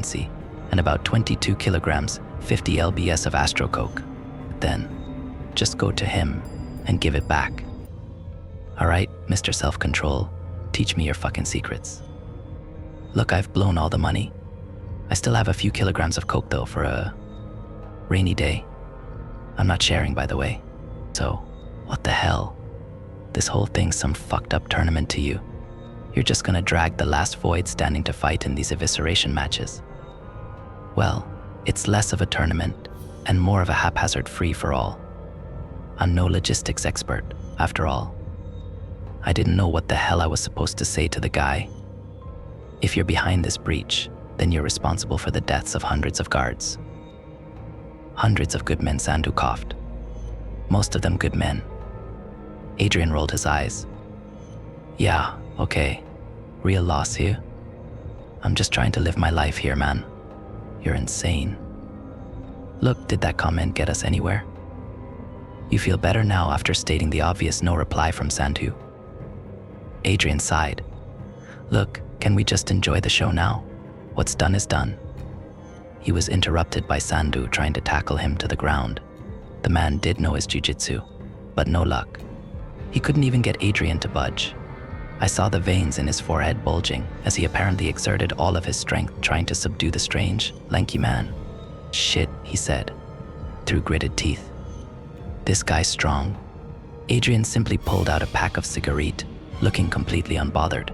cryptocurrency, and about 22 kilograms, 50 lbs of astro coke. Then, just go to him and give it back. All right, Mr. Self-Control, teach me your fucking secrets. Look, I've blown all the money. I still have a few kilograms of coke though for a rainy day. I'm not sharing, by the way. So, what the hell? This whole thing's some fucked up tournament to you. You're just gonna drag the last void standing to fight in these evisceration matches. Well, it's less of a tournament and more of a haphazard free-for-all. I'm no logistics expert, after all. I didn't know what the hell I was supposed to say to the guy. If you're behind this breach, then you're responsible for the deaths of hundreds of guards. Hundreds of good men, Sandu coughed. Most of them good men. Adrian rolled his eyes. Yeah, okay. Real loss here. I'm just trying to live my life here, man. You're insane. Look, did that comment get us anywhere? You feel better now after stating the obvious no reply from Sandu? Adrian sighed. Look, can we just enjoy the show now? What's done is done. He was interrupted by Sandu trying to tackle him to the ground. The man did know his jiu-jitsu, but no luck. He couldn't even get Adrian to budge. I saw the veins in his forehead bulging as he apparently exerted all of his strength trying to subdue the strange, lanky man. Shit, he said, through gritted teeth. This guy's strong. Adrian simply pulled out a pack of cigarettes, looking completely unbothered.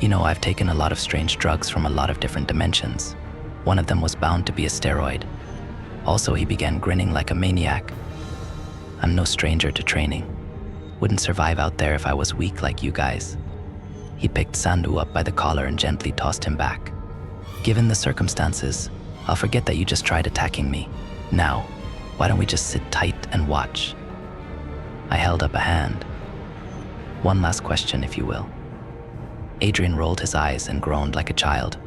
You know, I've taken a lot of strange drugs from a lot of different dimensions. One of them was bound to be a steroid. Also, he began grinning like a maniac. I'm no stranger to training. Wouldn't survive out there if I was weak like you guys. He picked Sandu up by the collar and gently tossed him back. Given the circumstances, I'll forget that you just tried attacking me. Now, why don't we just sit tight and watch? I held up a hand. One last question, if you will. Adrian rolled his eyes and groaned like a child.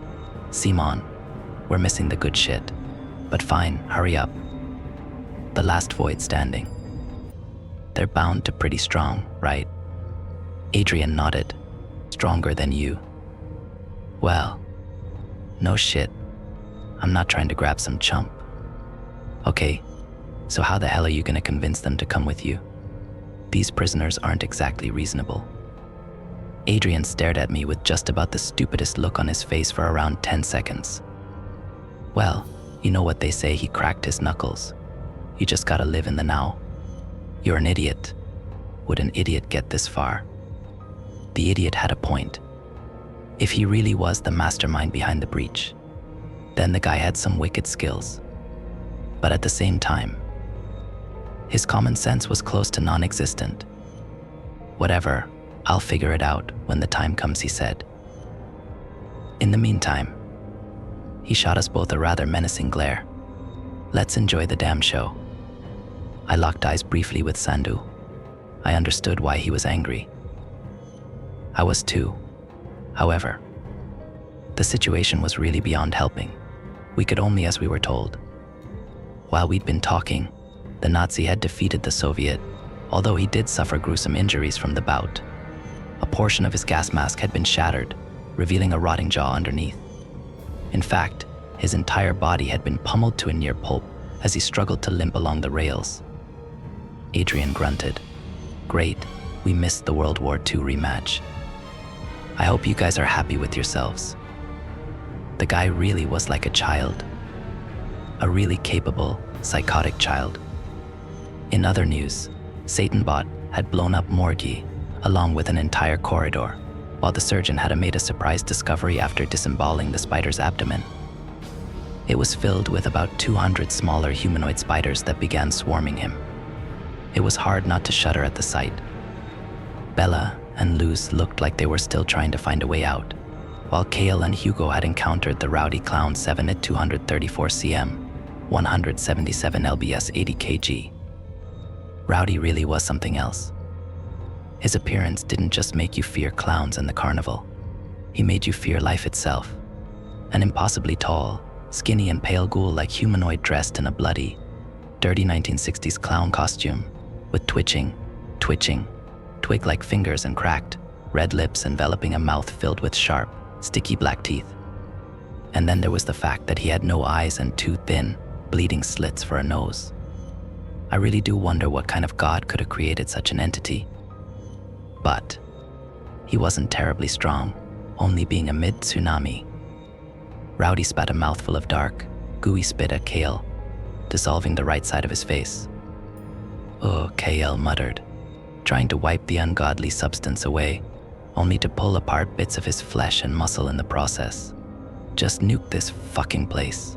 Simon, we're missing the good shit. But fine, hurry up. The last void standing. They're bound to pretty strong, right? Adrian nodded. Stronger than you. Well, no shit. I'm not trying to grab some chump. Okay, so how the hell are you gonna convince them to come with you? These prisoners aren't exactly reasonable. Adrian stared at me with just about the stupidest look on his face for around 10 seconds. Well, you know what they say, he cracked his knuckles. You just gotta live in the now. You're an idiot. Would an idiot get this far? The idiot had a point. If he really was the mastermind behind the breach, then the guy had some wicked skills. But at the same time, his common sense was close to non-existent. Whatever, I'll figure it out when the time comes, he said. In the meantime, he shot us both a rather menacing glare. Let's enjoy the damn show. I locked eyes briefly with Sandu. I understood why he was angry. I was too. However, the situation was really beyond helping. We could only as we were told. While we'd been talking, the Nazi had defeated the Soviet, although he did suffer gruesome injuries from the bout. A portion of his gas mask had been shattered, revealing a rotting jaw underneath. In fact, his entire body had been pummeled to a near pulp as he struggled to limp along the rails. Adrian grunted. Great, we missed the World War II rematch. I hope you guys are happy with yourselves. The guy really was like a child. A really capable, psychotic child. In other news, Satanbot had blown up Morgie, along with an entire corridor, while the surgeon had made a surprise discovery after disemboweling the spider's abdomen. It was filled with about 200 smaller humanoid spiders that began swarming him. It was hard not to shudder at the sight. Bella and Luz looked like they were still trying to find a way out, while Kale and Hugo had encountered the rowdy Clown 7 at 234 cm, 177 lbs 80 kg. Rowdy really was something else. His appearance didn't just make you fear clowns and the carnival. He made you fear life itself. An impossibly tall, skinny and pale ghoul-like humanoid dressed in a bloody, dirty 1960s clown costume, with twitching, twig-like fingers and cracked, red lips enveloping a mouth filled with sharp, sticky black teeth. And then there was the fact that he had no eyes and two thin, bleeding slits for a nose. I really do wonder what kind of god could have created such an entity. But he wasn't terribly strong, only being a mid-tsunami. Rowdy spat a mouthful of dark, gooey spit at Kale, dissolving the right side of his face. "Oh," Kale muttered, trying to wipe the ungodly substance away, only to pull apart bits of his flesh and muscle in the process. "Just nuke this fucking place."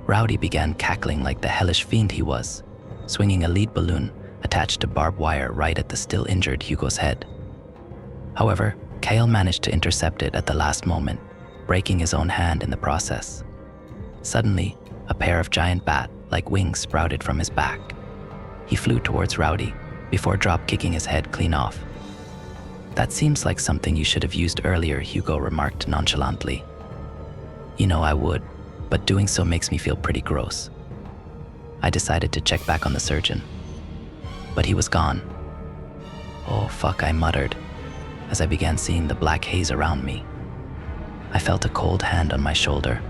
Rowdy began cackling like the hellish fiend he was, swinging a lead balloon attached to barbed wire right at the still injured Hugo's head. However, Kale managed to intercept it at the last moment, breaking his own hand in the process. Suddenly, a pair of giant bat-like wings sprouted from his back. He flew towards Rowdy before drop-kicking his head clean off. "That seems like something you should have used earlier," Hugo remarked nonchalantly. "You know I would, but doing so makes me feel pretty gross." I decided to check back on the surgeon, but he was gone. "Oh fuck," I muttered as I began seeing the black haze around me. I felt a cold hand on my shoulder,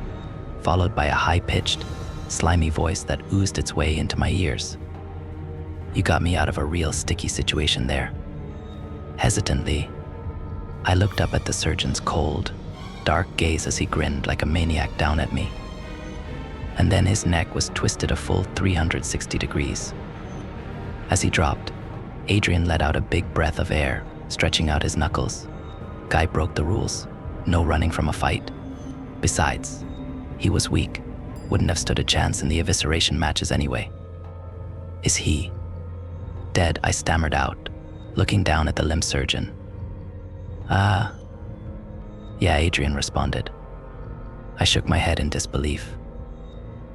followed by a high-pitched, slimy voice that oozed its way into my ears. "You got me out of a real sticky situation there." Hesitantly, I looked up at the surgeon's cold, dark gaze as he grinned like a maniac down at me. And then his neck was twisted a full 360 degrees. As he dropped, Adrian let out a big breath of air, stretching out his knuckles. Guy broke the rules. No running from a fight. Besides, he was weak, wouldn't have stood a chance in the evisceration matches anyway. "Is he dead?" I stammered out, looking down at the limb surgeon. Yeah," Adrian responded. I shook my head in disbelief.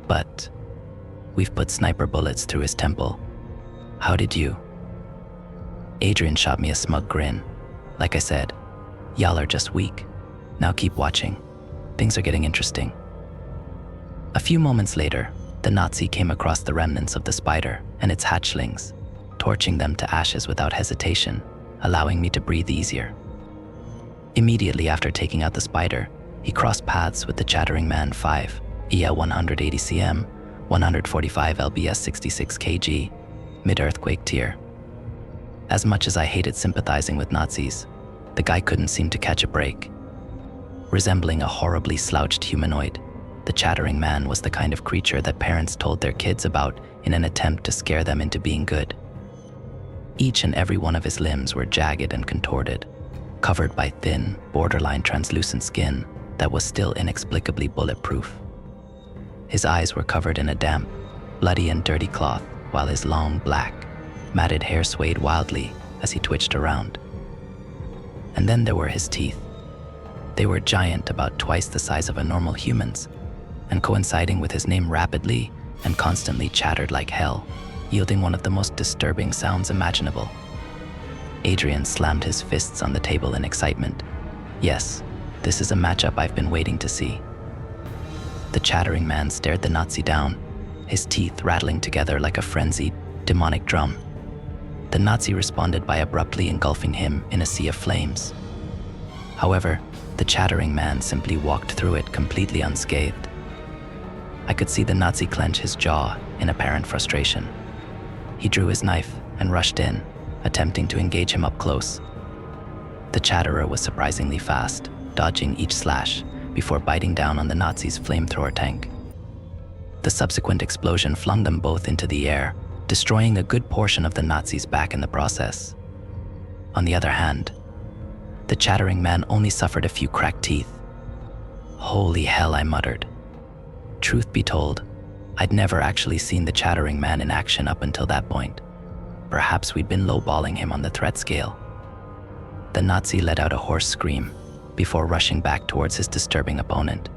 "But we've put sniper bullets through his temple. How did you?" Adrian shot me a smug grin. "Like I said, y'all are just weak. Now keep watching. Things are getting interesting." A few moments later, the Nazi came across the remnants of the spider and its hatchlings, torching them to ashes without hesitation, allowing me to breathe easier. Immediately after taking out the spider, he crossed paths with the Chattering Man 5, EL 180 cm, 145 lbs 66 kg, mid-earthquake tier. As much as I hated sympathizing with Nazis, the guy couldn't seem to catch a break. Resembling a horribly slouched humanoid, the Chattering Man was the kind of creature that parents told their kids about in an attempt to scare them into being good. Each and every one of his limbs were jagged and contorted, covered by thin, borderline translucent skin that was still inexplicably bulletproof. His eyes were covered in a damp, bloody and dirty cloth, while his long, black, matted hair swayed wildly as he twitched around. And then there were his teeth. They were giant, about twice the size of a normal human's, and coinciding with his name rapidly and constantly chattered like hell, yielding one of the most disturbing sounds imaginable. Adrian slammed his fists on the table in excitement. Yes, this is a matchup I've been waiting to see. The Chattering Man stared the Nazi down, his teeth rattling together like a frenzied, demonic drum. The Nazi responded by abruptly engulfing him in a sea of flames. However, the Chattering Man simply walked through it completely unscathed. I could see the Nazi clench his jaw in apparent frustration. He drew his knife and rushed in, attempting to engage him up close. The Chatterer was surprisingly fast, dodging each slash before biting down on the Nazi's flamethrower tank. The subsequent explosion flung them both into the air, destroying a good portion of the Nazi's back in the process. On the other hand, the Chattering Man only suffered a few cracked teeth. "Holy hell," I muttered. Truth be told, I'd never actually seen the Chattering Man in action up until that point. Perhaps we'd been lowballing him on the threat scale. The Nazi let out a hoarse scream before rushing back towards his disturbing opponent.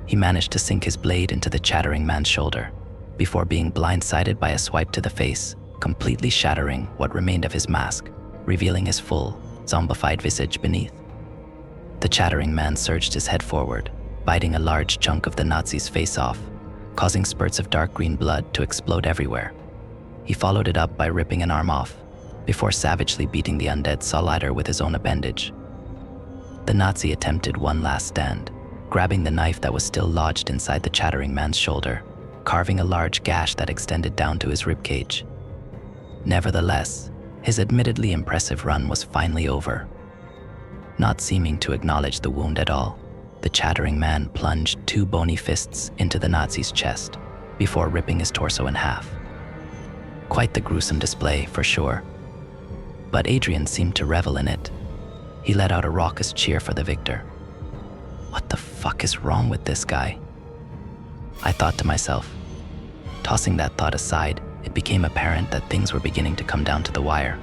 He managed to sink his blade into the Chattering Man's shoulder before being blindsided by a swipe to the face, completely shattering what remained of his mask, revealing his full, zombified visage beneath. The Chattering Man surged his head forward, biting a large chunk of the Nazi's face off, causing spurts of dark green blood to explode everywhere. He followed it up by ripping an arm off, before savagely beating the undead Solider with his own appendage. The Nazi attempted one last stand, grabbing the knife that was still lodged inside the chattering man's shoulder, carving a large gash that extended down to his ribcage. Nevertheless, his admittedly impressive run was finally over. Not seeming to acknowledge the wound at all, the chattering man plunged 2 bony fists into the Nazi's chest before ripping his torso in half. Quite the gruesome display, for sure. But Adrian seemed to revel in it. He let out a raucous cheer for the victor. What the fuck is wrong with this guy? I thought to myself. Tossing that thought aside, it became apparent that things were beginning to come down to the wire.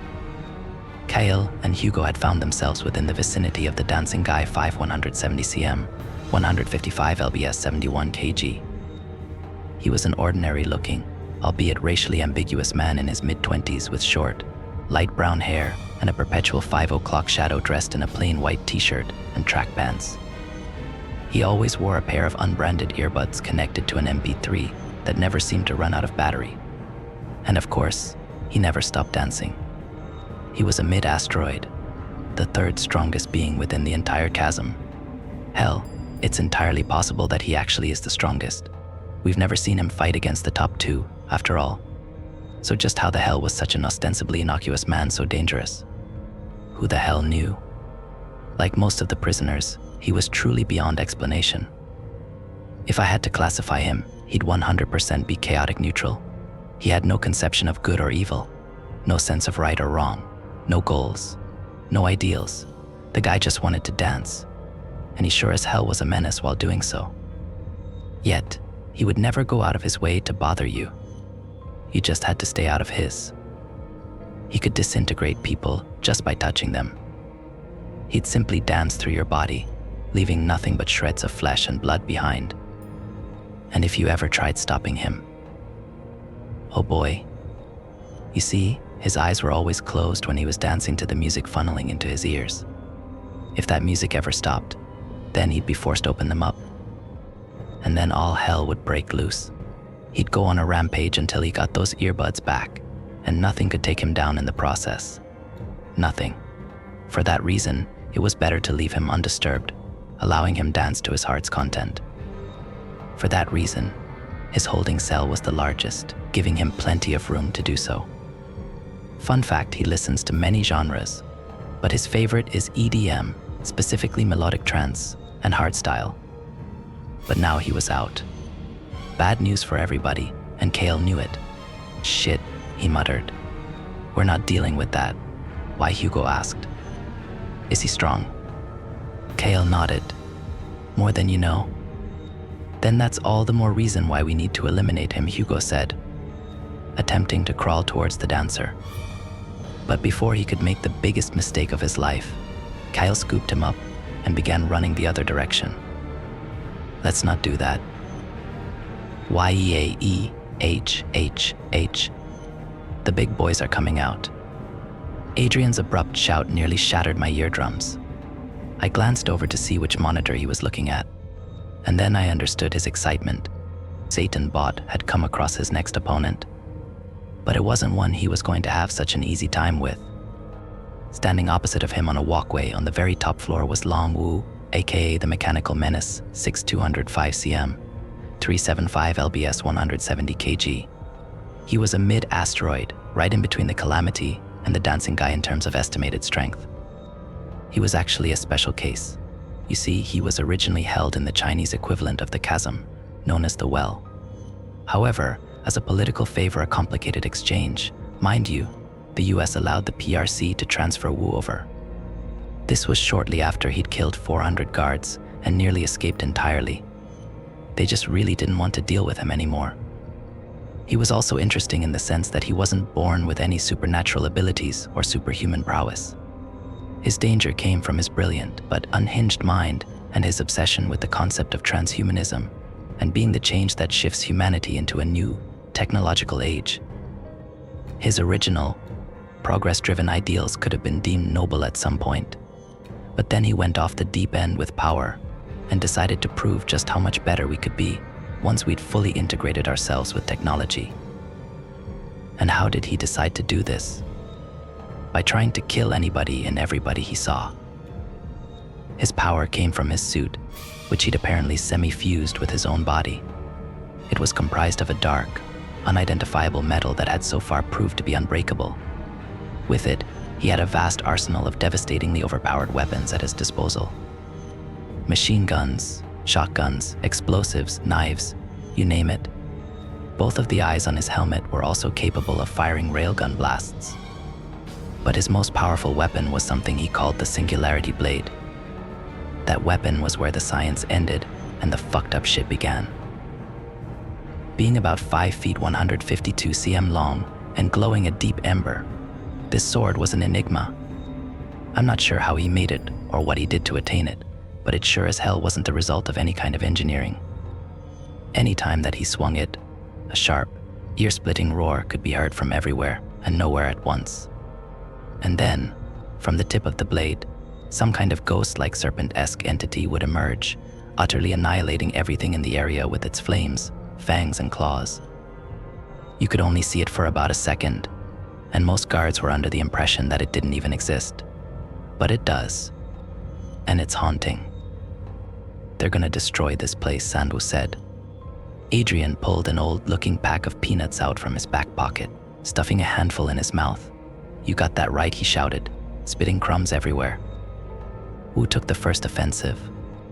Kyle and Hugo had found themselves within the vicinity of the dancing guy 170 cm, 155 lbs, 71 kg. He was an ordinary-looking, albeit racially ambiguous man in his mid-20s with short, light brown hair and a perpetual 5 o'clock shadow dressed in a plain white t-shirt and track pants. He always wore a pair of unbranded earbuds connected to an MP3 that never seemed to run out of battery. And of course, he never stopped dancing. He was a mid-asteroid, the 3rd strongest being within the entire chasm. Hell, it's entirely possible that he actually is the strongest. We've never seen him fight against the top 2, after all. So just how the hell was such an ostensibly innocuous man so dangerous? Who the hell knew? Like most of the prisoners, he was truly beyond explanation. If I had to classify him, he'd 100% be chaotic neutral. He had no conception of good or evil, no sense of right or wrong, no goals, no ideals. The guy just wanted to dance, and he sure as hell was a menace while doing so. Yet, he would never go out of his way to bother you. You just had to stay out of his. He could disintegrate people just by touching them. He'd simply dance through your body, leaving nothing but shreds of flesh and blood behind. And if you ever tried stopping him, oh boy. You see, his eyes were always closed when he was dancing to the music funneling into his ears. If that music ever stopped, then he'd be forced to open them up. And then all hell would break loose. He'd go on a rampage until he got those earbuds back, and nothing could take him down in the process. Nothing. For that reason, it was better to leave him undisturbed, allowing him dance to his heart's content. For that reason, his holding cell was the largest, giving him plenty of room to do so. Fun fact, he listens to many genres, but his favorite is EDM, specifically melodic trance and hardstyle. But now he was out. Bad news for everybody, and Kale knew it. Shit, he muttered. We're not dealing with that. Why, Hugo asked. Is he strong? Kale nodded. More than you know. Then that's all the more reason why we need to eliminate him, Hugo said, attempting to crawl towards the dancer. But before he could make the biggest mistake of his life, Kyle scooped him up and began running the other direction. Let's not do that. Y-E-A-E-H-H-H. The big boys are coming out. Adrian's abrupt shout nearly shattered my eardrums. I glanced over to see which monitor he was looking at, and then I understood his excitement. Satan Bot had come across his next opponent, but it wasn't one he was going to have such an easy time with. Standing opposite of him on a walkway on the very top floor was Long Wu, aka the Mechanical Menace, 6'205 cm, 375 lbs, 170 kg. He was a mid-asteroid, right in between the Calamity and the dancing guy in terms of estimated strength. He was actually a special case. You see, he was originally held in the Chinese equivalent of the chasm, known as the Well. However, as a political favor, a complicated exchange, mind you, the US allowed the PRC to transfer Wu over. This was shortly after he'd killed 400 guards and nearly escaped entirely. They just really didn't want to deal with him anymore. He was also interesting in the sense that he wasn't born with any supernatural abilities or superhuman prowess. His danger came from his brilliant but unhinged mind and his obsession with the concept of transhumanism and being the change that shifts humanity into a new, technological age. His original, progress-driven ideals could have been deemed noble at some point, but then he went off the deep end with power and decided to prove just how much better we could be once we'd fully integrated ourselves with technology. And how did he decide to do this? By trying to kill anybody and everybody he saw. His power came from his suit, which he'd apparently semi-fused with his own body. It was comprised of a dark, unidentifiable metal that had so far proved to be unbreakable. With it, he had a vast arsenal of devastatingly overpowered weapons at his disposal. Machine guns, shotguns, explosives, knives, you name it. Both of the eyes on his helmet were also capable of firing railgun blasts. But his most powerful weapon was something he called the Singularity Blade. That weapon was where the science ended and the fucked up shit began. Being about 5 feet 152 cm long and glowing a deep ember, this sword was an enigma. I'm not sure how he made it or what he did to attain it, but it sure as hell wasn't the result of any kind of engineering. Any time that he swung it, a sharp, ear-splitting roar could be heard from everywhere and nowhere at once. And then, from the tip of the blade, some kind of ghost-like serpent-esque entity would emerge, utterly annihilating everything in the area with its flames, fangs, and claws. You could only see it for about a second, and most guards were under the impression that it didn't even exist. But it does, and it's haunting. They're gonna destroy this place, Sandu said. Adrian pulled an old-looking pack of peanuts out from his back pocket, stuffing a handful in his mouth. You got that right, he shouted, spitting crumbs everywhere. Wu took the first offensive,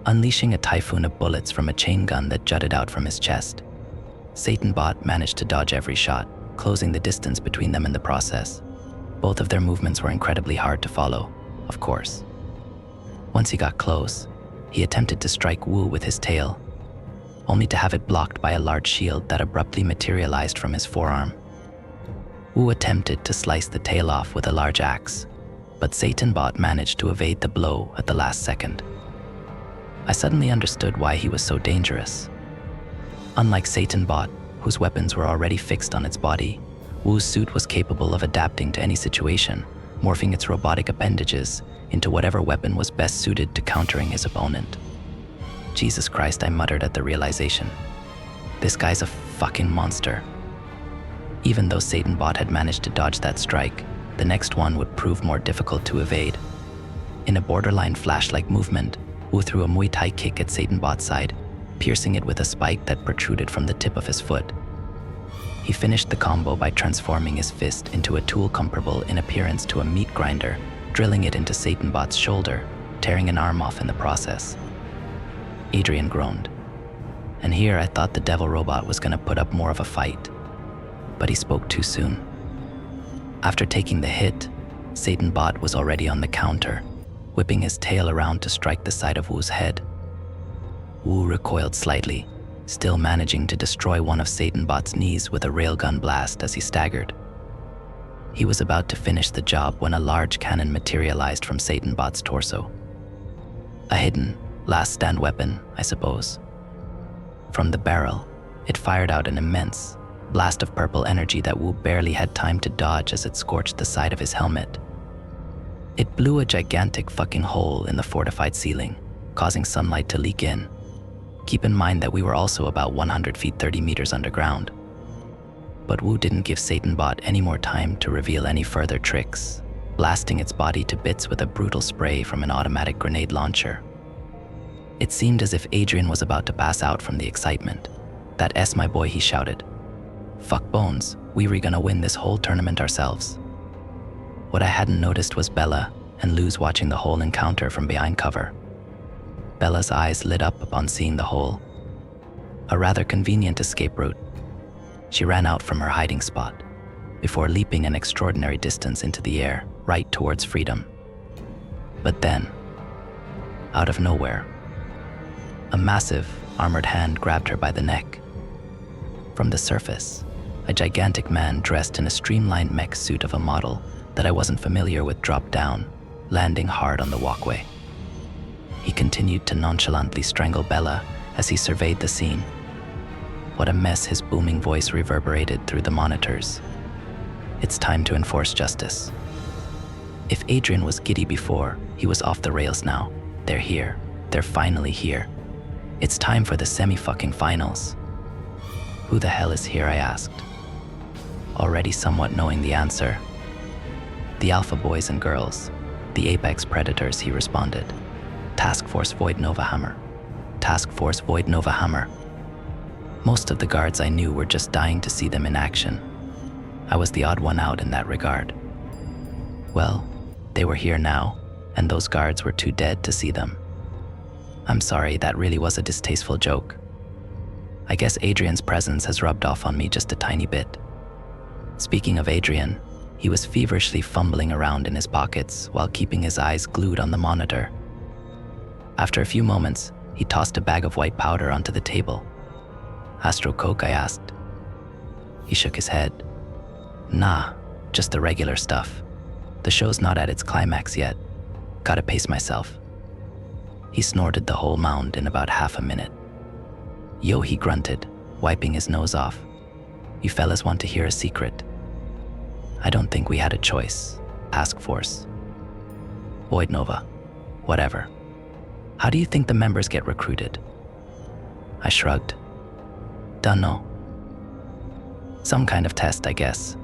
unleashing a typhoon of bullets from a chain gun that jutted out from his chest. Satanbot managed to dodge every shot, closing the distance between them in the process. Both of their movements were incredibly hard to follow, of course. Once he got close, he attempted to strike Wu with his tail, only to have it blocked by a large shield that abruptly materialized from his forearm. Wu attempted to slice the tail off with a large axe, but Satanbot managed to evade the blow at the last second. I suddenly understood why he was so dangerous. Unlike Satanbot, whose weapons were already fixed on its body, Wu's suit was capable of adapting to any situation, morphing its robotic appendages into whatever weapon was best suited to countering his opponent. Jesus Christ, I muttered at the realization. This guy's a fucking monster. Even though Satanbot had managed to dodge that strike, the next one would prove more difficult to evade. In a borderline flash-like movement, Wu threw a Muay Thai kick at Satanbot's side, piercing it with a spike that protruded from the tip of his foot. He finished the combo by transforming his fist into a tool comparable in appearance to a meat grinder, drilling it into Satanbot's shoulder, tearing an arm off in the process. Adrian groaned. And here I thought the devil robot was going to put up more of a fight. But he spoke too soon. After taking the hit, Satanbot was already on the counter, whipping his tail around to strike the side of Wu's head. Wu recoiled slightly, still managing to destroy one of Satanbot's knees with a railgun blast as he staggered. He was about to finish the job when a large cannon materialized from Satanbot's torso. A hidden, last-stand weapon, I suppose. From the barrel, it fired out an immense blast of purple energy that Wu barely had time to dodge as it scorched the side of his helmet. It blew a gigantic fucking hole in the fortified ceiling, causing sunlight to leak in. Keep in mind that we were also about 100 feet 30 meters underground. But Wu didn't give Satanbot any more time to reveal any further tricks, blasting its body to bits with a brutal spray from an automatic grenade launcher. It seemed as if Adrian was about to pass out from the excitement. "That S, my boy," he shouted. "Fuck bones, we were gonna win this whole tournament ourselves." What I hadn't noticed was Bella and Luz watching the whole encounter from behind cover. Bella's eyes lit up upon seeing the hole. A rather convenient escape route. She ran out from her hiding spot, before leaping an extraordinary distance into the air, right towards freedom. But then, out of nowhere, a massive, armored hand grabbed her by the neck. From the surface, a gigantic man dressed in a streamlined mech suit of a model that I wasn't familiar with dropped down, landing hard on the walkway. He continued to nonchalantly strangle Bella as he surveyed the scene. What a mess, his booming voice reverberated through the monitors. It's time to enforce justice. If Adrian was giddy before, he was off the rails now. They're here. They're finally here. It's time for the semi-fucking finals. Who the hell is here, I asked, already somewhat knowing the answer. The Alpha boys and girls, the Apex Predators, he responded. Task Force Void Nova Hammer. Task Force Void Nova Hammer. Most of the guards I knew were just dying to see them in action. I was the odd one out in that regard. Well, they were here now, and those guards were too dead to see them. I'm sorry, that really was a distasteful joke. I guess Adrian's presence has rubbed off on me just a tiny bit. Speaking of Adrian, he was feverishly fumbling around in his pockets while keeping his eyes glued on the monitor. After a few moments, he tossed a bag of white powder onto the table. "Astro Coke?" I asked. He shook his head. "Nah, just the regular stuff. The show's not at its climax yet. Gotta pace myself." He snorted the whole mound in about half a minute. "Yo," he grunted, wiping his nose off. "You fellas want to hear a secret?" "I don't think we had a choice. Task Force. Void Nova. Whatever. How do you think the members get recruited?" I shrugged. "Dunno. Some kind of test, I guess."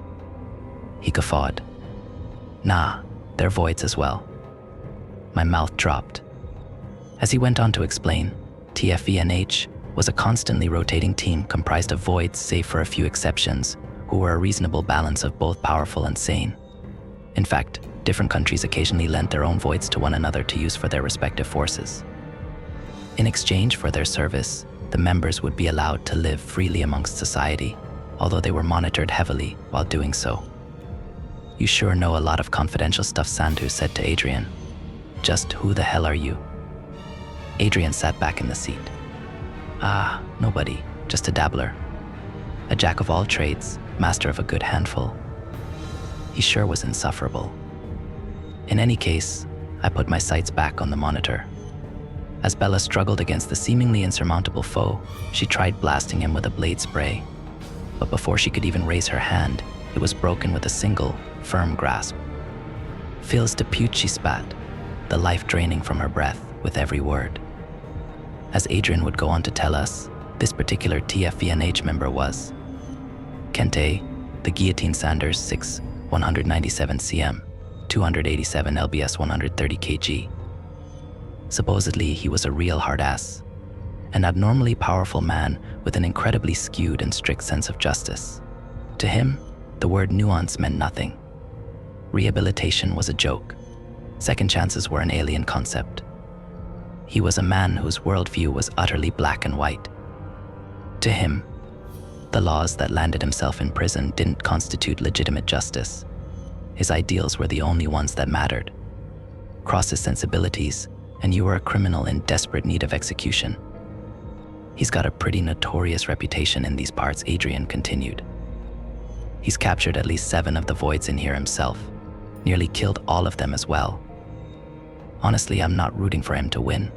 He guffawed. "Nah, they're voids as well." My mouth dropped. As he went on to explain, TFVNH was a constantly rotating team comprised of voids, save for a few exceptions, who were a reasonable balance of both powerful and sane. In fact, different countries occasionally lent their own voids to one another to use for their respective forces. In exchange for their service, the members would be allowed to live freely amongst society, although they were monitored heavily while doing so. "You sure know a lot of confidential stuff," Sandu said to Adrian. "Just who the hell are you?" Adrian sat back in the seat. Nobody, just a dabbler. A jack of all trades, master of a good handful." He sure was insufferable. In any case, I put my sights back on the monitor. As Bella struggled against the seemingly insurmountable foe, she tried blasting him with a blade spray. But before she could even raise her hand, it was broken with a single, firm grasp. "Feels to pute," she spat, the life draining from her breath with every word. As Adrian would go on to tell us, this particular TFVNH member was Kente, the Guillotine Sanders 6, 197 cm, 287 lbs, 130 kg. Supposedly, he was a real hard-ass, an abnormally powerful man with an incredibly skewed and strict sense of justice. To him, the word nuance meant nothing. Rehabilitation was a joke. Second chances were an alien concept. He was a man whose worldview was utterly black and white. To him, the laws that landed himself in prison didn't constitute legitimate justice. His ideals were the only ones that mattered. Cross his sensibilities, and you were a criminal in desperate need of execution. "He's got a pretty notorious reputation in these parts," Adrian continued. "He's captured at least 7 of the voids in here himself, nearly killed all of them as well. Honestly, I'm not rooting for him to win.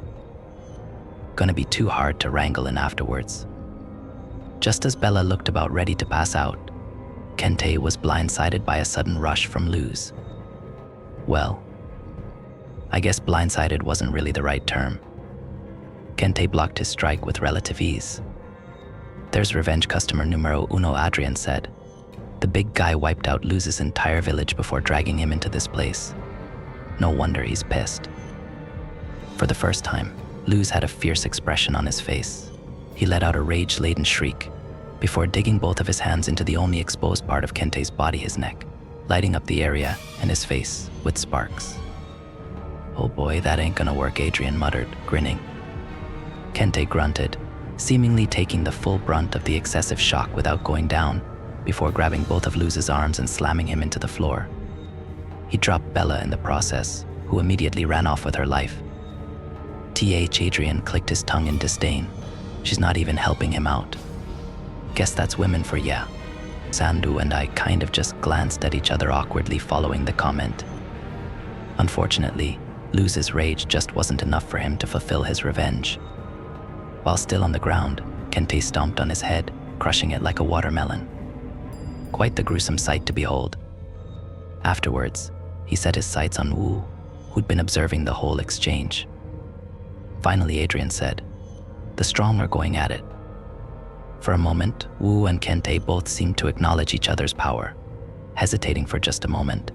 Gonna be too hard to wrangle in afterwards." Just as Bella looked about ready to pass out, Kente was blindsided by a sudden rush from Luz. Well, I guess blindsided wasn't really the right term. Kente blocked his strike with relative ease. "There's revenge customer numero uno," Adrian said. "The big guy wiped out Luz's entire village before dragging him into this place. No wonder he's pissed." For the first time, Luz had a fierce expression on his face. He let out a rage-laden shriek before digging both of his hands into the only exposed part of Kente's body, his neck, lighting up the area and his face with sparks. "Oh boy, that ain't gonna work," Adrian muttered, grinning. Kente grunted, seemingly taking the full brunt of the excessive shock without going down, before grabbing both of Luz's arms and slamming him into the floor. He dropped Bella in the process, who immediately ran off with her life. Adrian clicked his tongue in disdain. She's not even helping him out. Guess that's women for ya. Sandu and I kind of just glanced at each other awkwardly following the comment. Unfortunately, Luz's rage just wasn't enough for him to fulfill his revenge. While still on the ground, Kente stomped on his head, crushing it like a watermelon. Quite the gruesome sight to behold. Afterwards, he set his sights on Wu, who'd been observing the whole exchange. Finally, Adrian said, "The strong are going at it." For a moment, Wu and Kente both seemed to acknowledge each other's power, hesitating for just a moment,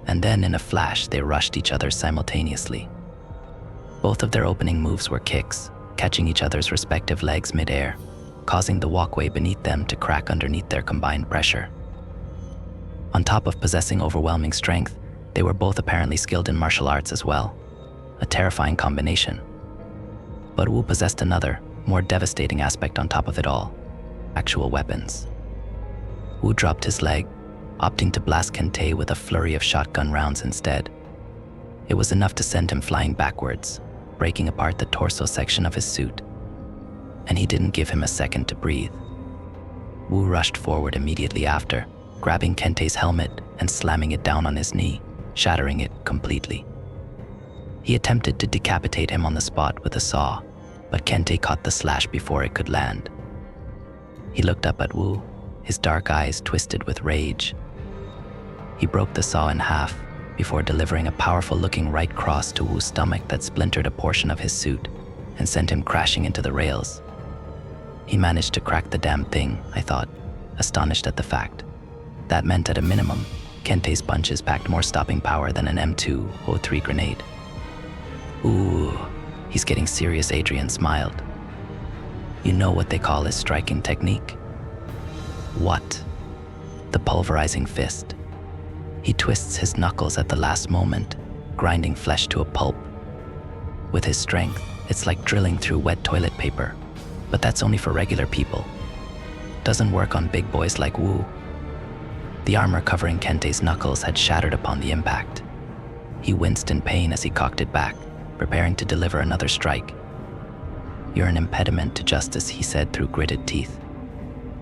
and then in a flash they rushed each other simultaneously. Both of their opening moves were kicks, catching each other's respective legs mid-air, causing the walkway beneath them to crack underneath their combined pressure. On top of possessing overwhelming strength, they were both apparently skilled in martial arts as well. A terrifying combination. But Wu possessed another, more devastating aspect on top of it all: actual weapons. Wu dropped his leg, opting to blast Kente with a flurry of shotgun rounds instead. It was enough to send him flying backwards, breaking apart the torso section of his suit. And he didn't give him a second to breathe. Wu rushed forward immediately after, grabbing Kente's helmet and slamming it down on his knee, shattering it completely. He attempted to decapitate him on the spot with a saw, but Kente caught the slash before it could land. He looked up at Wu, his dark eyes twisted with rage. He broke the saw in half before delivering a powerful-looking right cross to Wu's stomach that splintered a portion of his suit and sent him crashing into the rails. He managed to crack the damn thing, I thought, astonished at the fact. That meant at a minimum, Kente's punches packed more stopping power than an M203 grenade. Ooh, he's getting serious, Adrian smiled. You know what they call his striking technique? What? The pulverizing fist. He twists his knuckles at the last moment, grinding flesh to a pulp. With his strength, it's like drilling through wet toilet paper, but that's only for regular people. Doesn't work on big boys like Wu. The armor covering Kente's knuckles had shattered upon the impact. He winced in pain as he cocked it back, preparing to deliver another strike. You're an impediment to justice, he said through gritted teeth,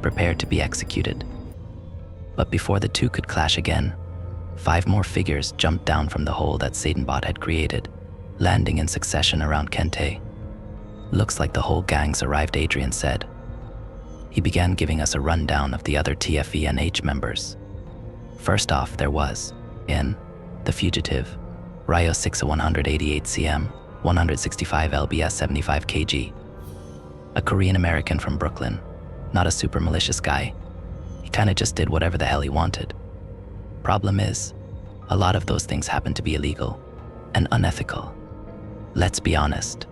prepared to be executed. But before the two could clash again, 5 more figures jumped down from the hole that Satanbot had created, landing in succession around Kente. Looks like the whole gang's arrived, Adrian said. He began giving us a rundown of the other TFE&H members. First off, there was N, the fugitive, Ryo 6 188 cm, 165 lbs, 75 kg. A Korean American from Brooklyn, not a super malicious guy. He kinda just did whatever the hell he wanted. Problem is, a lot of those things happen to be illegal and unethical. Let's be honest.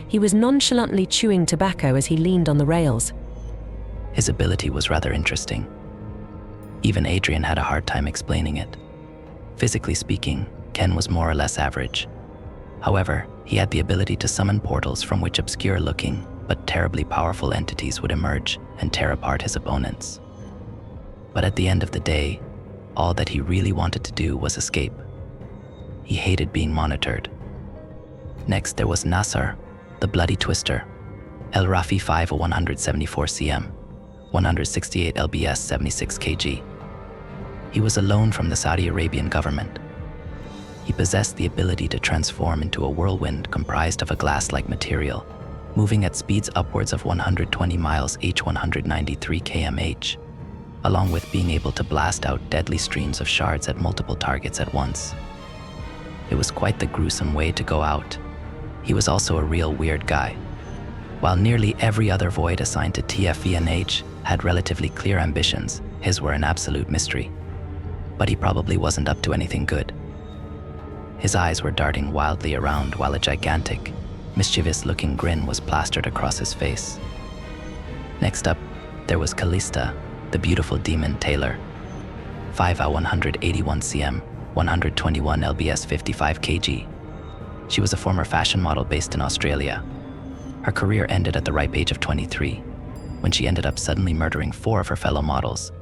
He was nonchalantly chewing tobacco as he leaned on the rails. His ability was rather interesting. Even Adrian had a hard time explaining it. Physically speaking, Ken was more or less average. However, he had the ability to summon portals from which obscure-looking but terribly powerful entities would emerge and tear apart his opponents. But at the end of the day, all that he really wanted to do was escape. He hated being monitored. Next, there was Nassar, the Bloody Twister, El Rafi 5 174 cm, 168 lbs, 76 kg. He was a loan from the Saudi Arabian government. He possessed the ability to transform into a whirlwind comprised of a glass-like material, moving at speeds upwards of 120 miles h 193 km/h, along with being able to blast out deadly streams of shards at multiple targets at once. It was quite the gruesome way to go out. He was also a real weird guy. While nearly every other void assigned to TFE&H had relatively clear ambitions, his were an absolute mystery. But he probably wasn't up to anything good. His eyes were darting wildly around while a gigantic, mischievous-looking grin was plastered across his face. Next up, there was Callista, the beautiful demon Taylor, 5 181 cm, 121 lbs, 55 kg. She was a former fashion model based in Australia. Her career ended at the ripe age of 23, when she ended up suddenly murdering 4 of her fellow models,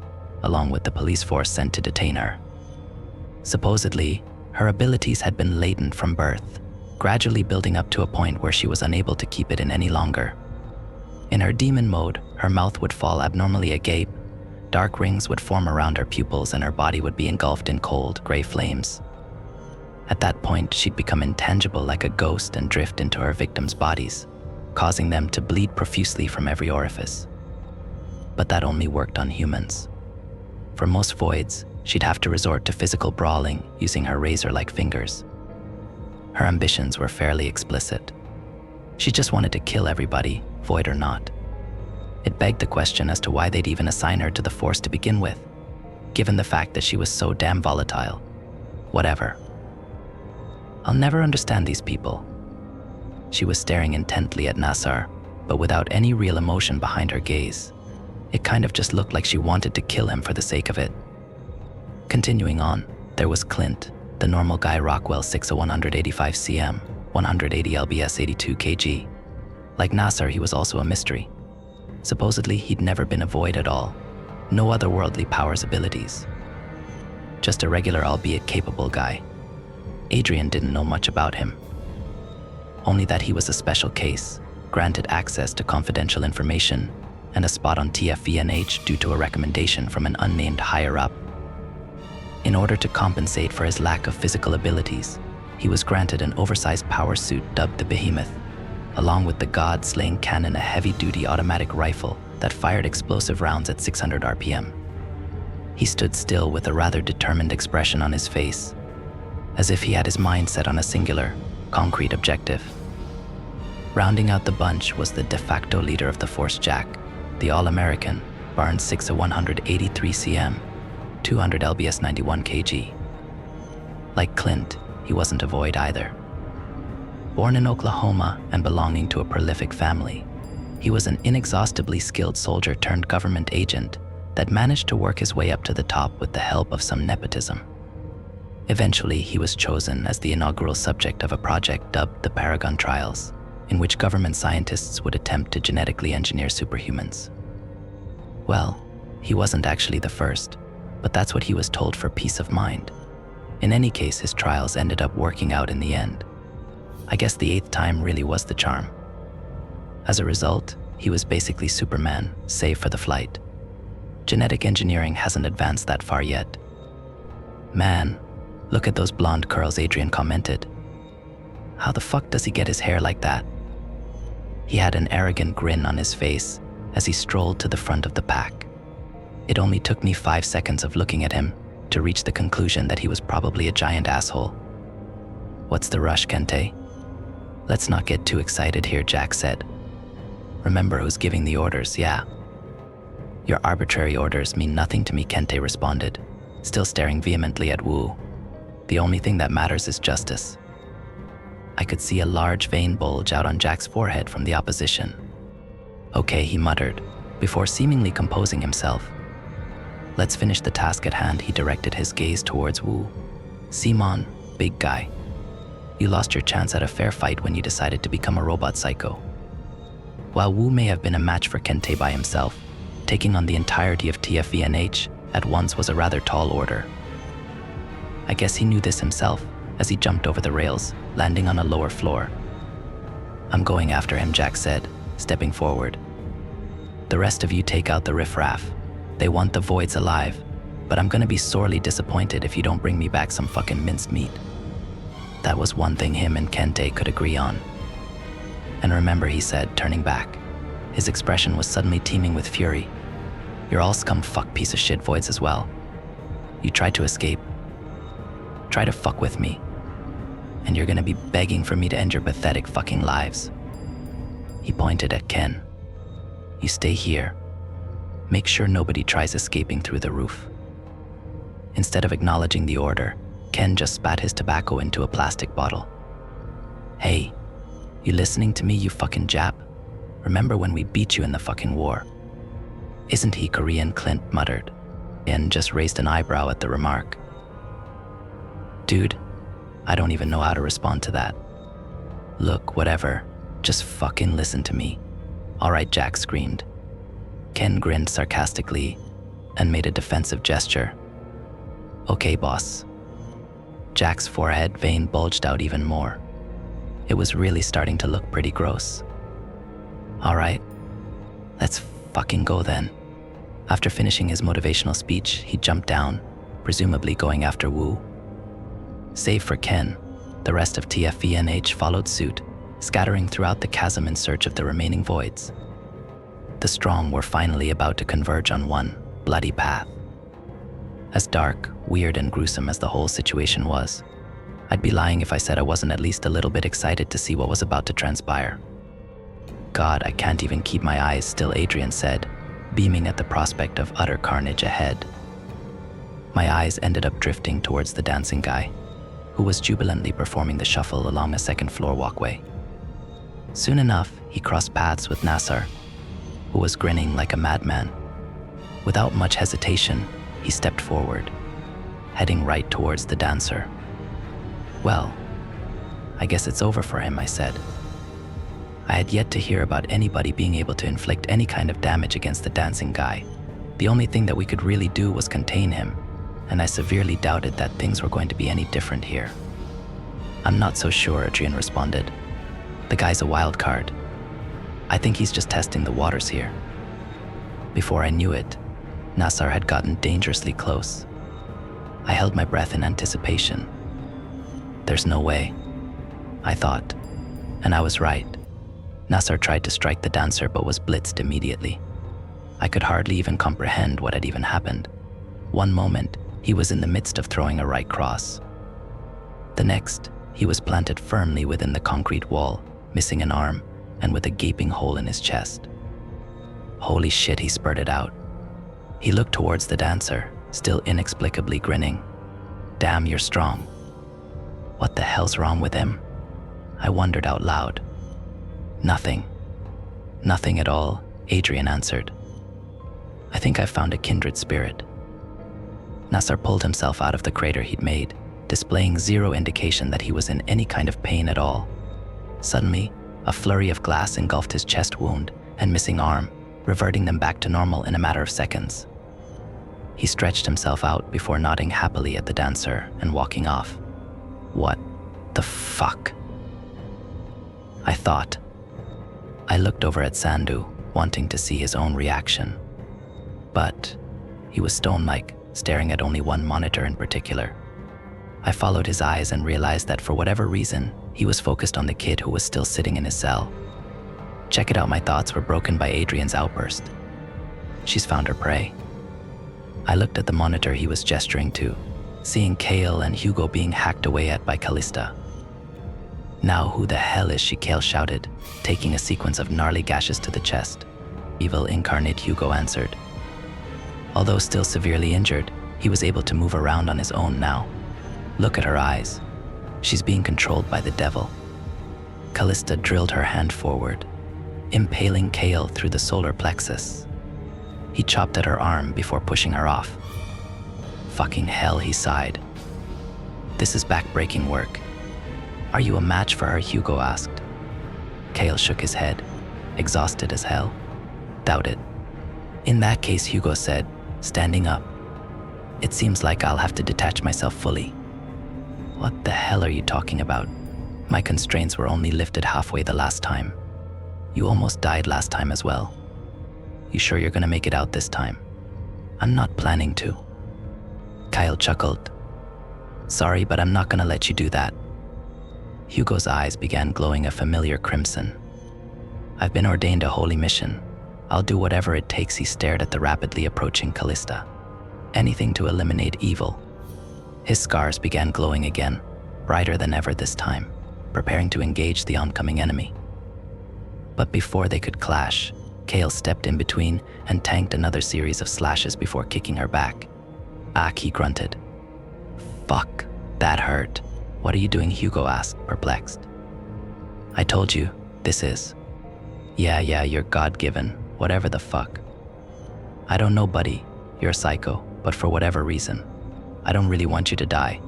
along with the police force sent to detain her. Supposedly, her abilities had been latent from birth, gradually building up to a point where she was unable to keep it in any longer. In her demon mode, her mouth would fall abnormally agape, dark rings would form around her pupils, and her body would be engulfed in cold, gray flames. At that point, she'd become intangible like a ghost and drift into her victims' bodies, causing them to bleed profusely from every orifice. But that only worked on humans. For most voids, she'd have to resort to physical brawling using her razor-like fingers. Her ambitions were fairly explicit. She just wanted to kill everybody, void or not. It begged the question as to why they'd even assign her to the force to begin with, given the fact that she was so damn volatile. Whatever. I'll never understand these people. She was staring intently at Nassar, but without any real emotion behind her gaze. It kind of just looked like she wanted to kill him for the sake of it. Continuing on, there was Clint, the normal guy Rockwell 60185 cm, 180 lbs 82 kg. Like Nassar, he was also a mystery. Supposedly, he'd never been a void at all. No otherworldly powers abilities. Just a regular, albeit capable guy. Adrian didn't know much about him. Only that he was a special case, granted access to confidential information and a spot on TFVNH due to a recommendation from an unnamed higher-up. In order to compensate for his lack of physical abilities, he was granted an oversized power suit dubbed the Behemoth, along with the god-slaying cannon, a heavy-duty automatic rifle that fired explosive rounds at 600 RPM. He stood still with a rather determined expression on his face, as if he had his mind set on a singular, concrete objective. Rounding out the bunch was the de facto leader of the force, Jack, the All-American, Barnes 6 183 cm, 200 lbs 91 kg. Like Clint, he wasn't a void either. Born in Oklahoma and belonging to a prolific family, he was an inexhaustibly skilled soldier turned government agent that managed to work his way up to the top with the help of some nepotism. Eventually, he was chosen as the inaugural subject of a project dubbed the Paragon Trials, in which government scientists would attempt to genetically engineer superhumans. Well, he wasn't actually the first, but that's what he was told for peace of mind. In any case, his trials ended up working out in the end. I guess the 8th time really was the charm. As a result, he was basically Superman, save for the flight. Genetic engineering hasn't advanced that far yet. Man, look at those blonde curls, Adrian commented. How the fuck does he get his hair like that? He had an arrogant grin on his face as he strolled to the front of the pack. It only took me 5 seconds of looking at him to reach the conclusion that he was probably a giant asshole. What's the rush, Kente? Let's not get too excited here, Jack said. Remember who's giving the orders, yeah? Your arbitrary orders mean nothing to me, Kente responded, still staring vehemently at Wu. The only thing that matters is justice. I could see a large vein bulge out on Jack's forehead from the opposition. Okay, he muttered, before seemingly composing himself. Let's finish the task at hand, he directed his gaze towards Wu. Simon, big guy. You lost your chance at a fair fight when you decided to become a robot psycho. While Wu may have been a match for Kente by himself, taking on the entirety of TFVNH at once was a rather tall order. I guess he knew this himself as he jumped over the rails, landing on a lower floor. I'm going after him, Jack said, stepping forward. The rest of you take out the riffraff. They want the voids alive, but I'm gonna be sorely disappointed if you don't bring me back some fucking minced meat. That was one thing him and Kente could agree on. And remember, he said, turning back. His expression was suddenly teeming with fury. You're all scum-fuck piece of shit voids as well. You tried to escape. Try to fuck with me. And you're gonna be begging for me to end your pathetic fucking lives. He pointed at Ken. You stay here. Make sure nobody tries escaping through the roof. Instead of acknowledging the order, Ken just spat his tobacco into a plastic bottle. Hey, you listening to me, you fucking Jap? Remember when we beat you in the fucking war? Isn't he Korean? Clint muttered, and just raised an eyebrow at the remark. Dude, I don't even know how to respond to that. Look, whatever, just fucking listen to me. All right, Jack screamed. Ken grinned sarcastically and made a defensive gesture. Okay, boss. Jack's forehead vein bulged out even more. It was really starting to look pretty gross. All right, let's fucking go then. After finishing his motivational speech, he jumped down, presumably going after Wu. Save for Ken, the rest of TFVNH followed suit, scattering throughout the chasm in search of the remaining voids. The strong were finally about to converge on one bloody path. As dark, weird, and gruesome as the whole situation was, I'd be lying if I said I wasn't at least a little bit excited to see what was about to transpire. God, I can't even keep my eyes still, Adrian said, beaming at the prospect of utter carnage ahead. My eyes ended up drifting towards the dancing guy, who was jubilantly performing the shuffle along a second-floor walkway. Soon enough, he crossed paths with Nasser, who was grinning like a madman. Without much hesitation, he stepped forward, heading right towards the dancer. "Well, I guess it's over for him," I said. I had yet to hear about anybody being able to inflict any kind of damage against the dancing guy. The only thing that we could really do was contain him, and I severely doubted that things were going to be any different here. "I'm not so sure," Adrian responded. "The guy's a wild card. I think he's just testing the waters here." Before I knew it, Nasser had gotten dangerously close. I held my breath in anticipation. There's no way, I thought, and I was right. Nasser tried to strike the dancer but was blitzed immediately. I could hardly even comprehend what had even happened. One moment, he was in the midst of throwing a right cross. The next, he was planted firmly within the concrete wall, missing an arm and with a gaping hole in his chest. "Holy shit," he spurted out. He looked towards the dancer, still inexplicably grinning. "Damn, you're strong." What the hell's wrong with him? I wondered out loud. "Nothing. Nothing at all," Adrian answered. "I think I've found a kindred spirit." Nasser pulled himself out of the crater he'd made, displaying zero indication that he was in any kind of pain at all. Suddenly, a flurry of glass engulfed his chest wound and missing arm, reverting them back to normal in a matter of seconds. He stretched himself out before nodding happily at the dancer and walking off. What the fuck? I thought. I looked over at Sandu, wanting to see his own reaction. But he was stone-like, staring at only one monitor in particular. I followed his eyes and realized that for whatever reason, he was focused on the kid who was still sitting in his cell. Check it out, my thoughts were broken by Adrian's outburst. "She's found her prey." I looked at the monitor he was gesturing to, seeing Kale and Hugo being hacked away at by Callista. "Now who the hell is she?" Kale shouted, taking a sequence of gnarly gashes to the chest. "Evil incarnate," Hugo answered. Although still severely injured, he was able to move around on his own now. "Look at her eyes. She's being controlled by the devil." Callista drilled her hand forward, impaling Kale through the solar plexus. He chopped at her arm before pushing her off. "Fucking hell," he sighed. "This is back-breaking work." "Are you a match for her?" Hugo asked. Kale shook his head, exhausted as hell. "Doubt it." "In that case," Hugo said, standing up, "it seems like I'll have to detach myself fully." "What the hell are you talking about? My constraints were only lifted halfway the last time. You almost died last time as well. You sure you're gonna make it out this time?" "I'm not planning to." Kyle chuckled. "Sorry, but I'm not gonna let you do that." Hugo's eyes began glowing a familiar crimson. "I've been ordained a holy mission. I'll do whatever it takes." He stared at the rapidly approaching Callista. "Anything to eliminate evil." His scars began glowing again, brighter than ever this time, preparing to engage the oncoming enemy. But before they could clash, Kale stepped in between and tanked another series of slashes before kicking her back. "Ah," he grunted. "Fuck, that hurt." "What are you doing?" Hugo asked, perplexed. "I told you, this is." Yeah, you're God-given, whatever the fuck." "I don't know, buddy. You're a psycho, but for whatever reason, I don't really want you to die."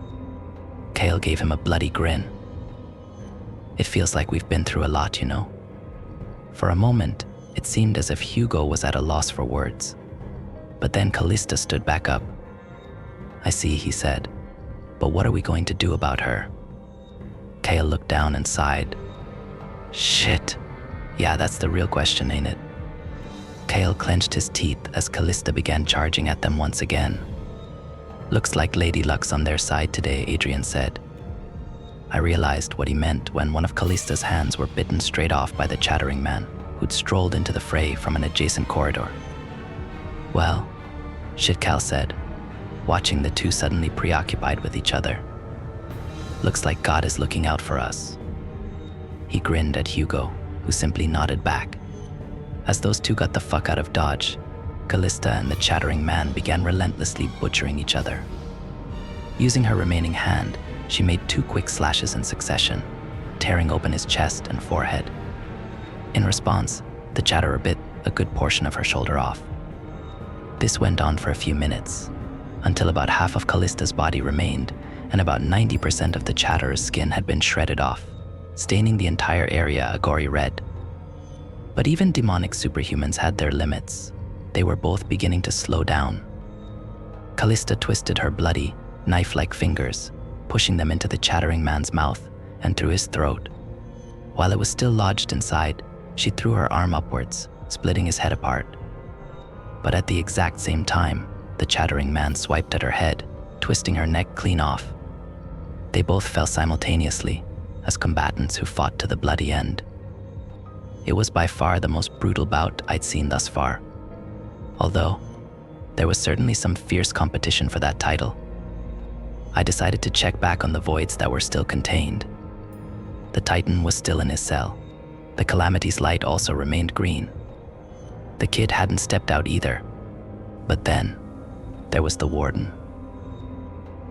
Kale gave him a bloody grin. "It feels like we've been through a lot, you know." For a moment, it seemed as if Hugo was at a loss for words. But then Callista stood back up. "I see," he said. "But what are we going to do about her?" Kale looked down and sighed. "Shit. Yeah, that's the real question, ain't it?" Kale clenched his teeth as Callista began charging at them once again. "Looks like Lady Luck's on their side today," Adrian said. I realized what he meant when one of Callista's hands were bitten straight off by the chattering man who'd strolled into the fray from an adjacent corridor. "Well, shit," Cal said, watching the two suddenly preoccupied with each other. "Looks like God is looking out for us." He grinned at Hugo, who simply nodded back. As those two got the fuck out of Dodge, Callista and the chattering man began relentlessly butchering each other. Using her remaining hand, she made 2 quick slashes in succession, tearing open his chest and forehead. In response, the chatterer bit a good portion of her shoulder off. This went on for a few minutes, until about half of Callista's body remained and about 90% of the chatterer's skin had been shredded off, staining the entire area a gory red. But even demonic superhumans had their limits. They were both beginning to slow down. Callista twisted her bloody, knife-like fingers, pushing them into the chattering man's mouth and through his throat. While it was still lodged inside, she threw her arm upwards, splitting his head apart. But at the exact same time, the chattering man swiped at her head, twisting her neck clean off. They both fell simultaneously, as combatants who fought to the bloody end. It was by far the most brutal bout I'd seen thus far, although there was certainly some fierce competition for that title. I decided to check back on the voids that were still contained. The Titan was still in his cell. The Calamity's light also remained green. The kid hadn't stepped out either. But then, there was the warden.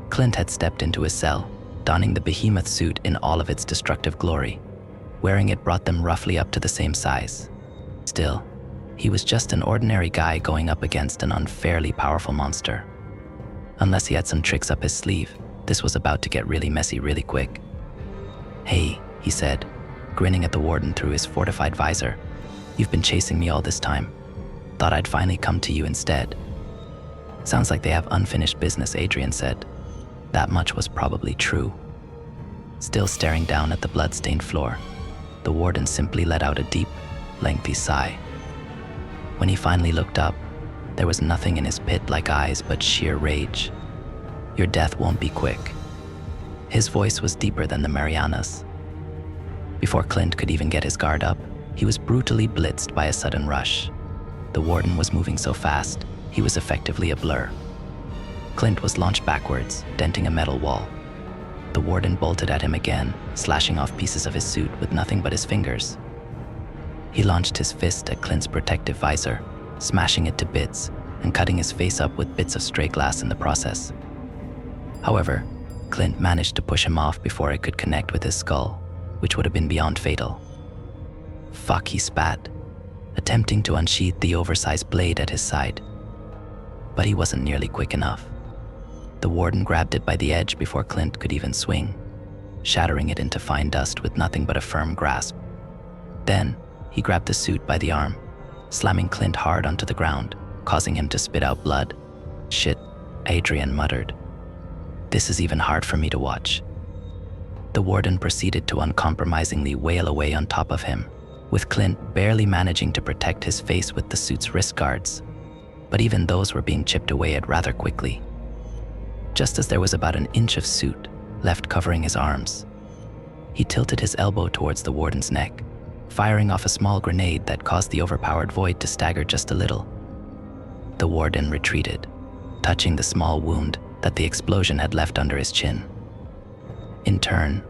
Clint had stepped into his cell, donning the behemoth suit in all of its destructive glory. Wearing it brought them roughly up to the same size. Still, he was just an ordinary guy going up against an unfairly powerful monster. Unless he had some tricks up his sleeve, this was about to get really messy really quick. "Hey," he said, grinning at the warden through his fortified visor. "You've been chasing me all this time. Thought I'd finally come to you instead." "Sounds like they have unfinished business," Adrian said. That much was probably true. Still staring down at the blood-stained floor, the warden simply let out a deep, lengthy sigh. When he finally looked up, there was nothing in his pit-like eyes but sheer rage. "Your death won't be quick." His voice was deeper than the Marianas. Before Clint could even get his guard up, he was brutally blitzed by a sudden rush. The warden was moving so fast, he was effectively a blur. Clint was launched backwards, denting a metal wall. The warden bolted at him again, slashing off pieces of his suit with nothing but his fingers. He launched his fist at Clint's protective visor, smashing it to bits and cutting his face up with bits of stray glass in the process. However, Clint managed to push him off before it could connect with his skull, which would have been beyond fatal. "Fuck," he spat, attempting to unsheath the oversized blade at his side. But he wasn't nearly quick enough. The warden grabbed it by the edge before Clint could even swing, shattering it into fine dust with nothing but a firm grasp. Then, he grabbed the suit by the arm, slamming Clint hard onto the ground, causing him to spit out blood. "Shit," Adrian muttered. "This is even hard for me to watch." The warden proceeded to uncompromisingly wail away on top of him, with Clint barely managing to protect his face with the suit's wrist guards. But even those were being chipped away at rather quickly. Just as there was about an inch of suit left covering his arms, he tilted his elbow towards the warden's neck, firing off a small grenade that caused the overpowered void to stagger just a little. The warden retreated, touching the small wound that the explosion had left under his chin. In turn,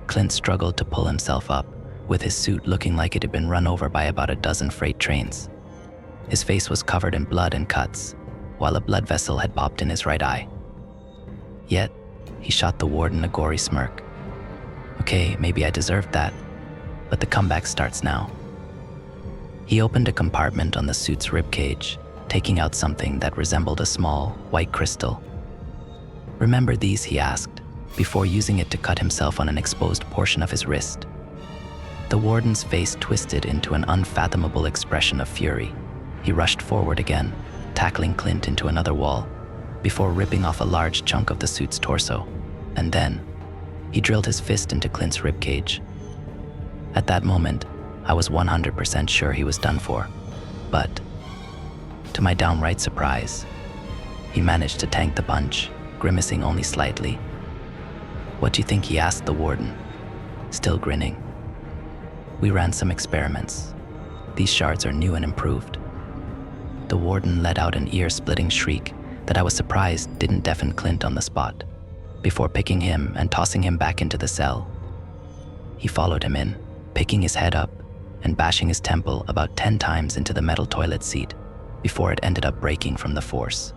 Clint struggled to pull himself up, with his suit looking like it had been run over by about a dozen freight trains. His face was covered in blood and cuts, while a blood vessel had popped in his right eye. Yet, he shot the warden a gory smirk. "Okay, maybe I deserved that, but the comeback starts now." He opened a compartment on the suit's ribcage, taking out something that resembled a small, white crystal. "Remember these?" he asked, before using it to cut himself on an exposed portion of his wrist. The warden's face twisted into an unfathomable expression of fury. He rushed forward again, tackling Clint into another wall, before ripping off a large chunk of the suit's torso, and then he drilled his fist into Clint's ribcage. At that moment, I was 100% sure he was done for, but to my downright surprise, he managed to tank the punch, grimacing only slightly. "What do you think?" he asked the warden, still grinning. "We ran some experiments. These shards are new and improved." The warden let out an ear-splitting shriek that I was surprised didn't deafen Clint on the spot, before picking him and tossing him back into the cell. He followed him in, picking his head up and bashing his temple about 10 times into the metal toilet seat before it ended up breaking from the force.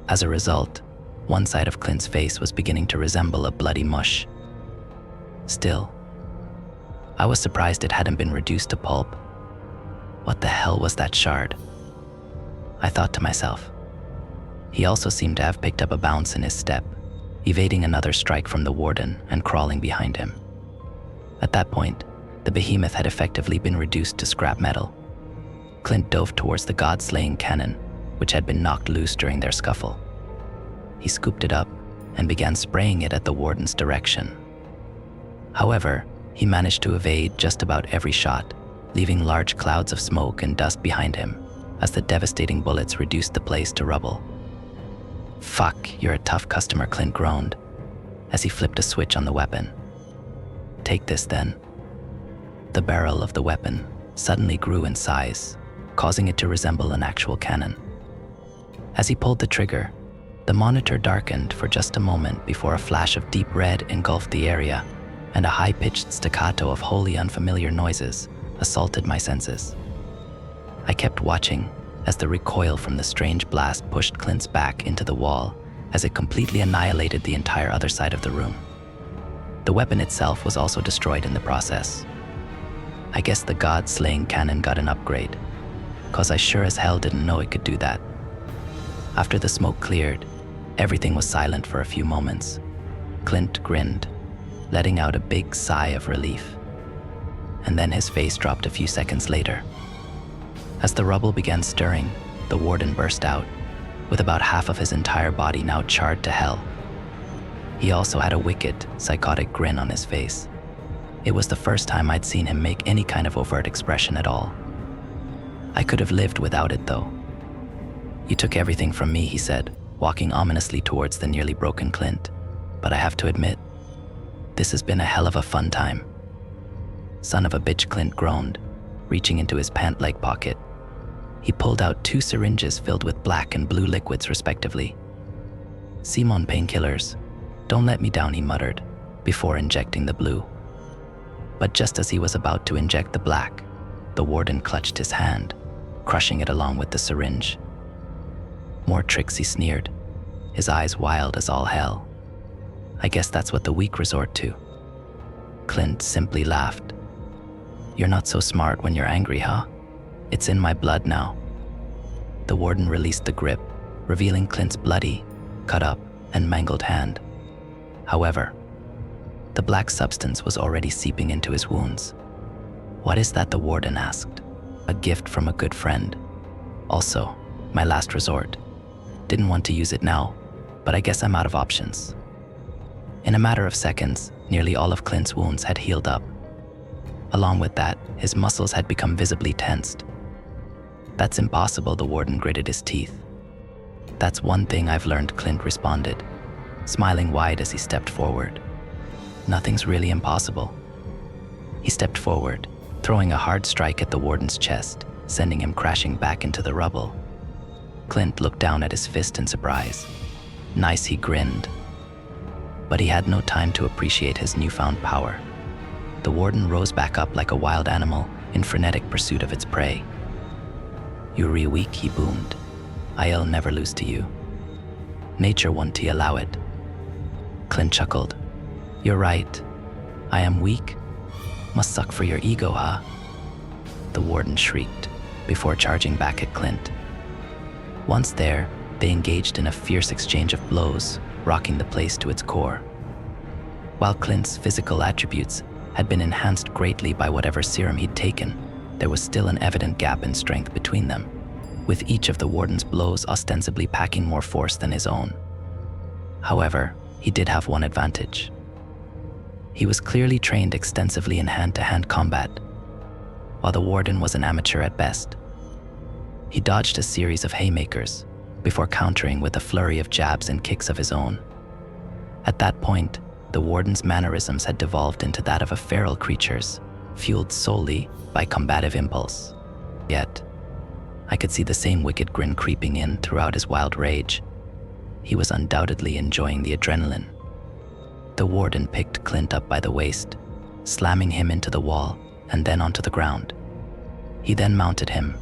As a result, one side of Clint's face was beginning to resemble a bloody mush. Still, I was surprised it hadn't been reduced to pulp. What the hell was that shard? I thought to myself. He also seemed to have picked up a bounce in his step, evading another strike from the warden and crawling behind him. At that point, the behemoth had effectively been reduced to scrap metal. Clint dove towards the god-slaying cannon, which had been knocked loose during their scuffle. He scooped it up and began spraying it at the warden's direction. However, he managed to evade just about every shot, leaving large clouds of smoke and dust behind him as the devastating bullets reduced the place to rubble. "Fuck, you're a tough customer," Clint groaned as he flipped a switch on the weapon. "Take this then." The barrel of the weapon suddenly grew in size, causing it to resemble an actual cannon. As he pulled the trigger, the monitor darkened for just a moment before a flash of deep red engulfed the area, and a high-pitched staccato of wholly unfamiliar noises assaulted my senses. I kept watching as the recoil from the strange blast pushed Clint's back into the wall as it completely annihilated the entire other side of the room. The weapon itself was also destroyed in the process. I guess the god-slaying cannon got an upgrade, 'cause I sure as hell didn't know it could do that. After the smoke cleared, everything was silent for a few moments. Clint grinned, letting out a big sigh of relief. And then his face dropped a few seconds later. As the rubble began stirring, the warden burst out, with about half of his entire body now charred to hell. He also had a wicked, psychotic grin on his face. It was the first time I'd seen him make any kind of overt expression at all. I could have lived without it, though. "You took everything from me," he said, walking ominously towards the nearly broken Clint. "But I have to admit, this has been a hell of a fun time." "Son of a bitch," Clint groaned, reaching into his pant leg pocket. He pulled out 2 syringes filled with black and blue liquids, respectively. "Simon painkillers. Don't let me down," he muttered, before injecting the blue. But just as he was about to inject the black, the warden clutched his hand, crushing it along with the syringe. "More tricks," he sneered, his eyes wild as all hell. "I guess that's what the weak resort to." Clint simply laughed. "You're not so smart when you're angry, huh? It's in my blood now." The warden released the grip, revealing Clint's bloody, cut up, and mangled hand. However, the black substance was already seeping into his wounds. "What is that?" the warden asked. "A gift from a good friend. Also, my last resort. Didn't want to use it now, but I guess I'm out of options." In a matter of seconds, nearly all of Clint's wounds had healed up. Along with that, his muscles had become visibly tensed. "That's impossible," the warden gritted his teeth. "That's one thing I've learned," Clint responded, smiling wide as he stepped forward. "Nothing's really impossible." He stepped forward, throwing a hard strike at the warden's chest, sending him crashing back into the rubble. Clint looked down at his fist in surprise. "Nice," he grinned. But he had no time to appreciate his newfound power. The warden rose back up like a wild animal in frenetic pursuit of its prey. "You're real weak," he boomed. "I'll never lose to you. Nature won't allow it." Clint chuckled. "You're right. I am weak. Must suck for your ego, huh?" The warden shrieked before charging back at Clint. Once there, they engaged in a fierce exchange of blows, rocking the place to its core. While Clint's physical attributes had been enhanced greatly by whatever serum he'd taken, there was still an evident gap in strength between them, with each of the warden's blows ostensibly packing more force than his own. However, he did have one advantage. He was clearly trained extensively in hand-to-hand combat, while the warden was an amateur at best. He dodged a series of haymakers before countering with a flurry of jabs and kicks of his own. At that point, the warden's mannerisms had devolved into that of a feral creature's, fueled solely by combative impulse. Yet, I could see the same wicked grin creeping in throughout his wild rage. He was undoubtedly enjoying the adrenaline. The warden picked Clint up by the waist, slamming him into the wall and then onto the ground. He then mounted him,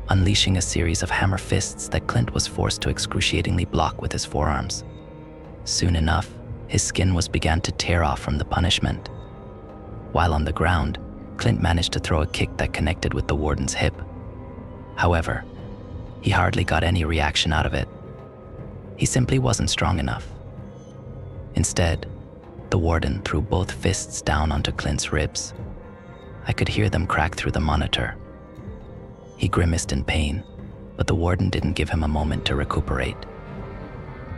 unleashing a series of hammer fists that Clint was forced to excruciatingly block with his forearms. Soon enough, his skin began to tear off from the punishment. While on the ground, Clint managed to throw a kick that connected with the warden's hip. However, he hardly got any reaction out of it. He simply wasn't strong enough. Instead, the warden threw both fists down onto Clint's ribs. I could hear them crack through the monitor. He grimaced in pain, but the warden didn't give him a moment to recuperate.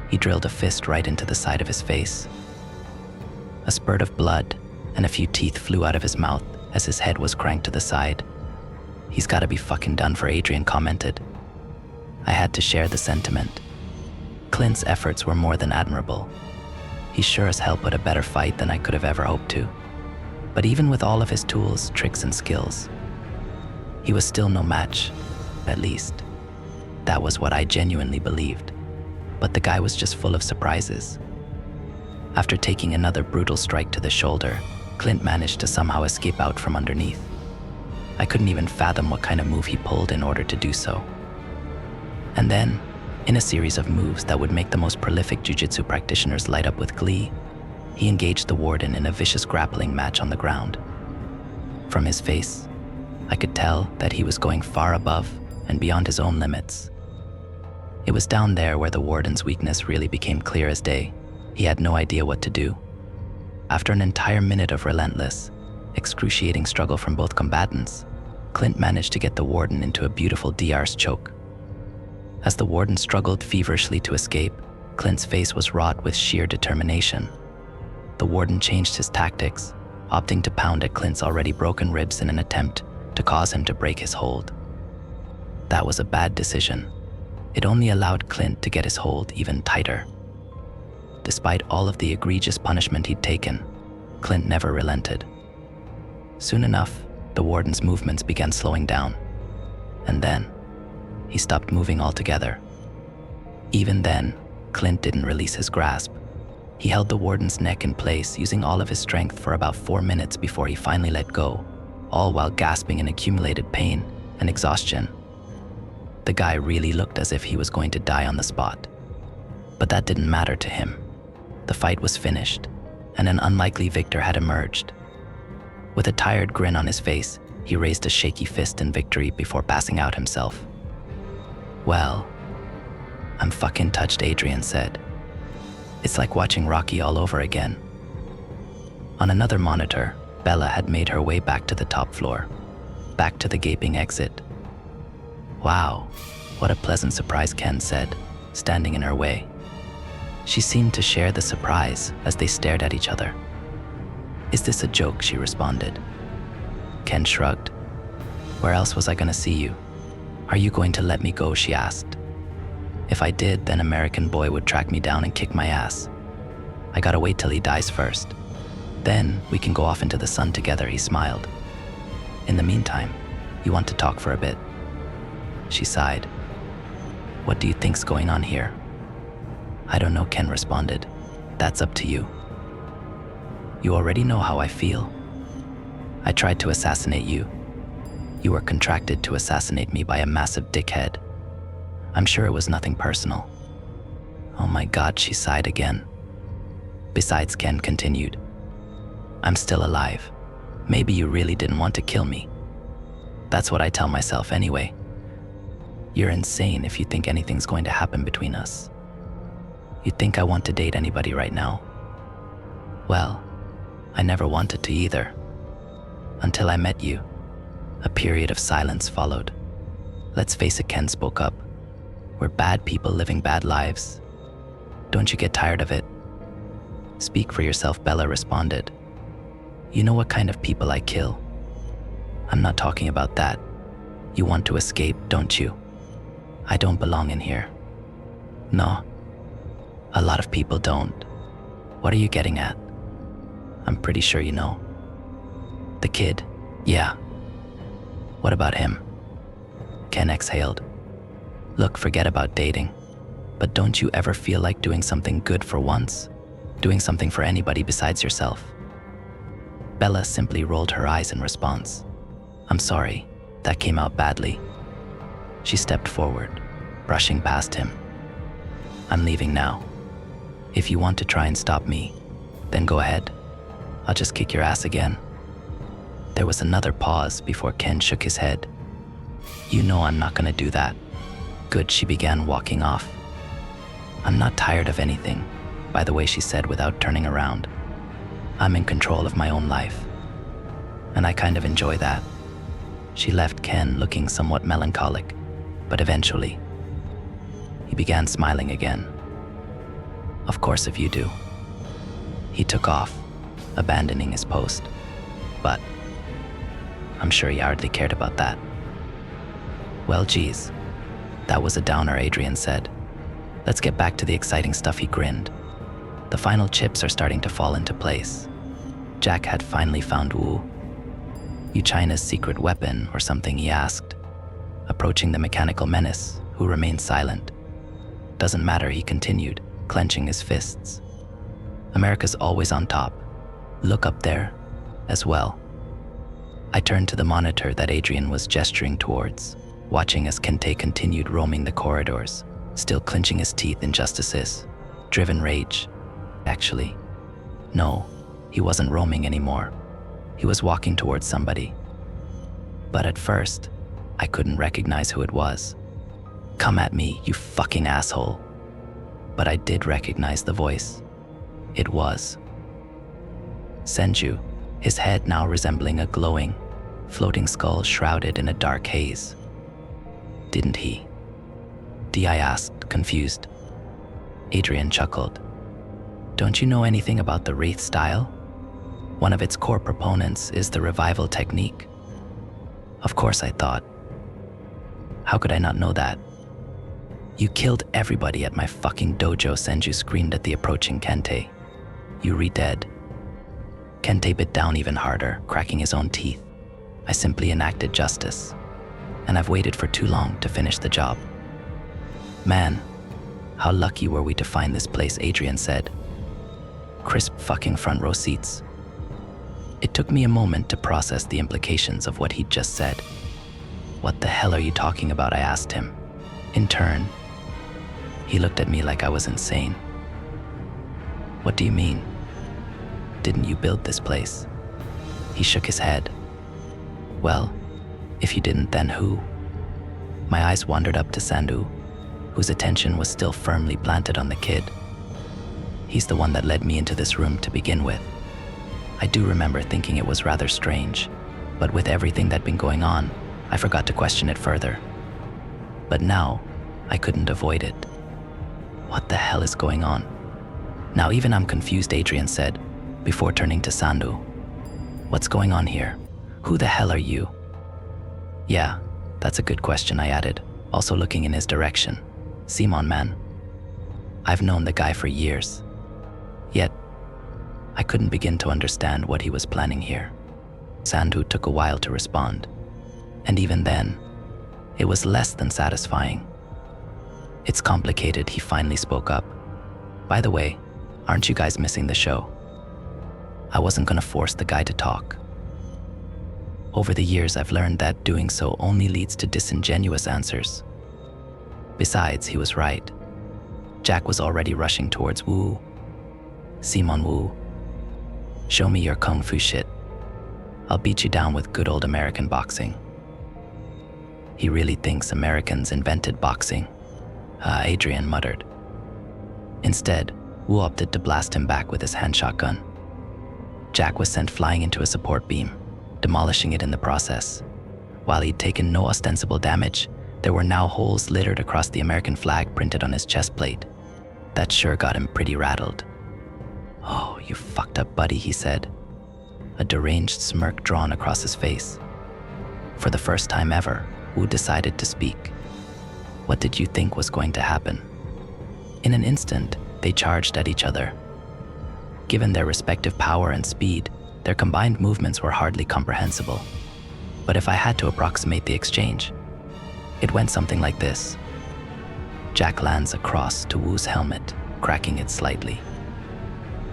He drilled a fist right into the side of his face. A spurt of blood and a few teeth flew out of his mouth as his head was cranked to the side. "He's gotta be fucking done for," Adrian commented. I had to share the sentiment. Clint's efforts were more than admirable. He sure as hell put a better fight than I could have ever hoped to. But even with all of his tools, tricks, and skills, he was still no match, at least. That was what I genuinely believed. But the guy was just full of surprises. After taking another brutal strike to the shoulder, Clint managed to somehow escape out from underneath. I couldn't even fathom what kind of move he pulled in order to do so. And then, in a series of moves that would make the most prolific jiu-jitsu practitioners light up with glee, he engaged the warden in a vicious grappling match on the ground. From his face, I could tell that he was going far above and beyond his own limits. It was down there where the warden's weakness really became clear as day. He had no idea what to do. After an entire minute of relentless, excruciating struggle from both combatants, Clint managed to get the warden into a beautiful DR's choke. As the warden struggled feverishly to escape, Clint's face was wrought with sheer determination. The warden changed his tactics, opting to pound at Clint's already broken ribs in an attempt to cause him to break his hold. That was a bad decision. It only allowed Clint to get his hold even tighter. Despite all of the egregious punishment he'd taken, Clint never relented. Soon enough, the warden's movements began slowing down. And then, he stopped moving altogether. Even then, Clint didn't release his grasp. He held the warden's neck in place using all of his strength for about 4 minutes before he finally let go, all while gasping in accumulated pain and exhaustion. The guy really looked as if he was going to die on the spot. But that didn't matter to him. The fight was finished, and an unlikely victor had emerged. With a tired grin on his face, he raised a shaky fist in victory before passing out himself. "Well, I'm fucking touched," Adrian said. "It's like watching Rocky all over again." On another monitor, Bella had made her way back to the top floor, back to the gaping exit. "Wow, what a pleasant surprise," Ken said, standing in her way. She seemed to share the surprise as they stared at each other. "Is this a joke?" she responded. Ken shrugged. "Where else was I gonna see you? Are you going to let me go?" she asked. "If I did, then American Boy would track me down and kick my ass. I gotta wait till he dies first. Then we can go off into the sun together," he smiled. "In the meantime, you want to talk for a bit?" She sighed. "What do you think's going on here?" "I don't know," Ken responded. "That's up to you." "You already know how I feel. I tried to assassinate you. You were contracted to assassinate me by a massive dickhead. I'm sure it was nothing personal." "Oh my God," she sighed again. "Besides," Ken continued, "I'm still alive. Maybe you really didn't want to kill me. That's what I tell myself anyway. You're insane if you think anything's going to happen between us. You think I want to date anybody right now? Well, I never wanted to either. Until I met you." A period of silence followed. "Let's face it," Ken spoke up. "We're bad people living bad lives. Don't you get tired of it?" "Speak for yourself," Bella responded. "You know what kind of people I kill." "I'm not talking about that. You want to escape, don't you?" "I don't belong in here." "No. A lot of people don't. What are you getting at?" "I'm pretty sure you know." "The kid? Yeah. What about him?" Ken exhaled. "Look, forget about dating. But don't you ever feel like doing something good for once? Doing something for anybody besides yourself?" Bella simply rolled her eyes in response. "I'm sorry, that came out badly." She stepped forward, brushing past him. "I'm leaving now. If you want to try and stop me, then go ahead. I'll just kick your ass again." There was another pause before Ken shook his head. You know I'm not gonna do that. Good, she began walking off. I'm not tired of anything, by the way, she said without turning around. I'm in control of my own life. And I kind of enjoy that. She left Ken looking somewhat melancholic, but eventually, he began smiling again. Of course, if you do. He took off, abandoning his post. But I'm sure he hardly cared about that. Well, geez, that was a downer, Adrian said. Let's get back to the exciting stuff, he grinned. The final chips are starting to fall into place. Jack had finally found Wu. You China's secret weapon or something, he asked, approaching the mechanical menace, who remained silent. Doesn't matter, he continued, clenching his fists. America's always on top. Look up there, as well. I turned to the monitor that Adrian was gesturing towards, watching as Kente continued roaming the corridors, still clenching his teeth in justice's driven rage. Actually, no, he wasn't roaming anymore. He was walking towards somebody. But at first, I couldn't recognize who it was. Come at me, you fucking asshole. But I did recognize the voice. It was Senju, his head now resembling a glowing, floating skull shrouded in a dark haze. Didn't he? I asked, confused. Adrian chuckled. Don't you know anything about the Wraith style? One of its core proponents is the revival technique. Of course, I thought. How could I not know that? You killed everybody at my fucking dojo, Senju screamed at the approaching Kente. You re-dead. Kente bit down even harder, cracking his own teeth. I simply enacted justice, and I've waited for too long to finish the job. Man, how lucky were we to find this place, Adrian said. Crisp fucking front row seats. It took me a moment to process the implications of what he'd just said. What the hell are you talking about? I asked him. In turn, he looked at me like I was insane. What do you mean? Didn't you build this place? He shook his head. Well, if you didn't, then who? My eyes wandered up to Sandu, whose attention was still firmly planted on the kid. He's the one that led me into this room to begin with. I do remember thinking it was rather strange, but with everything that'd been going on, I forgot to question it further. But now, I couldn't avoid it. What the hell is going on? Now even I'm confused, Adrian said, before turning to Sandu. What's going on here? Who the hell are you? Yeah, that's a good question, I added, also looking in his direction. Simon, man. I've known the guy for years. Yet, I couldn't begin to understand what he was planning here. Sandu took a while to respond, and even then, it was less than satisfying. It's complicated, he finally spoke up. By the way, aren't you guys missing the show? I wasn't gonna force the guy to talk. Over the years, I've learned that doing so only leads to disingenuous answers. Besides, he was right. Jack was already rushing towards Wu. Simon Wu. Show me your kung fu shit. I'll beat you down with good old American boxing. He really thinks Americans invented boxing, Adrian muttered. Instead, Wu opted to blast him back with his hand shotgun. Jack was sent flying into a support beam, demolishing it in the process. While he'd taken no ostensible damage, there were now holes littered across the American flag printed on his chest plate. That sure got him pretty rattled. Oh, you fucked up buddy, he said, a deranged smirk drawn across his face. For the first time ever, Wu decided to speak. What did you think was going to happen? In an instant, they charged at each other. Given their respective power and speed, their combined movements were hardly comprehensible. But if I had to approximate the exchange, it went something like this. Jack lands across to Wu's helmet, cracking it slightly.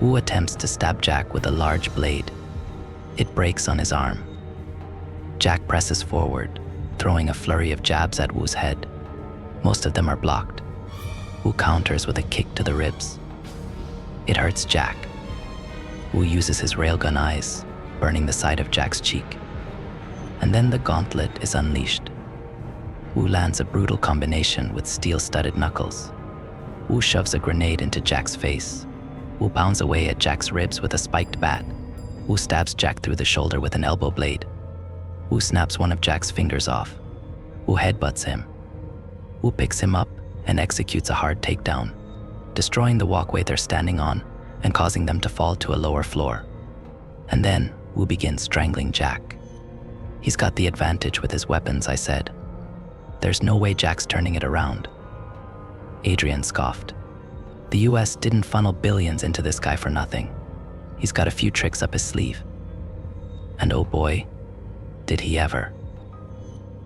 Wu attempts to stab Jack with a large blade. It breaks on his arm. Jack presses forward, throwing a flurry of jabs at Wu's head. Most of them are blocked. Wu counters with a kick to the ribs. It hurts Jack. Wu uses his railgun eyes, burning the side of Jack's cheek. And then the gauntlet is unleashed. Wu lands a brutal combination with steel-studded knuckles. Wu shoves a grenade into Jack's face. Wu pounds away at Jack's ribs with a spiked bat. Wu stabs Jack through the shoulder with an elbow blade. Wu snaps one of Jack's fingers off. Wu headbutts him. Wu picks him up and executes a hard takedown, destroying the walkway they're standing on and causing them to fall to a lower floor. And then Wu begins strangling Jack. He's got the advantage with his weapons, I said. There's no way Jack's turning it around. Adrian scoffed. The US didn't funnel billions into this guy for nothing. He's got a few tricks up his sleeve. And oh boy, did he ever.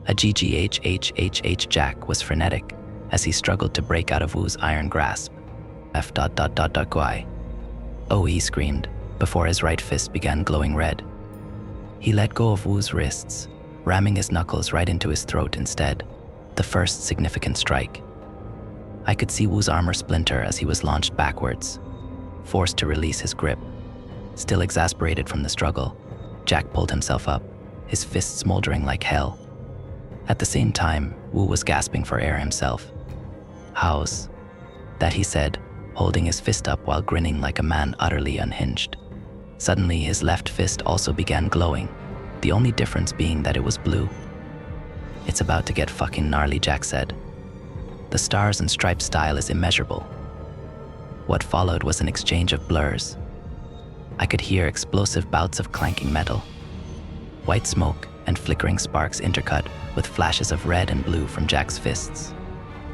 A GGHHHH Jack was frenetic as he struggled to break out of Wu's iron grasp. Guai. Oh, he screamed before his right fist began glowing red. He let go of Wu's wrists, ramming his knuckles right into his throat instead, the first significant strike. I could see Wu's armor splinter as he was launched backwards, forced to release his grip. Still exasperated from the struggle, Jack pulled himself up, his fists smoldering like hell. At the same time, Wu was gasping for air himself. "How's that?" he said, holding his fist up while grinning like a man utterly unhinged. Suddenly, his left fist also began glowing, the only difference being that it was blue. "It's about to get fucking gnarly," Jack said. "The stars and stripes style is immeasurable." What followed was an exchange of blurs. I could hear explosive bouts of clanking metal. White smoke and flickering sparks intercut with flashes of red and blue from Jack's fists.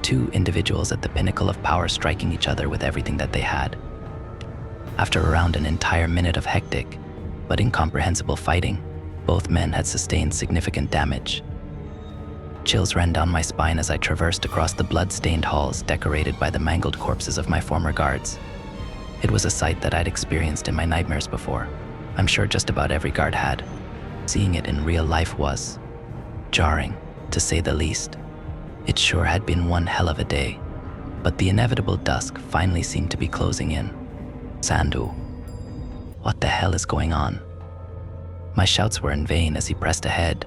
Two individuals at the pinnacle of power striking each other with everything that they had. After around an entire minute of hectic but incomprehensible fighting, both men had sustained significant damage. Chills ran down my spine as I traversed across the blood-stained halls decorated by the mangled corpses of my former guards. It was a sight that I'd experienced in my nightmares before. I'm sure just about every guard had. Seeing it in real life was jarring, to say the least. It sure had been one hell of a day, but the inevitable dusk finally seemed to be closing in. Sandu. What the hell is going on? My shouts were in vain as he pressed ahead,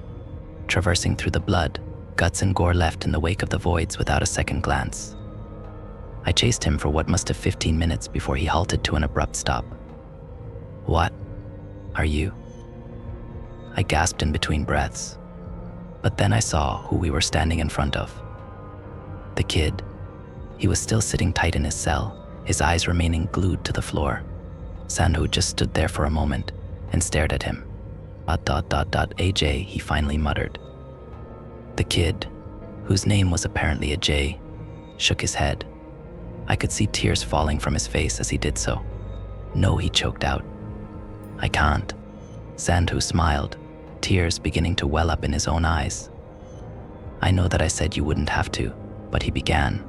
traversing through the blood, guts and gore left in the wake of the voids without a second glance. I chased him for what must have 15 minutes before he halted to an abrupt stop. "What are you?" I gasped in between breaths, but then I saw who we were standing in front of. The kid. He was still sitting tight in his cell, his eyes remaining glued to the floor. Sandhu just stood there for a moment and stared at him. AJ, he finally muttered. The kid, whose name was apparently a J, shook his head. I could see tears falling from his face as he did so. "No," he choked out. "I can't." Sandhu smiled, tears beginning to well up in his own eyes. "I know that I said you wouldn't have to," but he began.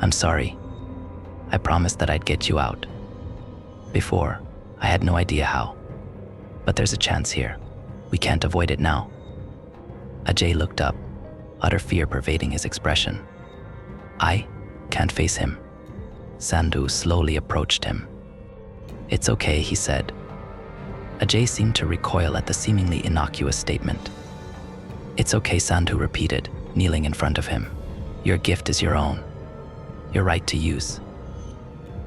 "I'm sorry. I promised that I'd get you out. Before, I had no idea how. But there's a chance here. We can't avoid it now." Ajay looked up, utter fear pervading his expression. "I can't face him." Sandhu slowly approached him. "It's okay," he said. Ajay seemed to recoil at the seemingly innocuous statement. "It's okay," Sandhu repeated, kneeling in front of him. "Your gift is your own. Your right to use."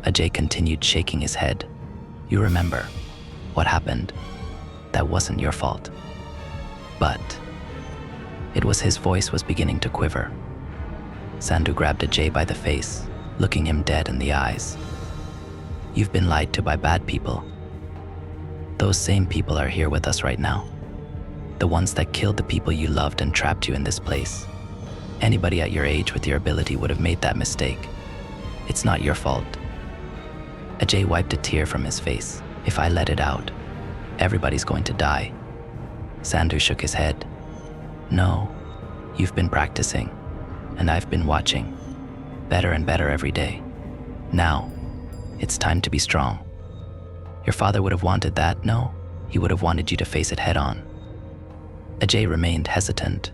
Ajay continued shaking his head. "You remember what happened? That wasn't your fault." But it was his voice was beginning to quiver. Sandhu grabbed Ajay by the face, looking him dead in the eyes. "You've been lied to by bad people. Those same people are here with us right now. The ones that killed the people you loved and trapped you in this place. Anybody at your age with your ability would have made that mistake. It's not your fault." Ajay wiped a tear from his face. "If I let it out, everybody's going to die." Sandhu shook his head. "No, you've been practicing, and I've been watching. Better and better every day. Now, it's time to be strong. Your father would have wanted that, no? He would have wanted you to face it head on." Ajay remained hesitant.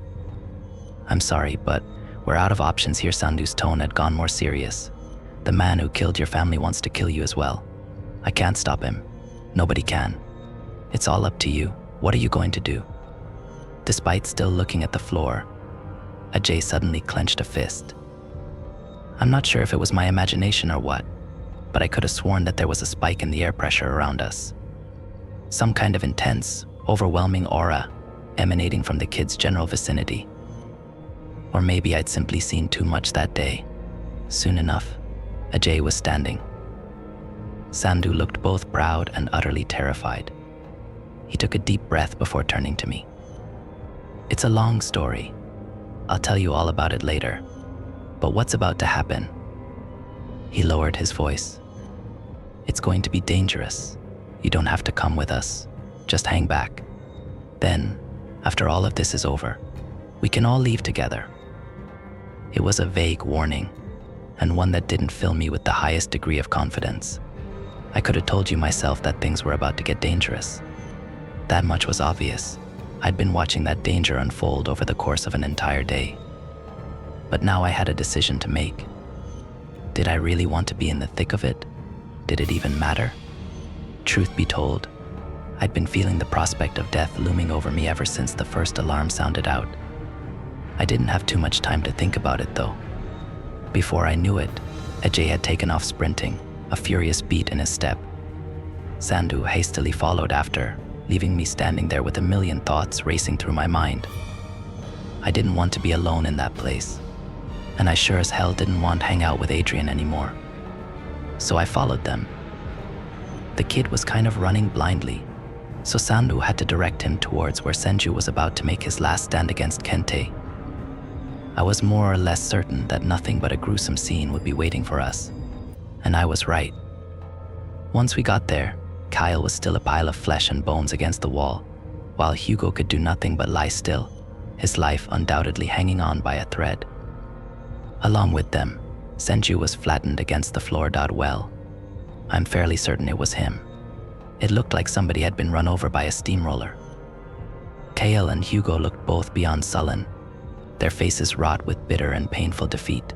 "I'm sorry, but we're out of options here." Sandhu's tone had gone more serious. "The man who killed your family wants to kill you as well. I can't stop him. Nobody can. It's all up to you. What are you going to do?" Despite still looking at the floor, Ajay suddenly clenched a fist. I'm not sure if it was my imagination or what, but I could have sworn that there was a spike in the air pressure around us. Some kind of intense, overwhelming aura emanating from the kid's general vicinity. Or maybe I'd simply seen too much that day. Soon enough, Ajay was standing. Sandhu looked both proud and utterly terrified. He took a deep breath before turning to me. It's a long story. I'll tell you all about it later. But what's about to happen? He lowered his voice. It's going to be dangerous. You don't have to come with us. Just hang back. Then, after all of this is over, we can all leave together. It was a vague warning, and one that didn't fill me with the highest degree of confidence. I could have told you myself that things were about to get dangerous. That much was obvious. I'd been watching that danger unfold over the course of an entire day. But now I had a decision to make. Did I really want to be in the thick of it? Did it even matter? Truth be told, I'd been feeling the prospect of death looming over me ever since the first alarm sounded out. I didn't have too much time to think about it though. Before I knew it, Ajay had taken off sprinting, a furious beat in his step. Sandhu hastily followed after, leaving me standing there with a million thoughts racing through my mind. I didn't want to be alone in that place, and I sure as hell didn't want to hang out with Adrian anymore. So I followed them. The kid was kind of running blindly, so Sandhu had to direct him towards where Senju was about to make his last stand against Kente. I was more or less certain that nothing but a gruesome scene would be waiting for us, and I was right. Once we got there, Kyle was still a pile of flesh and bones against the wall, while Hugo could do nothing but lie still, his life undoubtedly hanging on by a thread. Along with them, Senju was flattened against the floor. Well, I'm fairly certain it was him. It looked like somebody had been run over by a steamroller. Kale and Hugo looked both beyond sullen, their faces wrought with bitter and painful defeat.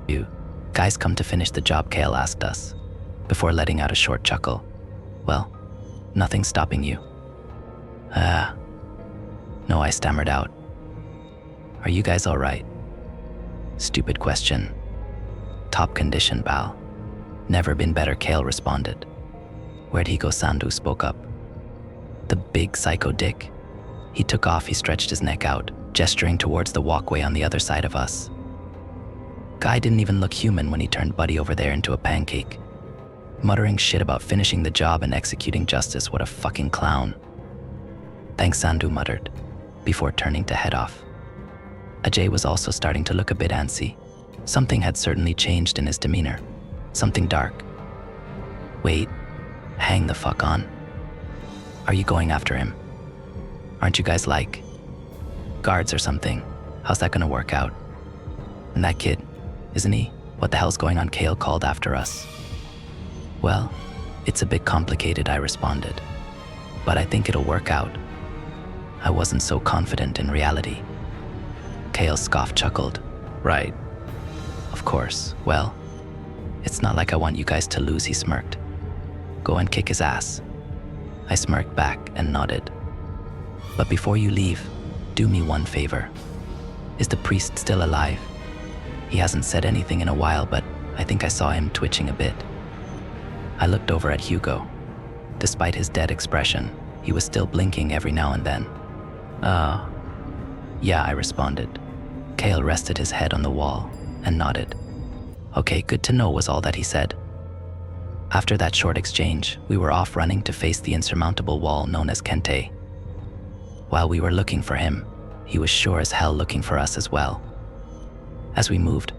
You guys come to finish the job? Kale asked us, before letting out a short chuckle. Well, nothing's stopping you. No, I stammered out. Are you guys all right? Stupid question. Top condition, pal. Never been better, Kale responded. Where'd he go? Sandhu spoke up. The big psycho dick. He took off. He stretched his neck out, gesturing towards the walkway on the other side of us. Guy didn't even look human when he turned Buddy over there into a pancake. Muttering shit about finishing the job and executing justice. What a fucking clown. Thanks, Sandhu muttered, before turning to head off. Ajay was also starting to look a bit antsy. Something had certainly changed in his demeanor. Something dark. Wait, hang the fuck on. Are you going after him? Aren't you guys like guards or something? How's that gonna work out? And that kid, isn't he? What the hell's going on? Kale called after us. Well, it's a bit complicated, I responded. But I think it'll work out. I wasn't so confident in reality. Kale scoffed, chuckled. Right. Of course. Well, it's not like I want you guys to lose, he smirked. Go and kick his ass. I smirked back and nodded. But before you leave, do me one favor. Is the priest still alive? He hasn't said anything in a while, but I think I saw him twitching a bit. I looked over at Hugo. Despite his dead expression, he was still blinking every now and then. Yeah, I responded. Kale rested his head on the wall and nodded. Okay, good to know was all that he said. After that short exchange, we were off running to face the insurmountable wall known as Kente. While we were looking for him, he was sure as hell looking for us as well. As we moved,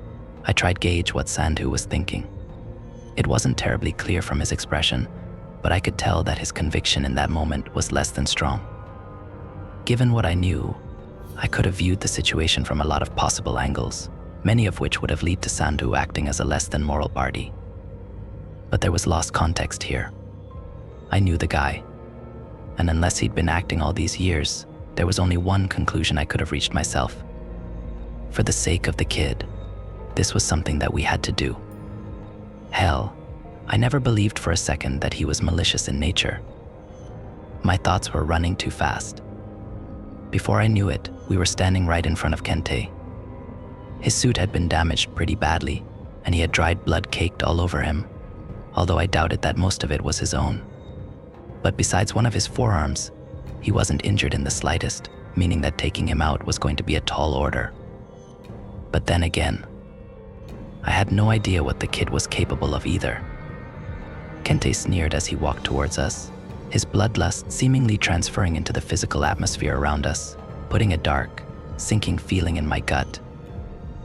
I tried gauge what Sandhu was thinking. It wasn't terribly clear from his expression, but I could tell that his conviction in that moment was less than strong. Given what I knew, I could have viewed the situation from a lot of possible angles, many of which would have led to Sandhu acting as a less than moral party. But there was lost context here. I knew the guy, and unless he'd been acting all these years, there was only one conclusion I could have reached myself. For the sake of the kid, this was something that we had to do. Hell, I never believed for a second that he was malicious in nature. My thoughts were running too fast. Before I knew it, we were standing right in front of Kente. His suit had been damaged pretty badly, and he had dried blood caked all over him, although I doubted that most of it was his own. But besides one of his forearms, he wasn't injured in the slightest, meaning that taking him out was going to be a tall order. But then again, I had no idea what the kid was capable of either. Kente sneered as he walked towards us, his bloodlust seemingly transferring into the physical atmosphere around us, putting a dark, sinking feeling in my gut.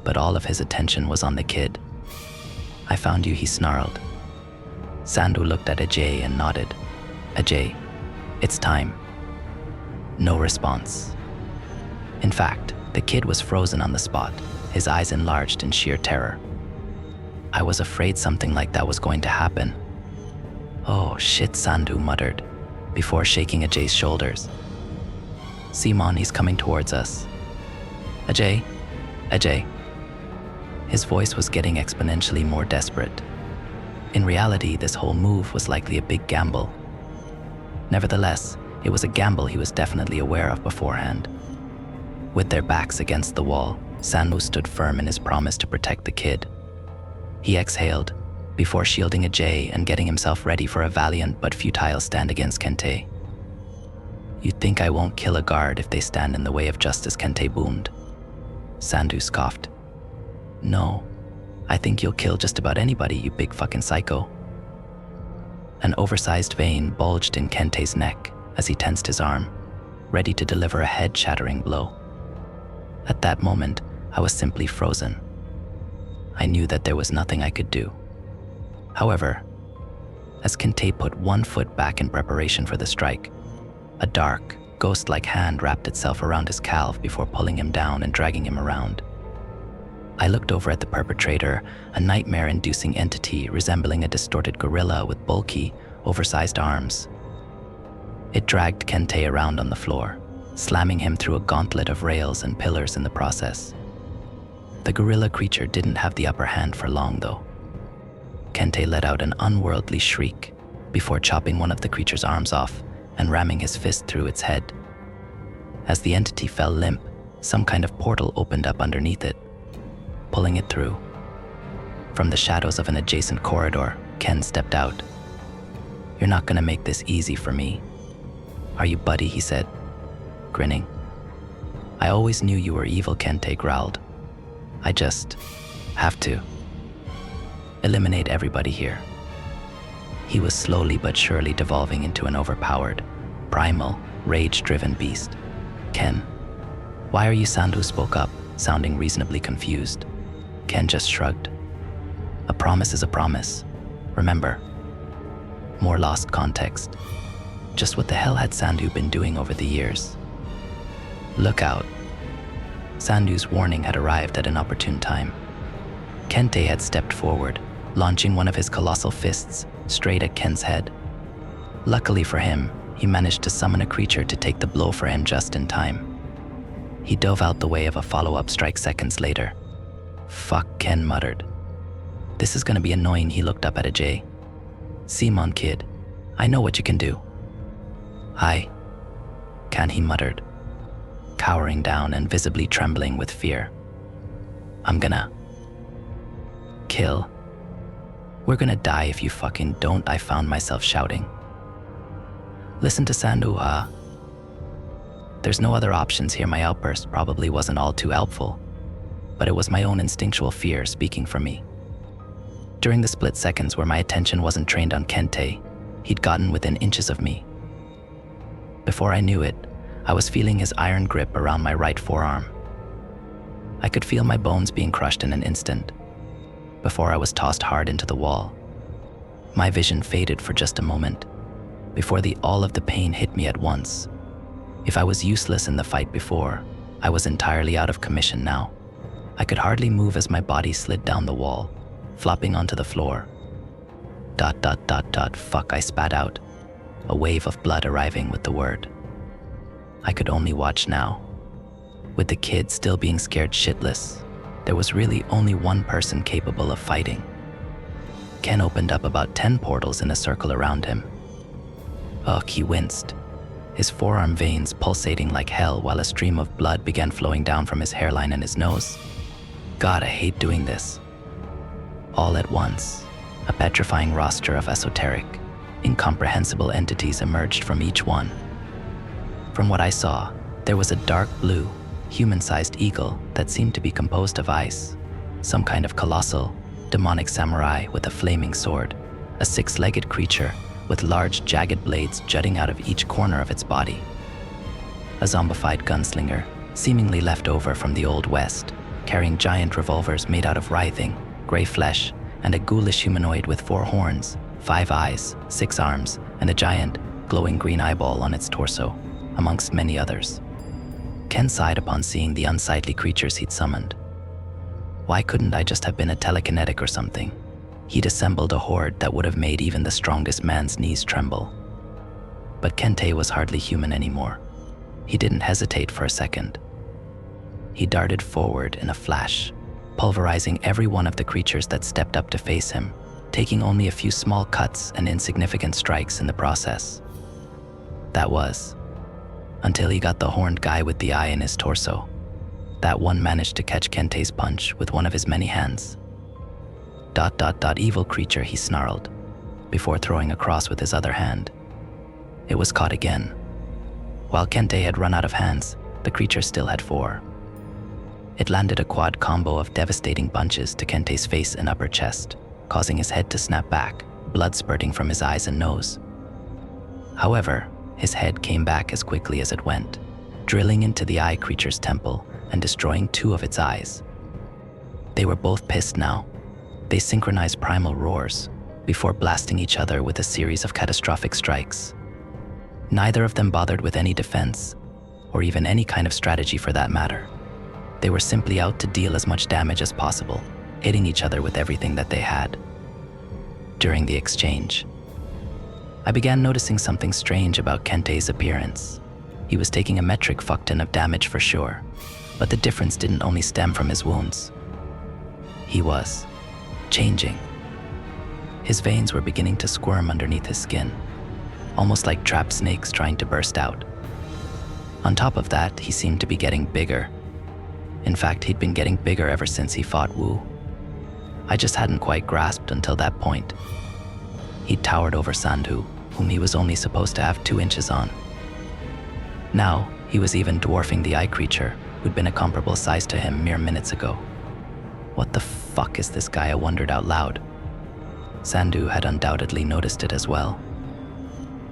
But all of his attention was on the kid. "I found you," he snarled. Sandu looked at Ajay and nodded. "Ajay, it's time." No response. In fact, the kid was frozen on the spot, his eyes enlarged in sheer terror. I was afraid something like that was going to happen. "Oh shit," Sandu muttered, before shaking Ajay's shoulders. "Simon, he's coming towards us." "Ajay, Ajay." His voice was getting exponentially more desperate. In reality, this whole move was likely a big gamble. Nevertheless, it was a gamble he was definitely aware of beforehand. With their backs against the wall, Sandu stood firm in his promise to protect the kid. He exhaled, before shielding Ajay and getting himself ready for a valiant but futile stand against Kente. "You think I won't kill a guard if they stand in the way of justice?" Kente boomed. Sandu scoffed. "No, I think you'll kill just about anybody, you big fucking psycho." An oversized vein bulged in Kente's neck as he tensed his arm, ready to deliver a head-shattering blow. At that moment, I was simply frozen. I knew that there was nothing I could do. However, as Kente put one foot back in preparation for the strike, a dark, ghost-like hand wrapped itself around his calf before pulling him down and dragging him around. I looked over at the perpetrator, a nightmare-inducing entity resembling a distorted gorilla with bulky, oversized arms. It dragged Kente around on the floor, slamming him through a gauntlet of rails and pillars in the process. The gorilla creature didn't have the upper hand for long, though. Kente let out an unworldly shriek before chopping one of the creature's arms off and ramming his fist through its head. As the entity fell limp, some kind of portal opened up underneath it, pulling it through. From the shadows of an adjacent corridor, Ken stepped out. "You're not gonna make this easy for me. Are you, buddy?" he said, grinning. "I always knew you were evil," Kente growled. "I just have to eliminate everybody here." He was slowly but surely devolving into an overpowered, primal, rage-driven beast. "Ken, why are you?" Sandu spoke up, sounding reasonably confused. Ken just shrugged. "A promise is a promise. Remember." More lost context. Just what the hell had Sandu been doing over the years? "Look out." Sandu's warning had arrived at an opportune time. Kente had stepped forward, launching one of his colossal fists straight at Ken's head. Luckily for him, he managed to summon a creature to take the blow for him just in time. He dove out the way of a follow-up strike seconds later. "Fuck," Ken muttered. "This is gonna be annoying." He looked up at Ajay. "Simon, kid, I know what you can do." "Hi, Can," he muttered, cowering down and visibly trembling with fear. "I'm gonna kill. We're gonna die if you fucking don't," I found myself shouting. "Listen to Sandu, huh? There's no other options here." My outburst probably wasn't all too helpful, but it was my own instinctual fear speaking for me. During the split seconds where my attention wasn't trained on Kente, he'd gotten within inches of me. Before I knew it, I was feeling his iron grip around my right forearm. I could feel my bones being crushed in an instant, before I was tossed hard into the wall. My vision faded for just a moment, before all of the pain hit me at once. If I was useless in the fight before, I was entirely out of commission now. I could hardly move as my body slid down the wall, flopping onto the floor. ... Fuck, I spat out, a wave of blood arriving with the word. I could only watch now. With the kid still being scared shitless, there was really only one person capable of fighting. Ken opened up about 10 portals in a circle around him. Ugh, he winced, his forearm veins pulsating like hell while a stream of blood began flowing down from his hairline and his nose. God, I hate doing this. All at once, a petrifying roster of esoteric, incomprehensible entities emerged from each one. From what I saw, there was a dark blue, human-sized eagle that seemed to be composed of ice, some kind of colossal, demonic samurai with a flaming sword, a six-legged creature with large jagged blades jutting out of each corner of its body, a zombified gunslinger, seemingly left over from the Old West, carrying giant revolvers made out of writhing, gray flesh, and a ghoulish humanoid with 4 horns, 5 eyes, 6 arms, and a giant, glowing green eyeball on its torso, amongst many others. Ken sighed upon seeing the unsightly creatures he'd summoned. Why couldn't I just have been a telekinetic or something? He'd assembled a horde that would have made even the strongest man's knees tremble. But Kente was hardly human anymore. He didn't hesitate for a second. He darted forward in a flash, pulverizing every one of the creatures that stepped up to face him, taking only a few small cuts and insignificant strikes in the process. That was, until he got the horned guy with the eye in his torso. That one managed to catch Kente's punch with one of his many hands. Evil creature, he snarled, before throwing across with his other hand. It was caught again. While Kente had run out of hands, the creature still had 4. It landed a quad combo of devastating punches to Kente's face and upper chest, causing his head to snap back, blood spurting from his eyes and nose. However, his head came back as quickly as it went, drilling into the eye creature's temple and destroying 2 of its eyes. They were both pissed now. They synchronized primal roars before blasting each other with a series of catastrophic strikes. Neither of them bothered with any defense, or even any kind of strategy for that matter. They were simply out to deal as much damage as possible, hitting each other with everything that they had. During the exchange, I began noticing something strange about Kente's appearance. He was taking a metric fuck-ton of damage for sure, but the difference didn't only stem from his wounds. He was changing. His veins were beginning to squirm underneath his skin, almost like trapped snakes trying to burst out. On top of that, he seemed to be getting bigger. In fact, he'd been getting bigger ever since he fought Wu. I just hadn't quite grasped until that point. He towered over Sandhu, whom he was only supposed to have 2 inches on. Now, he was even dwarfing the eye creature, who'd been a comparable size to him mere minutes ago. What the fuck is this guy? I wondered out loud. Sandhu had undoubtedly noticed it as well.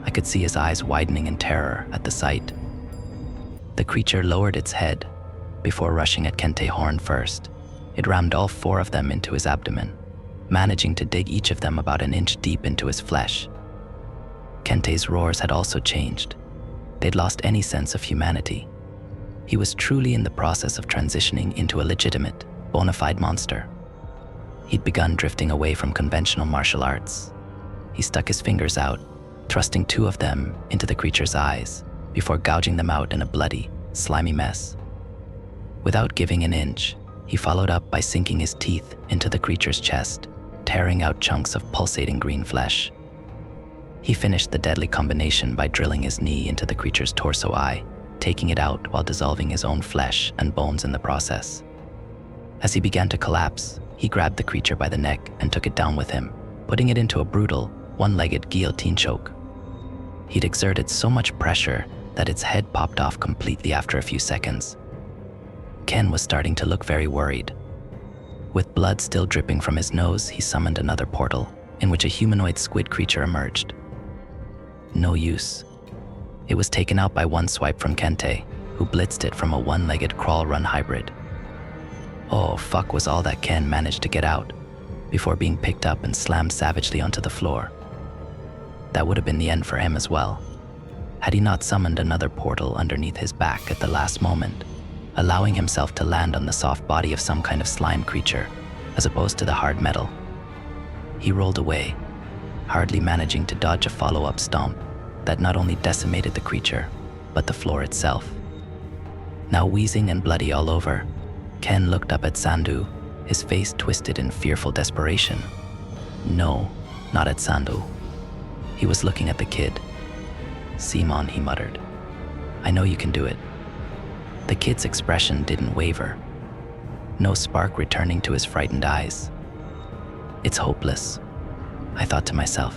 I could see his eyes widening in terror at the sight. The creature lowered its head before rushing at Kente Horn first. It rammed all 4 of them into his abdomen, managing to dig each of them about an inch deep into his flesh. Kente's roars had also changed. They'd lost any sense of humanity. He was truly in the process of transitioning into a legitimate, bona fide monster. He'd begun drifting away from conventional martial arts. He stuck his fingers out, thrusting 2 of them into the creature's eyes before gouging them out in a bloody, slimy mess. Without giving an inch, he followed up by sinking his teeth into the creature's chest, tearing out chunks of pulsating green flesh. He finished the deadly combination by drilling his knee into the creature's torso eye, taking it out while dissolving his own flesh and bones in the process. As he began to collapse, he grabbed the creature by the neck and took it down with him, putting it into a brutal, one-legged guillotine choke. He'd exerted so much pressure that its head popped off completely after a few seconds. Ken was starting to look very worried. With blood still dripping from his nose, he summoned another portal, in which a humanoid squid creature emerged. No use. It was taken out by one swipe from Kente, who blitzed it from a one-legged crawl-run hybrid. Oh, fuck was all that Ken managed to get out, before being picked up and slammed savagely onto the floor. That would have been the end for him as well, had he not summoned another portal underneath his back at the last moment, allowing himself to land on the soft body of some kind of slime creature, as opposed to the hard metal. He rolled away, hardly managing to dodge a follow-up stomp that not only decimated the creature, but the floor itself. Now wheezing and bloody all over, Ken looked up at Sandhu, his face twisted in fearful desperation. No, not at Sandhu. He was looking at the kid. "Simon," he muttered, I know you can do it. The kid's expression didn't waver, no spark returning to his frightened eyes. It's hopeless, I thought to myself.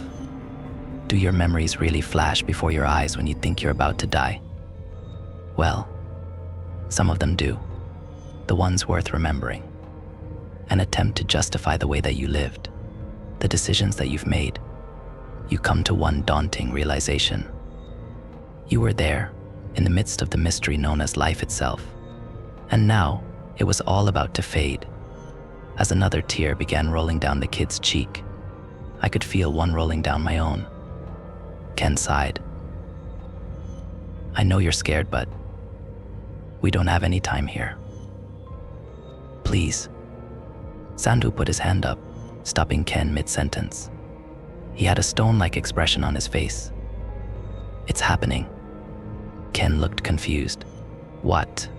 Do your memories really flash before your eyes when you think you're about to die? Well, some of them do, the ones worth remembering. An attempt to justify the way that you lived, the decisions that you've made. You come to one daunting realization. You were there, in the midst of the mystery known as life itself. And now, it was all about to fade. As another tear began rolling down the kid's cheek, I could feel one rolling down my own. Ken sighed. I know you're scared, but we don't have any time here. Please. Sandhu put his hand up, stopping Ken mid-sentence. He had a stone-like expression on his face. It's happening. Ken looked confused. What?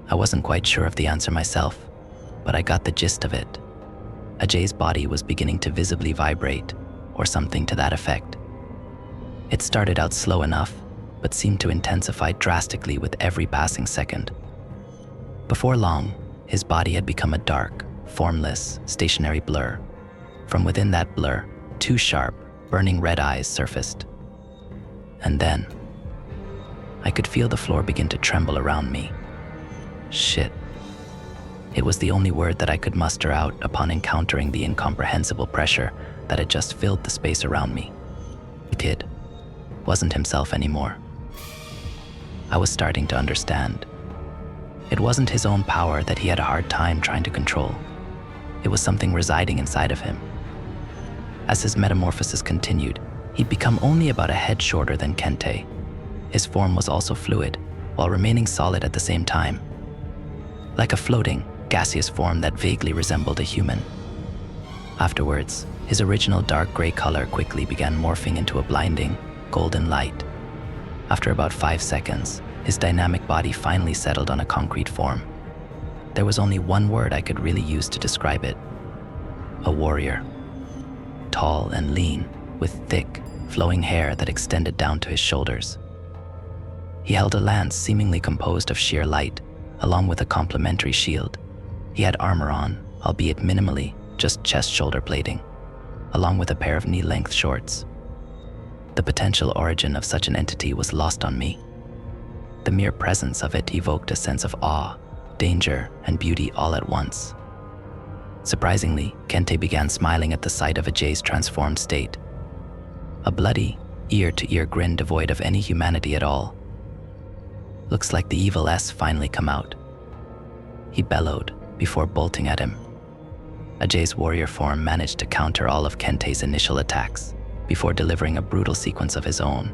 I wasn't quite sure of the answer myself, but I got the gist of it. Ajay's body was beginning to visibly vibrate, or something to that effect. It started out slow enough, but seemed to intensify drastically with every passing second. Before long, his body had become a dark, formless, stationary blur. From within that blur, two sharp, burning red eyes surfaced. And then, I could feel the floor begin to tremble around me. Shit. It was the only word that I could muster out upon encountering the incomprehensible pressure that had just filled the space around me. The kid wasn't himself anymore. I was starting to understand. It wasn't his own power that he had a hard time trying to control. It was something residing inside of him. As his metamorphosis continued, he'd become only about a head shorter than Kente. His form was also fluid, while remaining solid at the same time. Like a floating, gaseous form that vaguely resembled a human. Afterwards, his original dark gray color quickly began morphing into a blinding, golden light. After about 5 seconds, his dynamic body finally settled on a concrete form. There was only one word I could really use to describe it. A warrior. Tall and lean, with thick, flowing hair that extended down to his shoulders. He held a lance seemingly composed of sheer light, along with a complementary shield. He had armor on, albeit minimally, just chest-shoulder plating, along with a pair of knee-length shorts. The potential origin of such an entity was lost on me. The mere presence of it evoked a sense of awe, danger, and beauty all at once. Surprisingly, Kente began smiling at the sight of Ajay's transformed state. A bloody, ear-to-ear grin devoid of any humanity at all. Looks like the evil S finally come out. He bellowed before bolting at him. Ajay's warrior form managed to counter all of Kente's initial attacks before delivering a brutal sequence of his own.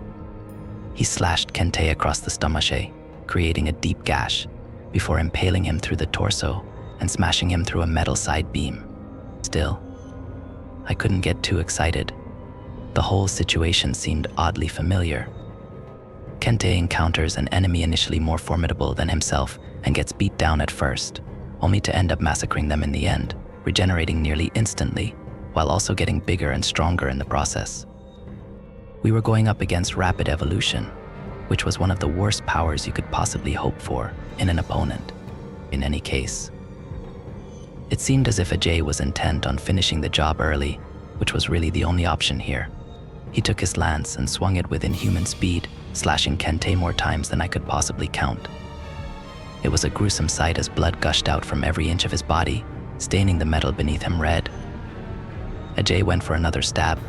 He slashed Kente across the stomach, creating a deep gash before impaling him through the torso and smashing him through a metal side beam. Still, I couldn't get too excited. The whole situation seemed oddly familiar. Kente encounters an enemy initially more formidable than himself and gets beat down at first, only to end up massacring them in the end, regenerating nearly instantly, while also getting bigger and stronger in the process. We were going up against rapid evolution, which was one of the worst powers you could possibly hope for in an opponent, in any case. It seemed as if Ajay was intent on finishing the job early, which was really the only option here. He took his lance and swung it with inhuman speed, slashing Kente more times than I could possibly count. It was a gruesome sight as blood gushed out from every inch of his body, staining the metal beneath him red. Ajay went for another stab,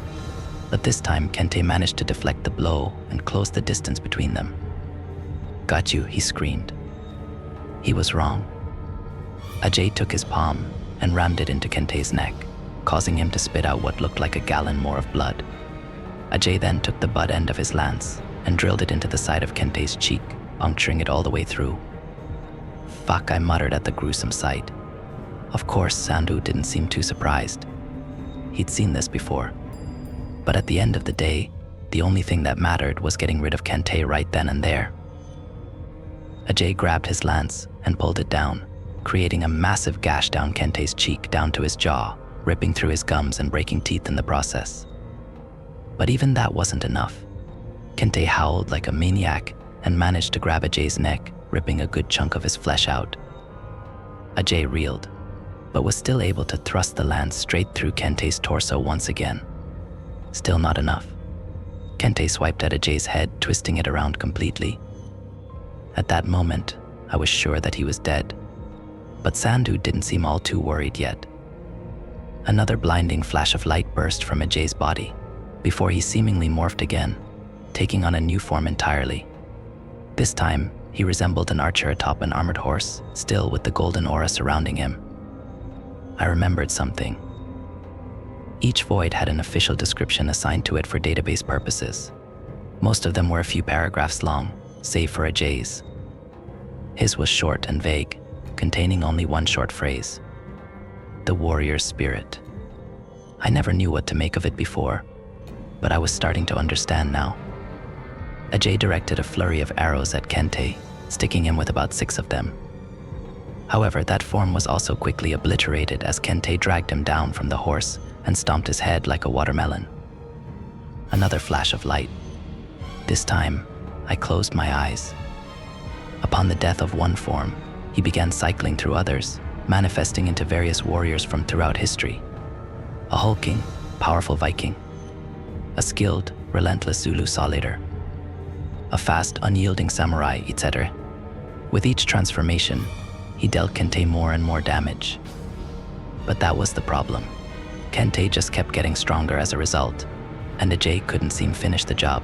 but this time Kente managed to deflect the blow and close the distance between them. "Got you," he screamed. He was wrong. Ajay took his palm and rammed it into Kente's neck, causing him to spit out what looked like a gallon more of blood. Ajay then took the butt end of his lance and drilled it into the side of Kente's cheek, puncturing it all the way through. "Fuck," I muttered at the gruesome sight. Of course, Sandhu didn't seem too surprised. He'd seen this before. But at the end of the day, the only thing that mattered was getting rid of Kente right then and there. Ajay grabbed his lance and pulled it down, creating a massive gash down Kente's cheek down to his jaw, ripping through his gums and breaking teeth in the process. But even that wasn't enough. Kente howled like a maniac and managed to grab Ajay's neck, ripping a good chunk of his flesh out. Ajay reeled, but was still able to thrust the lance straight through Kente's torso once again. Still not enough. Kente swiped at Ajay's head, twisting it around completely. At that moment, I was sure that he was dead, but Sandhu didn't seem all too worried yet. Another blinding flash of light burst from Ajay's body, before he seemingly morphed again, taking on a new form entirely. This time, he resembled an archer atop an armored horse, still with the golden aura surrounding him. I remembered something. Each void had an official description assigned to it for database purposes. Most of them were a few paragraphs long, save for Ajay's. His was short and vague, containing only one short phrase: the warrior's spirit. I never knew what to make of it before, but I was starting to understand now. Ajay directed a flurry of arrows at Kente, sticking him with about 6 of them. However, that form was also quickly obliterated as Kente dragged him down from the horse and stomped his head like a watermelon. Another flash of light. This time, I closed my eyes. Upon the death of one form, he began cycling through others, manifesting into various warriors from throughout history. A hulking, powerful Viking. A skilled, relentless Zulu Solider. A fast, unyielding samurai, etc. With each transformation, he dealt Kente more and more damage. But that was the problem. Kente just kept getting stronger as a result, and Ajay couldn't seem finish the job.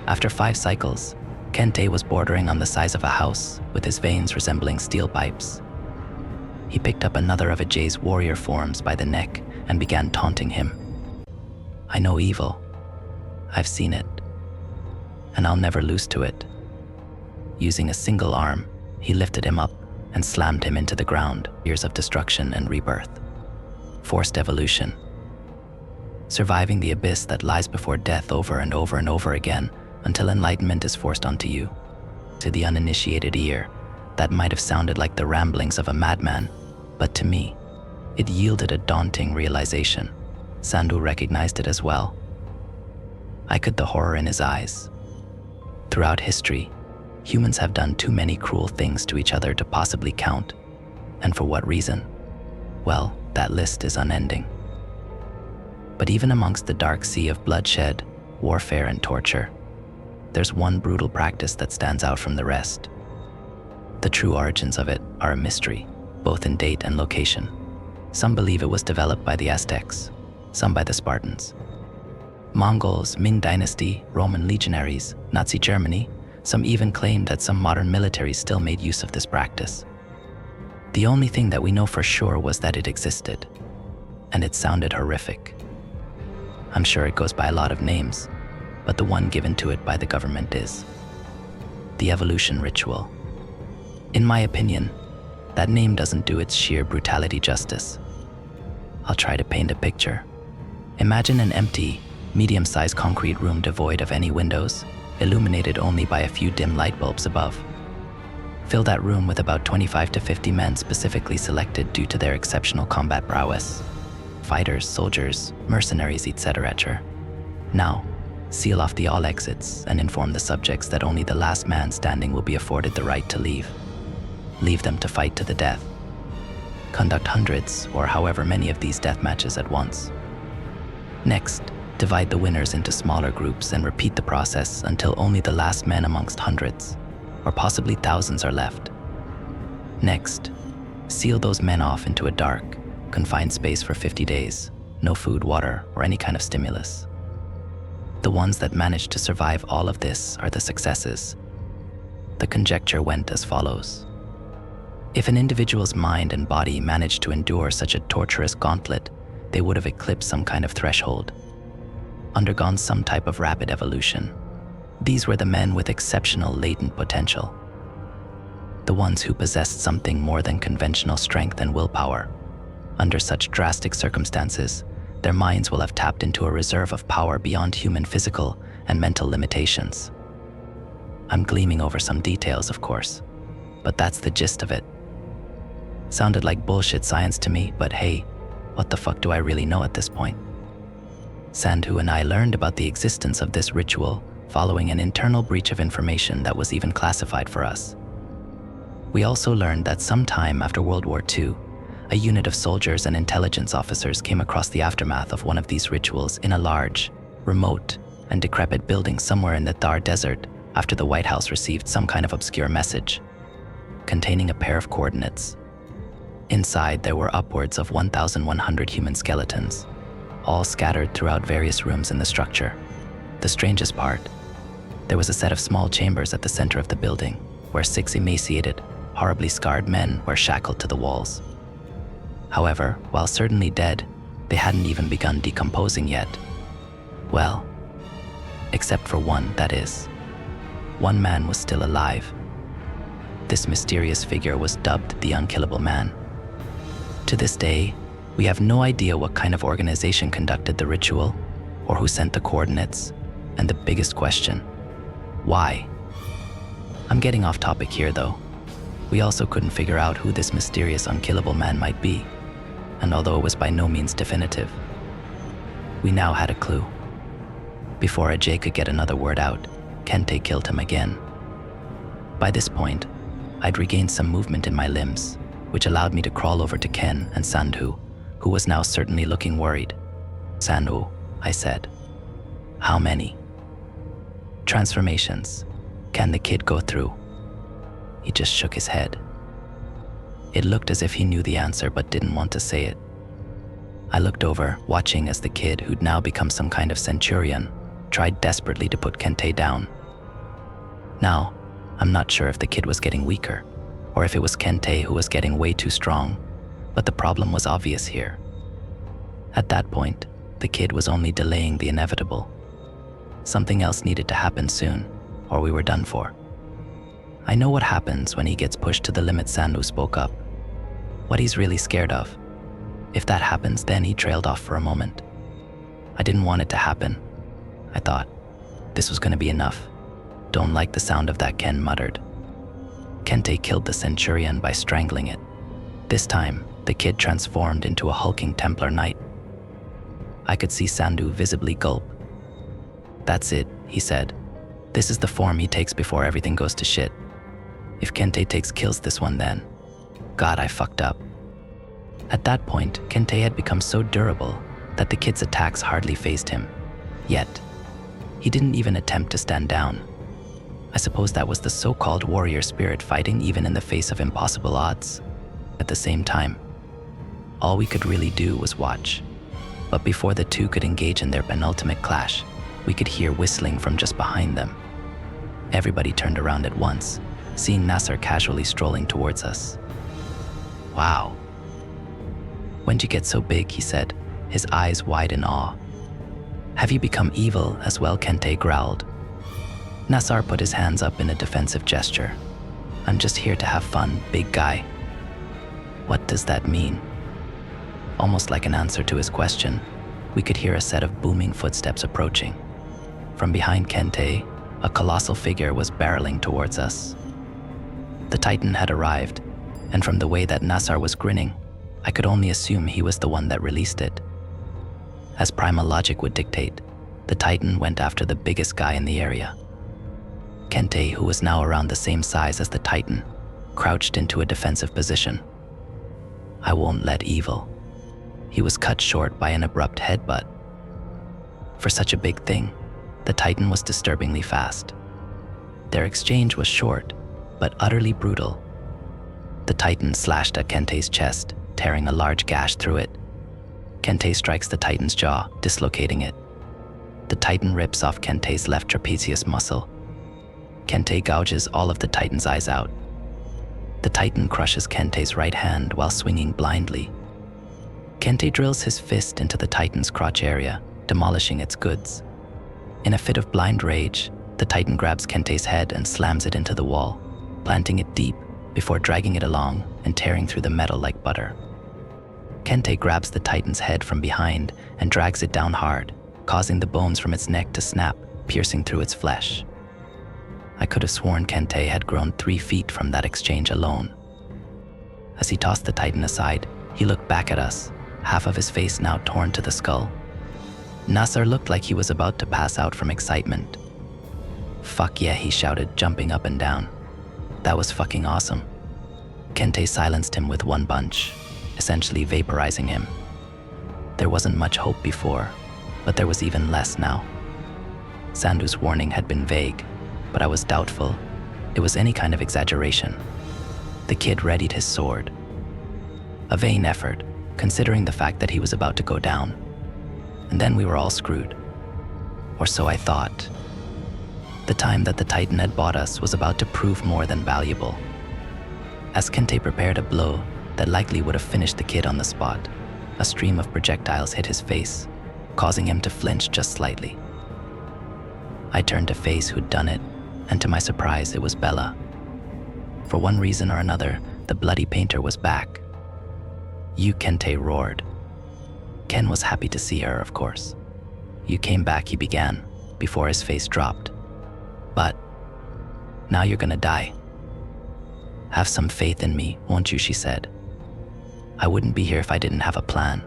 After 5 cycles, Kente was bordering on the size of a house, with his veins resembling steel pipes. He picked up another of Ajay's warrior forms by the neck and began taunting him. I know evil. I've seen it. And I'll never lose to it. Using a single arm, he lifted him up and slammed him into the ground. Years of destruction and rebirth. Forced evolution. Surviving the abyss that lies before death over and over and over again until enlightenment is forced onto you. To the uninitiated ear, that might have sounded like the ramblings of a madman, but to me, it yielded a daunting realization. Sandhu recognized it as well. I could the horror in his eyes. Throughout history, humans have done too many cruel things to each other to possibly count. And for what reason? Well, that list is unending. But even amongst the dark sea of bloodshed, warfare, and torture, there's one brutal practice that stands out from the rest. The true origins of it are a mystery, both in date and location. Some believe it was developed by the Aztecs, some by the Spartans. Mongols, Ming Dynasty, Roman legionaries, Nazi Germany, some even claim that some modern militaries still made use of this practice. The only thing that we know for sure was that it existed, and it sounded horrific. I'm sure it goes by a lot of names, but the one given to it by the government is the evolution ritual. In my opinion, that name doesn't do its sheer brutality justice. I'll try to paint a picture. Imagine an empty, medium-sized concrete room devoid of any windows, illuminated only by a few dim light bulbs above. Fill that room with about 25 to 50 men specifically selected due to their exceptional combat prowess. Fighters, soldiers, mercenaries, etc. Now, seal off all exits and inform the subjects that only the last man standing will be afforded the right to leave. Leave them to fight to the death. Conduct hundreds or however many of these death matches at once. Next, divide the winners into smaller groups and repeat the process until only the last men amongst hundreds, or possibly thousands, are left. Next, seal those men off into a dark, confined space for 50 days, no food, water, or any kind of stimulus. The ones that managed to survive all of this are the successes. The conjecture went as follows. If an individual's mind and body managed to endure such a torturous gauntlet, they would have eclipsed some kind of threshold, undergone some type of rapid evolution. These were the men with exceptional latent potential. The ones who possessed something more than conventional strength and willpower. Under such drastic circumstances, their minds will have tapped into a reserve of power beyond human physical and mental limitations. I'm gleaming over some details, of course, but that's the gist of it. Sounded like bullshit science to me, but hey, what the fuck do I really know at this point? Sandhu and I learned about the existence of this ritual following an internal breach of information that was even classified for us. We also learned that sometime after World War II, a unit of soldiers and intelligence officers came across the aftermath of one of these rituals in a large, remote, and decrepit building somewhere in the Thar Desert after the White House received some kind of obscure message containing a pair of coordinates. Inside, there were upwards of 1,100 human skeletons, all scattered throughout various rooms in the structure. The strangest part, there was a set of small chambers at the center of the building where 6 emaciated, horribly scarred men were shackled to the walls. However, while certainly dead, they hadn't even begun decomposing yet. Well, except for one, that is. One man was still alive. This mysterious figure was dubbed the Unkillable Man. To this day, we have no idea what kind of organization conducted the ritual or who sent the coordinates, and the biggest question, why? I'm getting off topic here though. We also couldn't figure out who this mysterious Unkillable Man might be, and although it was by no means definitive, we now had a clue. Before Ajay could get another word out, Kente killed him again. By this point, I'd regained some movement in my limbs, which allowed me to crawl over to Ken and Sandhu, who was now certainly looking worried. "Sandhu," I said. "How many transformations can the kid go through?" He just shook his head. It looked as if he knew the answer but didn't want to say it. I looked over, watching as the kid, who'd now become some kind of centurion, tried desperately to put Kente down. Now, I'm not sure if the kid was getting weaker, or if it was Kente who was getting way too strong, but the problem was obvious here. At that point, the kid was only delaying the inevitable. Something else needed to happen soon, or we were done for. "I know what happens when he gets pushed to the limit," Sandhu spoke up. "What he's really scared of. If that happens, then," he trailed off for a moment. I didn't want it to happen. I thought, this was going to be enough. "Don't like the sound of that," Ken muttered. Kente killed the centurion by strangling it. This time, the kid transformed into a hulking Templar knight. I could see Sandhu visibly gulp. "That's it," he said. "This is the form he takes before everything goes to shit. If Kente kills this one, then God, I fucked up." At that point, Kente had become so durable that the kid's attacks hardly fazed him. Yet, he didn't even attempt to stand down. I suppose that was the so-called warrior spirit fighting even in the face of impossible odds. At the same time, all we could really do was watch. But before the two could engage in their penultimate clash, we could hear whistling from just behind them. Everybody turned around at once, seeing Nasser casually strolling towards us. "Wow. When'd you get so big?" he said, his eyes wide in awe. "Have you become evil as well?" Kente growled. Nassar put his hands up in a defensive gesture. "I'm just here to have fun, big guy." "What does that mean?" Almost like an answer to his question, we could hear a set of booming footsteps approaching. From behind Kente, a colossal figure was barreling towards us. The Titan had arrived, and from the way that Nassar was grinning, I could only assume he was the one that released it. As primal logic would dictate, the Titan went after the biggest guy in the area. Kente, who was now around the same size as the Titan, crouched into a defensive position. "I won't let evil." He was cut short by an abrupt headbutt. For such a big thing, the Titan was disturbingly fast. Their exchange was short, but utterly brutal. The Titan slashed at Kente's chest, tearing a large gash through it. Kente strikes the Titan's jaw, dislocating it. The Titan rips off Kente's left trapezius muscle. Kente gouges all of the Titan's eyes out. The Titan crushes Kente's right hand while swinging blindly. Kente drills his fist into the Titan's crotch area, demolishing its goods. In a fit of blind rage, the Titan grabs Kente's head and slams it into the wall, planting it deep before dragging it along and tearing through the metal like butter. Kente grabs the Titan's head from behind and drags it down hard, causing the bones from its neck to snap, piercing through its flesh. I could have sworn Kente had grown 3 feet from that exchange alone. As he tossed the Titan aside, he looked back at us, half of his face now torn to the skull. Nasser looked like he was about to pass out from excitement. "Fuck yeah," he shouted, jumping up and down. That was fucking awesome. Kente silenced him with one punch, essentially vaporizing him. There wasn't much hope before, but there was even less now. Sandu's warning had been vague, but I was doubtful it was any kind of exaggeration. The kid readied his sword. A vain effort, considering the fact that he was about to go down. And then we were all screwed. Or so I thought. The time that the Titan had bought us was about to prove more than valuable. As Kente prepared a blow that likely would have finished the kid on the spot, a stream of projectiles hit his face, causing him to flinch just slightly. I turned to face who'd done it, and to my surprise, it was Bella. For one reason or another, the bloody painter was back. "You," Kente roared. Ken was happy to see her, of course. "You came back," he began, before his face dropped. "But now you're gonna die. Have some faith in me, won't you?" she said. "I wouldn't be here if I didn't have a plan."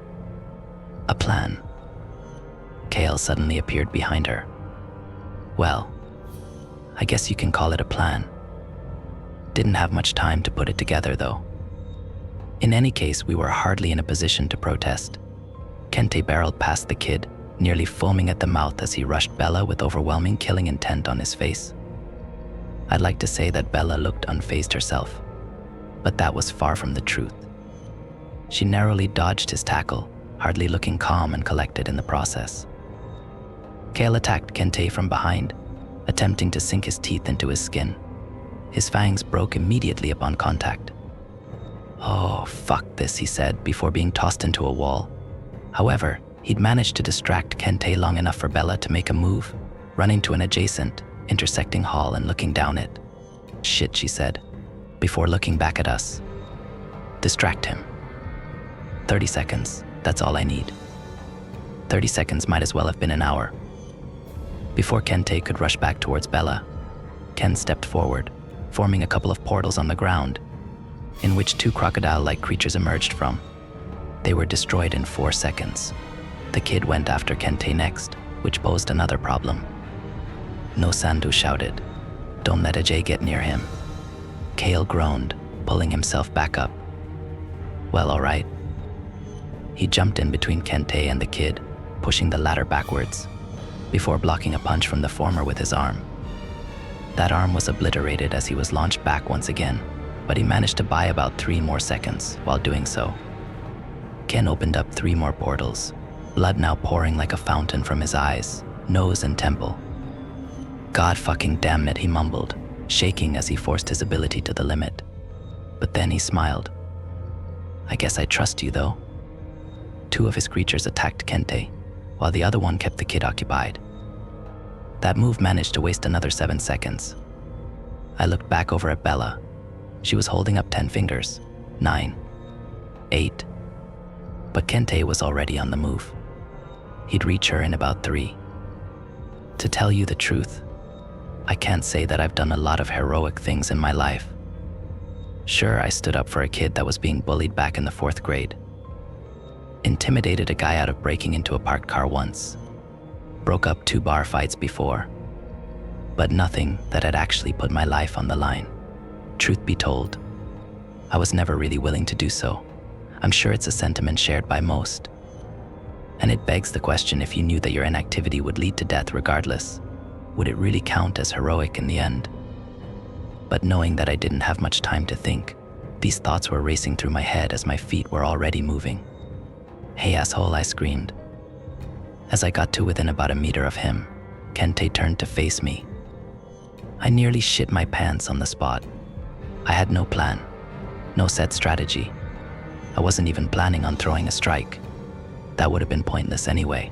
"A plan?" Kale suddenly appeared behind her. "Well, I guess you can call it a plan. Didn't have much time to put it together, though." In any case, we were hardly in a position to protest. Kente barreled past the kid, nearly foaming at the mouth as he rushed Bella with overwhelming killing intent on his face. I'd like to say that Bella looked unfazed herself, but that was far from the truth. She narrowly dodged his tackle, hardly looking calm and collected in the process. Kale attacked Kente from behind, attempting to sink his teeth into his skin. His fangs broke immediately upon contact. "Oh, fuck this," he said before being tossed into a wall. However, he'd managed to distract Kente long enough for Bella to make a move, running to an adjacent, intersecting hall and looking down it. "Shit," she said, before looking back at us. "Distract him. 30 seconds, that's all I need." 30 seconds might as well have been an hour. Before Kente could rush back towards Bella, Ken stepped forward, forming a couple of portals on the ground, in which two crocodile-like creatures emerged from. They were destroyed in 4 seconds. The kid went after Kente next, which posed another problem. "No," Sandu shouted. "Don't let Ajay get near him." Kale groaned, pulling himself back up. "Well, all right." He jumped in between Kente and the kid, pushing the latter backwards, before blocking a punch from the former with his arm. That arm was obliterated as he was launched back once again, but he managed to buy about 3 more seconds while doing so. Ken opened up 3 more portals, blood now pouring like a fountain from his eyes, nose, and temple. "God fucking damn it," he mumbled, shaking as he forced his ability to the limit. But then he smiled. "I guess I trust you, though." 2 of his creatures attacked Kente, while the other one kept the kid occupied. That move managed to waste another 7 seconds. I looked back over at Bella. She was holding up 10 fingers. 9. 8. But Kente was already on the move. He'd reach her in about 3. To tell you the truth, I can't say that I've done a lot of heroic things in my life. Sure, I stood up for a kid that was being bullied back in the 4th grade. Intimidated a guy out of breaking into a parked car once. Broke up 2 bar fights before. But nothing that had actually put my life on the line. Truth be told, I was never really willing to do so. I'm sure it's a sentiment shared by most. And it begs the question, if you knew that your inactivity would lead to death regardless, would it really count as heroic in the end? But knowing that I didn't have much time to think, these thoughts were racing through my head as my feet were already moving. "Hey, asshole," I screamed. As I got to within about a meter of him, Kente turned to face me. I nearly shit my pants on the spot. I had no plan, no set strategy. I wasn't even planning on throwing a strike. That would have been pointless anyway.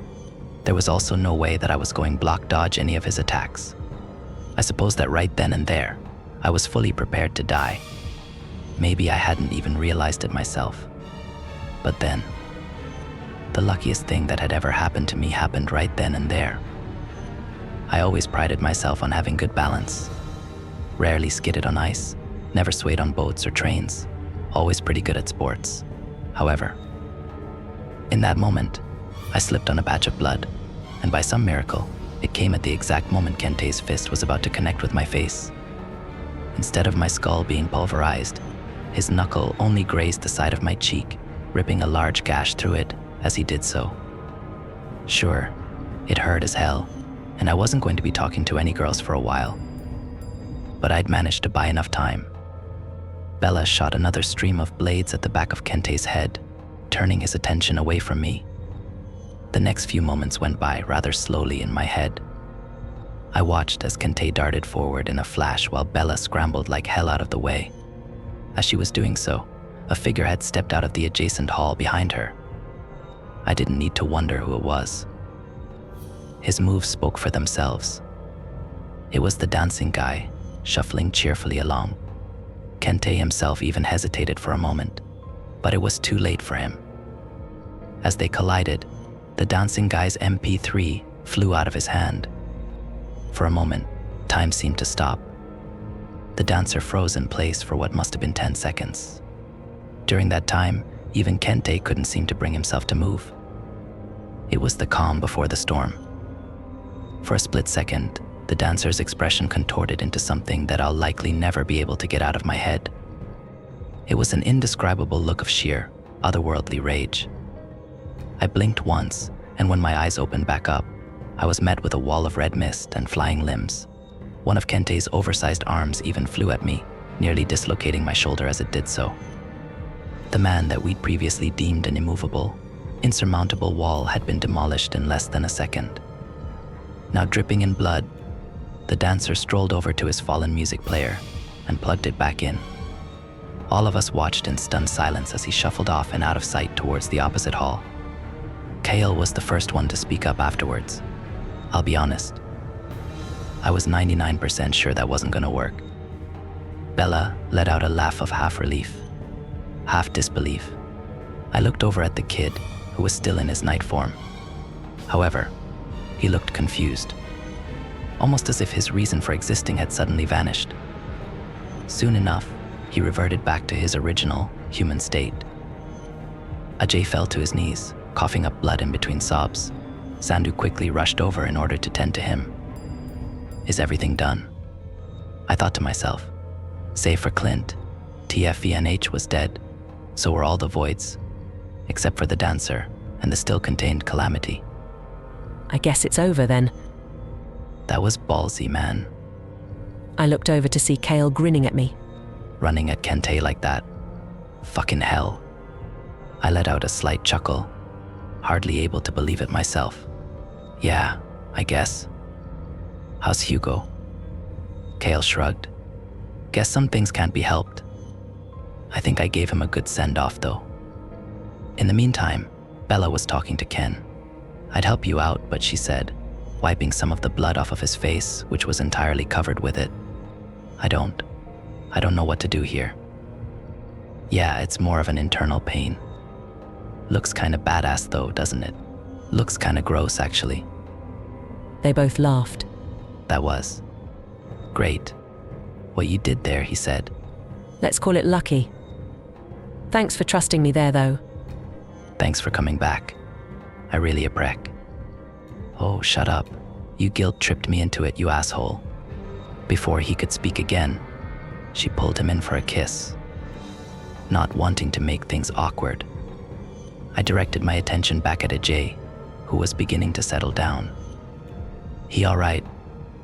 There was also no way that I was going block dodge any of his attacks. I suppose that right then and there, I was fully prepared to die. Maybe I hadn't even realized it myself. But then, the luckiest thing that had ever happened to me happened right then and there. I always prided myself on having good balance. Rarely skidded on ice, never swayed on boats or trains, always pretty good at sports. However, in that moment, I slipped on a patch of blood, and by some miracle, It came at the exact moment Kente's fist was about to connect with my face. Instead of my skull being pulverized, his knuckle only grazed the side of my cheek, ripping a large gash through it as he did so. Sure, it hurt as hell, and I wasn't going to be talking to any girls for a while. But I'd managed to buy enough time. Bella shot another stream of blades at the back of Kente's head, turning his attention away from me. The next few moments went by rather slowly in my head. I watched as Kente darted forward in a flash while Bella scrambled like hell out of the way. As she was doing so, a figure had stepped out of the adjacent hall behind her. I didn't need to wonder who it was. His moves spoke for themselves. It was the dancing guy, shuffling cheerfully along. Kente himself even hesitated for a moment, but it was too late for him. As they collided, the dancing guy's MP3 flew out of his hand. For a moment, time seemed to stop. The dancer froze in place for what must have been 10 seconds. During that time, even Kente couldn't seem to bring himself to move. It was the calm before the storm. For a split second, the dancer's expression contorted into something that I'll likely never be able to get out of my head. It was an indescribable look of sheer, otherworldly rage. I blinked once, and when my eyes opened back up, I was met with a wall of red mist and flying limbs. One of Kente's oversized arms even flew at me, nearly dislocating my shoulder as it did so. The man that we'd previously deemed an immovable, insurmountable wall had been demolished in less than a second. Now dripping in blood, the dancer strolled over to his fallen music player and plugged it back in. All of us watched in stunned silence as he shuffled off and out of sight towards the opposite hall. Kale was the first one to speak up afterwards. I'll be honest, I was 99% sure that wasn't gonna work. Bella let out a laugh of half relief, half disbelief. I looked over at the kid, who was still in his night form. However, he looked confused, almost as if his reason for existing had suddenly vanished. Soon enough, he reverted back to his original human state. Ajay fell to his knees, coughing up blood in between sobs. Sandhu quickly rushed over in order to tend to him. Is everything done? I thought to myself. Save for Clint, TFVNH was dead, so were all the voids, except for the dancer and the still contained Calamity. I guess it's over then. That was ballsy, man. I looked over to see Kale grinning at me. Running at Kente like that. Fucking hell. I let out a slight chuckle, hardly able to believe it myself. Yeah, I guess. How's Hugo? Kale shrugged. Guess some things can't be helped. I think I gave him a good send-off though. In the meantime, Bella was talking to Ken. I'd help you out, but she said, wiping some of the blood off of his face, which was entirely covered with it. I don't know what to do here. Yeah, it's more of an internal pain. Looks kinda badass though, doesn't it? Looks kinda gross, actually. They both laughed. That was great. What you did there, he said. Let's call it lucky. Thanks for trusting me there, though. Thanks for coming back. I really appreciate. Oh, shut up. You guilt-tripped me into it, you asshole. Before he could speak again, she pulled him in for a kiss. Not wanting to make things awkward, I directed my attention back at Ajay, who was beginning to settle down. He all right?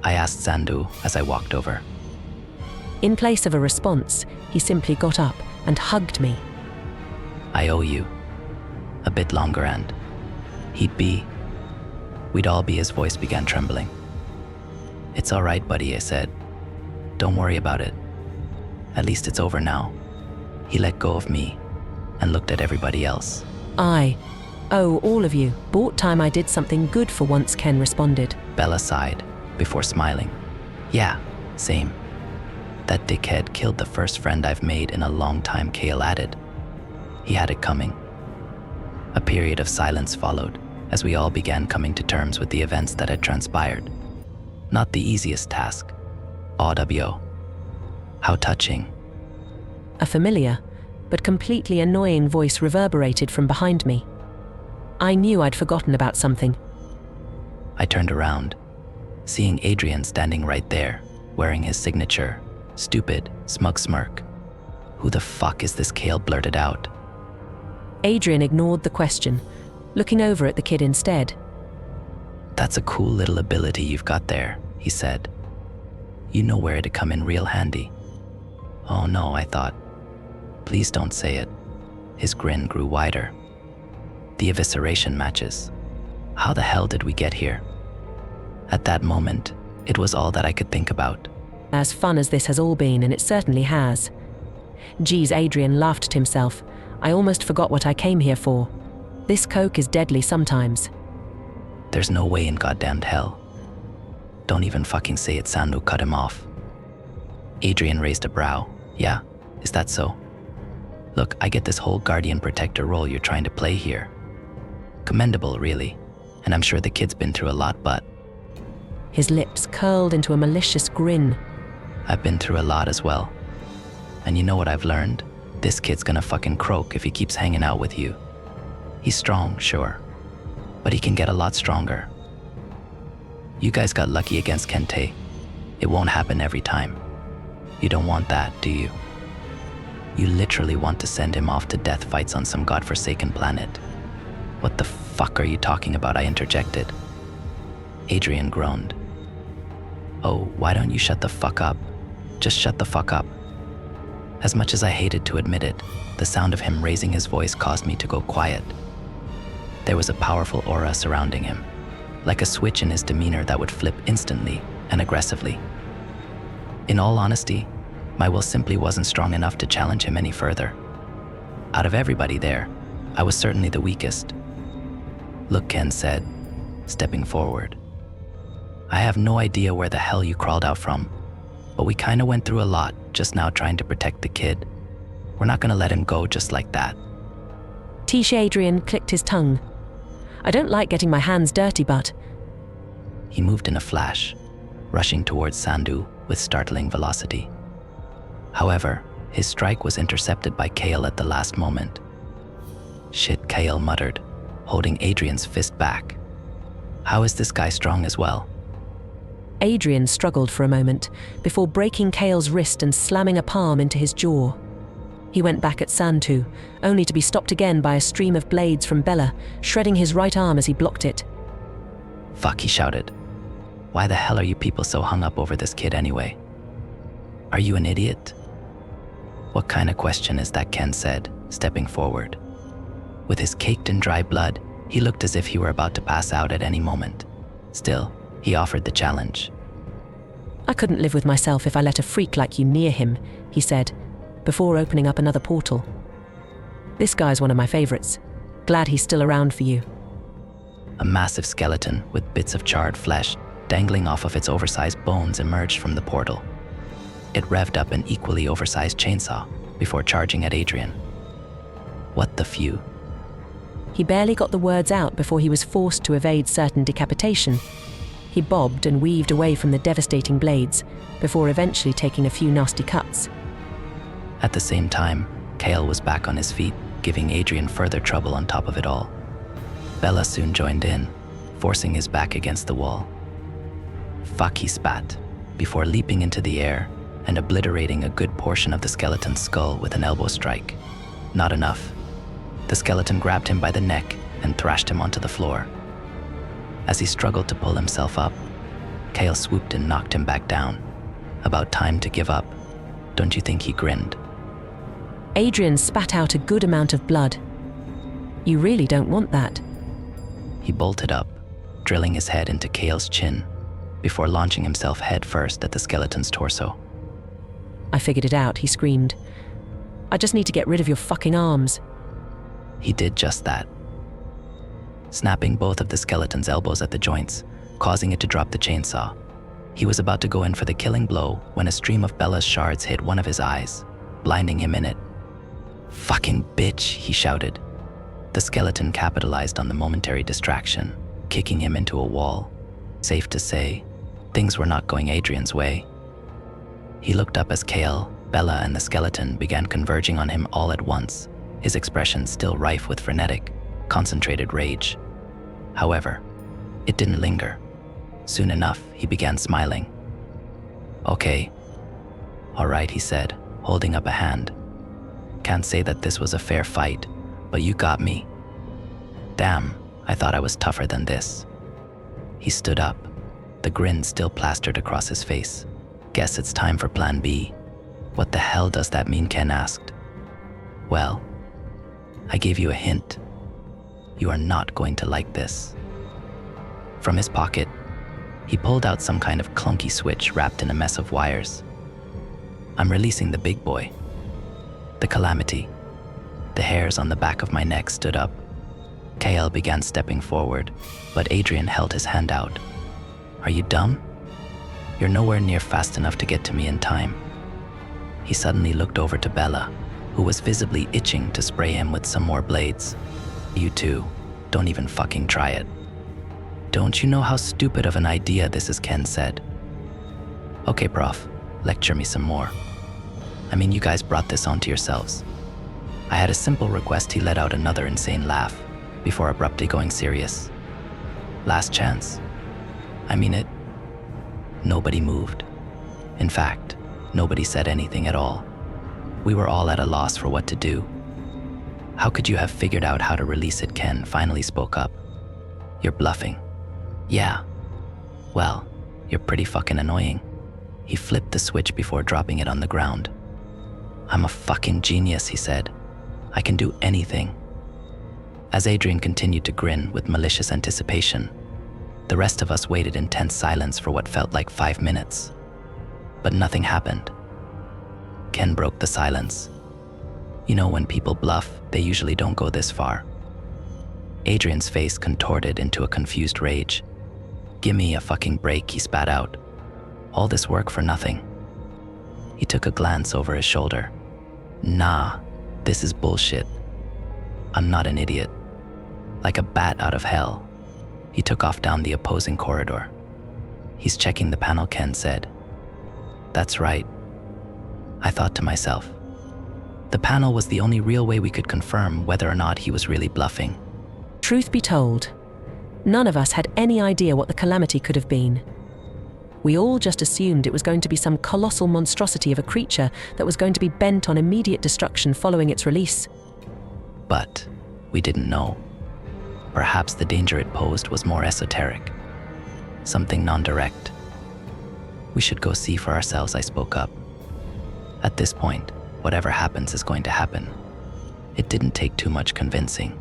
I asked Sandhu as I walked over. In place of a response, he simply got up and hugged me. I owe you. A bit longer and we'd all be. His voice began trembling. It's all right, buddy, I said. Don't worry about it. At least it's over now. He let go of me and looked at everybody else. All of you. Bought time I did something good for once, Ken responded. Bella sighed before smiling. Yeah, same. That dickhead killed the first friend I've made in a long time, Kale added. He had it coming. A period of silence followed as we all began coming to terms with the events that had transpired. Not the easiest task. OWO. How touching. A familiar, but completely annoying voice reverberated from behind me. I knew I'd forgotten about something. I turned around, seeing Adrian standing right there, wearing his signature, stupid, smug smirk. Who the fuck is this? Cale blurted out. Adrian ignored the question, looking over at the kid instead. That's a cool little ability you've got there, he said. You know where it'd come in real handy. Oh no, I thought. Please don't say it. His grin grew wider. The evisceration matches. How the hell did we get here? At that moment, it was all that I could think about. As fun as this has all been, and it certainly has. Geez, Adrian laughed at himself. I almost forgot what I came here for. This coke is deadly sometimes. There's no way in goddamned hell. Don't even fucking say it, Sandu cut him off. Adrian raised a brow. Yeah, is that so? Look, I get this whole guardian protector role you're trying to play here. Commendable, really. And I'm sure the kid's been through a lot, but... His lips curled into a malicious grin. I've been through a lot as well. And you know what I've learned? This kid's gonna fucking croak if he keeps hanging out with you. He's strong, sure. But he can get a lot stronger. You guys got lucky against Kente. It won't happen every time. You don't want that, do you? You literally want to send him off to death fights on some godforsaken planet. What the fuck are you talking about? I interjected. Adrian groaned. Oh, why don't you shut the fuck up? Just shut the fuck up. As much as I hated to admit it, the sound of him raising his voice caused me to go quiet. There was a powerful aura surrounding him, like a switch in his demeanor that would flip instantly and aggressively. In all honesty, my will simply wasn't strong enough to challenge him any further. Out of everybody there, I was certainly the weakest. Look, Ken said, stepping forward. I have no idea where the hell you crawled out from, but we kinda went through a lot just now trying to protect the kid. We're not gonna let him go just like that. Tish Adrian clicked his tongue. I don't like getting my hands dirty, but... He moved in a flash, rushing towards Sandu with startling velocity. However, his strike was intercepted by Cale at the last moment. Shit, Cale muttered, holding Adrian's fist back. How is this guy strong as well? Adrian struggled for a moment before breaking Cale's wrist and slamming a palm into his jaw. He went back at Santu, only to be stopped again by a stream of blades from Bella, shredding his right arm as he blocked it. Fuck, he shouted. Why the hell are you people so hung up over this kid anyway? Are you an idiot? What kind of question is that? Ken said, stepping forward. With his caked in dry blood, he looked as if he were about to pass out at any moment. Still, he offered the challenge. I couldn't live with myself if I let a freak like you near him, he said, before opening up another portal. This guy's one of my favorites. Glad he's still around for you. A massive skeleton with bits of charred flesh dangling off of its oversized bones emerged from the portal. It revved up an equally oversized chainsaw before charging at Adrian. What the few? He barely got the words out before he was forced to evade certain decapitation. He bobbed and weaved away from the devastating blades before eventually taking a few nasty cuts. At the same time, Cale was back on his feet, giving Adrian further trouble on top of it all. Bella soon joined in, forcing his back against the wall. Fuck, he spat, before leaping into the air and obliterating a good portion of the skeleton's skull with an elbow strike. Not enough. The skeleton grabbed him by the neck and thrashed him onto the floor. As he struggled to pull himself up, Cale swooped and knocked him back down. About time to give up. Don't you think? He grinned. Adrian spat out a good amount of blood. You really don't want that. He bolted up, drilling his head into Cale's chin, before launching himself headfirst at the skeleton's torso. I figured it out, he screamed. I just need to get rid of your fucking arms. He did just that, snapping both of the skeleton's elbows at the joints, causing it to drop the chainsaw. He was about to go in for the killing blow when a stream of Bella's shards hit one of his eyes, blinding him in it. Fucking bitch, he shouted. The skeleton capitalized on the momentary distraction, kicking him into a wall. Safe to say, things were not going Adrian's way. He looked up as Cale, Bella, and the skeleton began converging on him all at once, his expression still rife with frenetic, concentrated rage. However, it didn't linger. Soon enough, he began smiling. Okay. All right, he said, holding up a hand. Can't say that this was a fair fight, but you got me. Damn, I thought I was tougher than this. He stood up, the grin still plastered across his face. Guess it's time for plan B. What the hell does that mean, Ken asked. Well, I gave you a hint. You are not going to like this. From his pocket, he pulled out some kind of clunky switch wrapped in a mess of wires. I'm releasing the big boy. The calamity. The hairs on the back of my neck stood up. KL began stepping forward, but Adrian held his hand out. Are you dumb? You're nowhere near fast enough to get to me in time. He suddenly looked over to Bella, who was visibly itching to spray him with some more blades. You two, don't even fucking try it. Don't you know how stupid of an idea this is, Ken said. Okay, prof, lecture me some more. I mean, you guys brought this onto yourselves. I had a simple request. He let out another insane laugh, before abruptly going serious. Last chance. I mean it. Nobody moved. In fact, nobody said anything at all. We were all at a loss for what to do. How could you have figured out how to release it? Ken finally spoke up. You're bluffing. Yeah. Well, you're pretty fucking annoying. He flipped the switch before dropping it on the ground. I'm a fucking genius, he said. I can do anything. As Adrian continued to grin with malicious anticipation, the rest of us waited in tense silence for what felt like 5 minutes. But nothing happened. Ken broke the silence. You know, when people bluff, they usually don't go this far. Adrian's face contorted into a confused rage. Gimme a fucking break, he spat out. All this work for nothing. He took a glance over his shoulder. Nah, this is bullshit. I'm not an idiot. Like a bat out of hell. He took off down the opposing corridor. He's checking the panel, Ken said. That's right. I thought to myself. The panel was the only real way we could confirm whether or not he was really bluffing. Truth be told, none of us had any idea what the calamity could have been. We all just assumed it was going to be some colossal monstrosity of a creature that was going to be bent on immediate destruction following its release. But we didn't know. Perhaps the danger it posed was more esoteric. Something non-direct. We should go see for ourselves, I spoke up. At this point, whatever happens is going to happen. It didn't take too much convincing.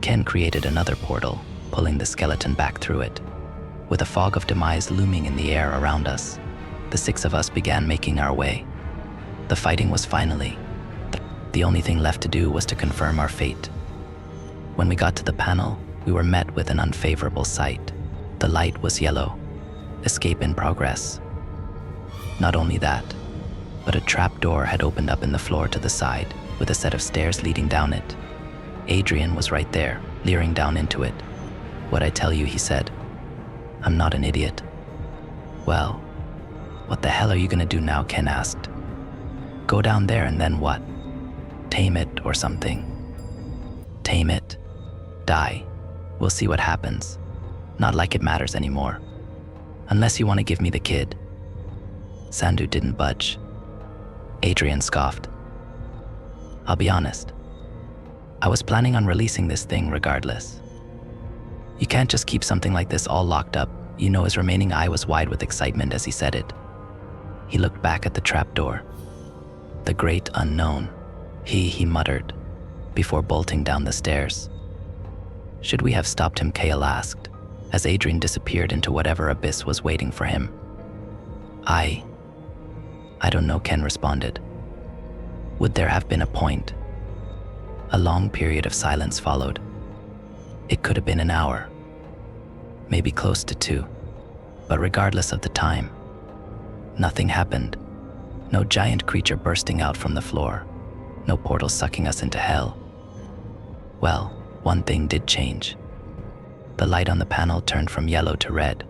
Ken created another portal, pulling the skeleton back through it. With a fog of demise looming in the air around us, the 6 of us began making our way. The fighting was finally. The only thing left to do was to confirm our fate. When we got to the panel, we were met with an unfavorable sight. The light was yellow. Escape in progress. Not only that, but a trap door had opened up in the floor to the side, with a set of stairs leading down it. Adrian was right there, leering down into it. What'd I tell you, he said. I'm not an idiot. Well, what the hell are you gonna do now, Ken asked. Go down there and then what? Tame it or something. Tame it. Die. We'll see what happens. Not like it matters anymore. Unless you want to give me the kid. Sandu didn't budge. Adrian scoffed. I'll be honest. I was planning on releasing this thing regardless. You can't just keep something like this all locked up. You know, his remaining eye was wide with excitement as he said it. He looked back at the trapdoor. The great unknown. He muttered, before bolting down the stairs. Should we have stopped him, Kale asked, as Adrian disappeared into whatever abyss was waiting for him. I don't know, Ken responded. Would there have been a point? A long period of silence followed. It could have been an hour, maybe close to 2, but regardless of the time, nothing happened. No giant creature bursting out from the floor, no portal sucking us into hell. Well, one thing did change. The light on the panel turned from yellow to red.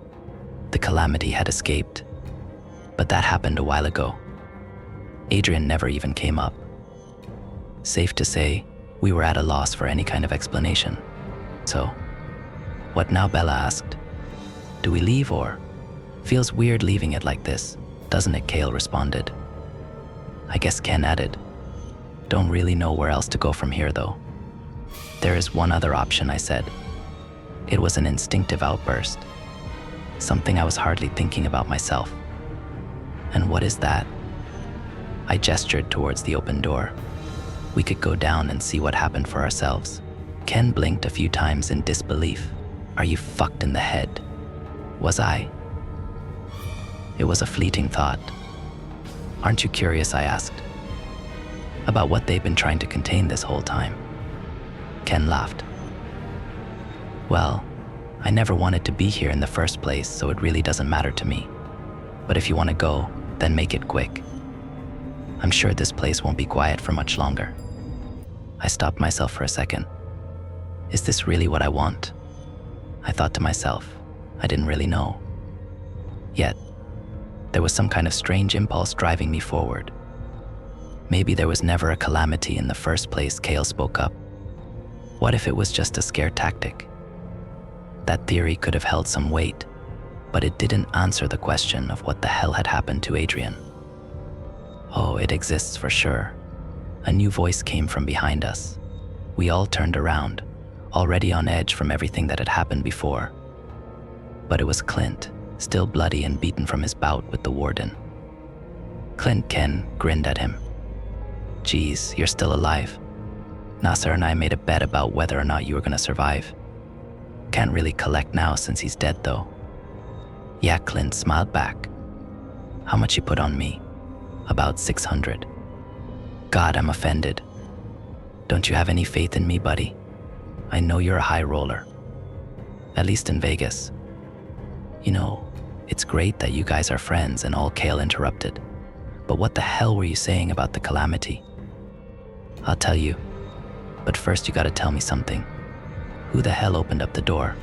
The calamity had escaped, but that happened a while ago. Adrian never even came up. Safe to say, we were at a loss for any kind of explanation. So, what now, Bella asked. Do we leave or? Feels weird leaving it like this, doesn't it? Kale responded. I guess Ken added. Don't really know where else to go from here though. There is one other option, I said. It was an instinctive outburst. Something I was hardly thinking about myself. And what is that? I gestured towards the open door. We could go down and see what happened for ourselves. Ken blinked a few times in disbelief. Are you fucked in the head? Was I? It was a fleeting thought. Aren't you curious, I asked, about what they've been trying to contain this whole time? Ken laughed. Well, I never wanted to be here in the first place, so it really doesn't matter to me. But if you want to go, then make it quick. I'm sure this place won't be quiet for much longer. I stopped myself for a second. Is this really what I want? I thought to myself. I didn't really know. Yet, there was some kind of strange impulse driving me forward. Maybe there was never a calamity in the first place, Kale spoke up. What if it was just a scare tactic? That theory could have held some weight, but it didn't answer the question of what the hell had happened to Adrian. Oh, it exists for sure. A new voice came from behind us. We all turned around, already on edge from everything that had happened before. But it was Clint, still bloody and beaten from his bout with the warden. Ken grinned at him. Geez, you're still alive. Nasser and I made a bet about whether or not you were gonna survive. Can't really collect now since he's dead though. Yeah, Clint smiled back. How much you put on me? About 600. God, I'm offended. Don't you have any faith in me, buddy? I know you're a high roller. At least in Vegas. You know, it's great that you guys are friends and all. Kale interrupted. But what the hell were you saying about the calamity? I'll tell you. But first you gotta tell me something. Who the hell opened up the door?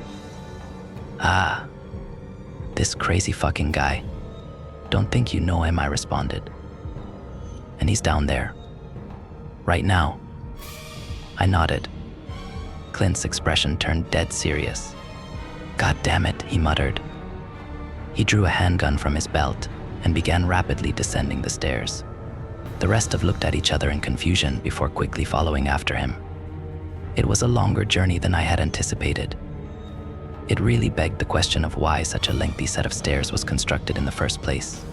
Ah, this crazy fucking guy. Don't think you know him, I responded. And he's down there. Right now. I nodded. Clint's expression turned dead serious. God damn it, he muttered. He drew a handgun from his belt and began rapidly descending the stairs. The rest of looked at each other in confusion before quickly following after him. It was a longer journey than I had anticipated. It really begged the question of why such a lengthy set of stairs was constructed in the first place.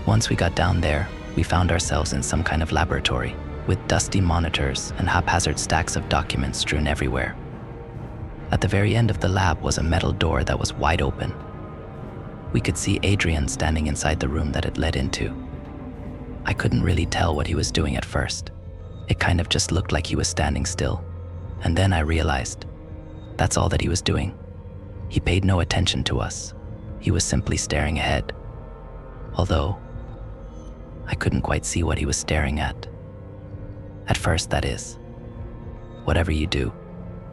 Once we got down there, we found ourselves in some kind of laboratory, with dusty monitors and haphazard stacks of documents strewn everywhere. At the very end of the lab was a metal door that was wide open. We could see Adrian standing inside the room that it led into. I couldn't really tell what he was doing at first. It kind of just looked like he was standing still. And then I realized, that's all that he was doing. He paid no attention to us. He was simply staring ahead. Although, I couldn't quite see what he was staring at. At first, that is. Whatever you do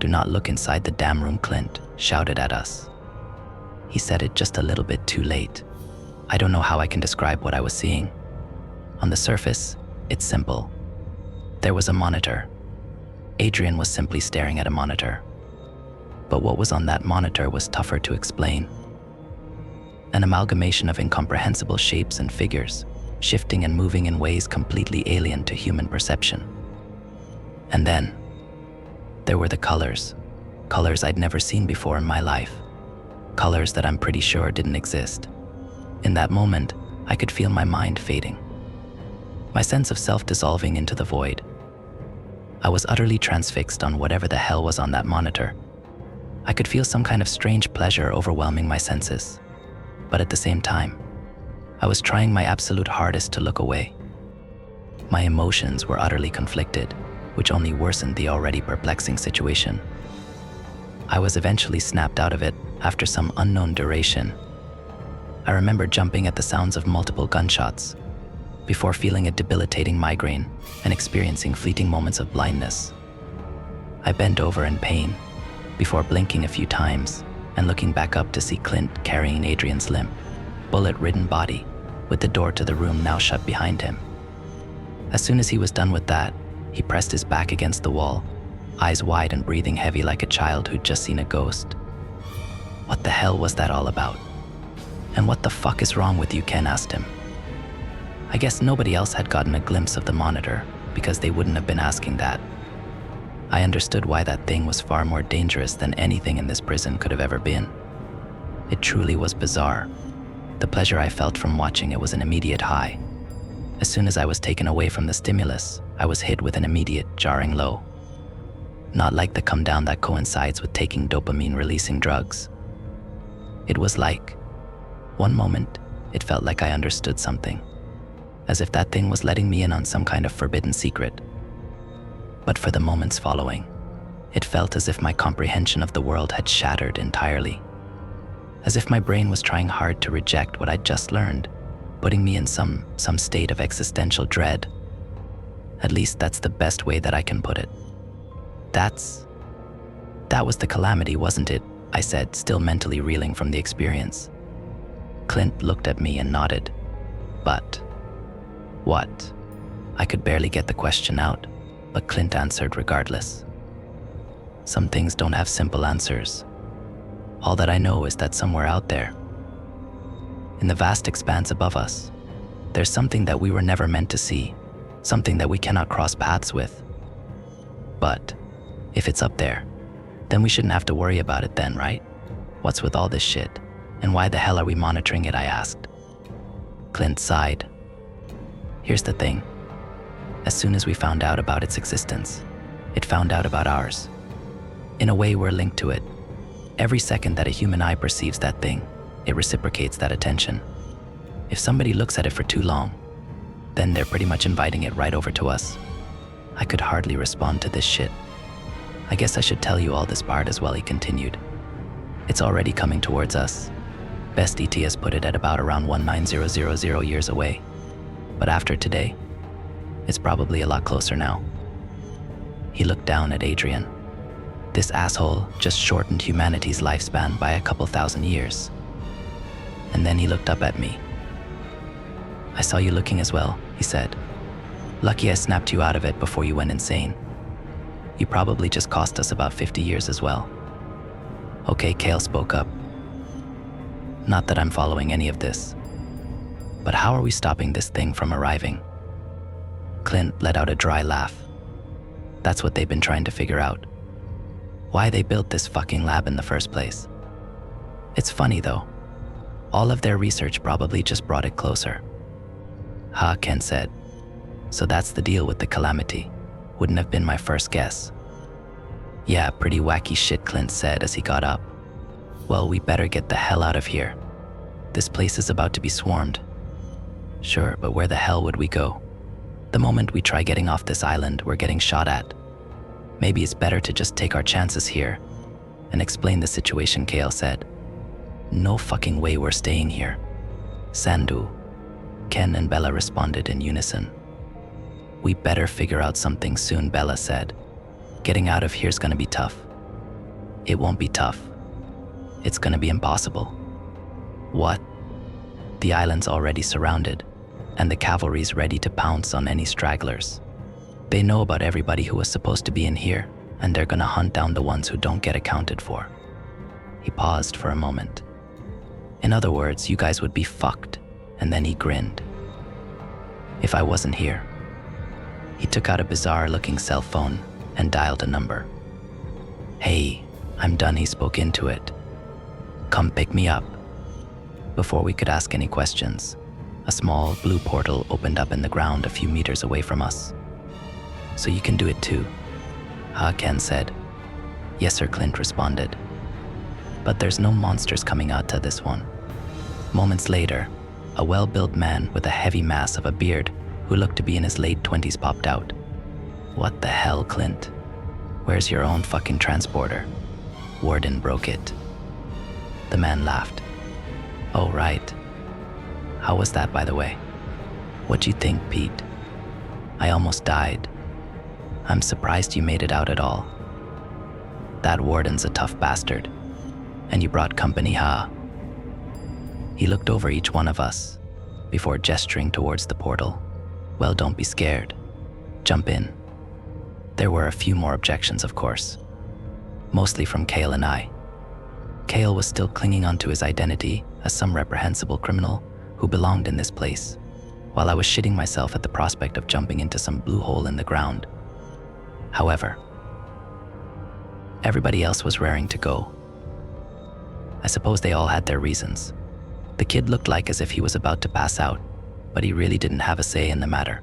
not look inside the damn room, Clint shouted at us. He said it just a little bit too late. I don't know how I can describe what I was seeing. On the surface, it's simple. There was a monitor. Adrian was simply staring at a monitor. But what was on that monitor was tougher to explain. An amalgamation of incomprehensible shapes and figures, shifting and moving in ways completely alien to human perception. And then, there were the colors I'd never seen before in my life. Colors that I'm pretty sure didn't exist. In that moment, I could feel my mind fading. My sense of self dissolving into the void. I was utterly transfixed on whatever the hell was on that monitor. I could feel some kind of strange pleasure overwhelming my senses. But at the same time, I was trying my absolute hardest to look away. My emotions were utterly conflicted, which only worsened the already perplexing situation. I was eventually snapped out of it after some unknown duration. I remember jumping at the sounds of multiple gunshots, before feeling a debilitating migraine and experiencing fleeting moments of blindness. I bent over in pain, before blinking a few times and looking back up to see Clint carrying Adrian's limp, bullet-ridden body, with the door to the room now shut behind him. As soon as he was done with that, he pressed his back against the wall, eyes wide and breathing heavy like a child who'd just seen a ghost. What the hell was that all about? And what the fuck is wrong with you, Ken asked him. I guess nobody else had gotten a glimpse of the monitor because they wouldn't have been asking that. I understood why that thing was far more dangerous than anything in this prison could have ever been. It truly was bizarre. The pleasure I felt from watching it was an immediate high. As soon as I was taken away from the stimulus, I was hit with an immediate, jarring low. Not like the come down that coincides with taking dopamine-releasing drugs. It was like, one moment, it felt like I understood something, as if that thing was letting me in on some kind of forbidden secret. But for the moments following, it felt as if my comprehension of the world had shattered entirely. As if my brain was trying hard to reject what I'd just learned, putting me in some state of existential dread. At least that's the best way that I can put it. That was the calamity, wasn't it? I said, still mentally reeling from the experience. Clint looked at me and nodded. But what? I could barely get the question out, but Clint answered regardless. Some things don't have simple answers. All that I know is that somewhere out there, in the vast expanse above us, there's something that we were never meant to see, something that we cannot cross paths with. But if it's up there, then we shouldn't have to worry about it then, right? What's with all this shit? And why the hell are we monitoring it, I asked. Clint sighed. Here's the thing. As soon as we found out about its existence, it found out about ours. In a way, we're linked to it. Every second that a human eye perceives that thing, it reciprocates that attention. If somebody looks at it for too long, then they're pretty much inviting it right over to us. I could hardly respond to this shit. I guess I should tell you all this part as well, he continued. It's already coming towards us. Best ET has put it at about around 19000 years away. But after today, it's probably a lot closer now. He looked down at Adrian. This asshole just shortened humanity's lifespan by a couple thousand years. And then he looked up at me. I saw you looking as well, he said. Lucky I snapped you out of it before you went insane. You probably just cost us about 50 years as well. Okay, Kale spoke up. Not that I'm following any of this. But how are we stopping this thing from arriving? Clint let out a dry laugh. That's what they've been trying to figure out. Why they built this fucking lab in the first place. It's funny though. All of their research probably just brought it closer. Ha, Ken said. So that's the deal with the calamity. Wouldn't have been my first guess. Yeah, pretty wacky shit, Clint said as he got up. Well, we better get the hell out of here. This place is about to be swarmed. Sure, but where the hell would we go? The moment we try getting off this island, we're getting shot at. Maybe it's better to just take our chances here and explain the situation, Kale said. No fucking way we're staying here. Sandu, Ken and Bella responded in unison. We better figure out something soon, Bella said. Getting out of here's gonna be tough. It won't be tough. It's gonna be impossible. What? The island's already surrounded, and the cavalry's ready to pounce on any stragglers. They know about everybody who was supposed to be in here, and they're gonna hunt down the ones who don't get accounted for. He paused for a moment. In other words, you guys would be fucked, and then he grinned. If I wasn't here. He took out a bizarre-looking cell phone and dialed a number. Hey, I'm done, he spoke into it. Come pick me up. Before we could ask any questions, a small blue portal opened up in the ground a few meters away from us. So you can do it too, Ken said. Yes, sir, Clint responded. But there's no monsters coming out to this one. Moments later, a well-built man with a heavy mass of a beard who looked to be in his late 20s popped out. What the hell, Clint? Where's your own fucking transporter? Warden broke it. The man laughed. Oh, right. How was that, by the way? What'd you think, Pete? I almost died. I'm surprised you made it out at all. That warden's a tough bastard. And you brought company, huh? He looked over each one of us before gesturing towards the portal. Well, don't be scared. Jump in. There were a few more objections, of course. Mostly from Kale and I. Kale was still clinging onto his identity as some reprehensible criminal who belonged in this place, while I was shitting myself at the prospect of jumping into some blue hole in the ground. However, everybody else was raring to go. I suppose they all had their reasons. The kid looked like as if he was about to pass out, but he really didn't have a say in the matter.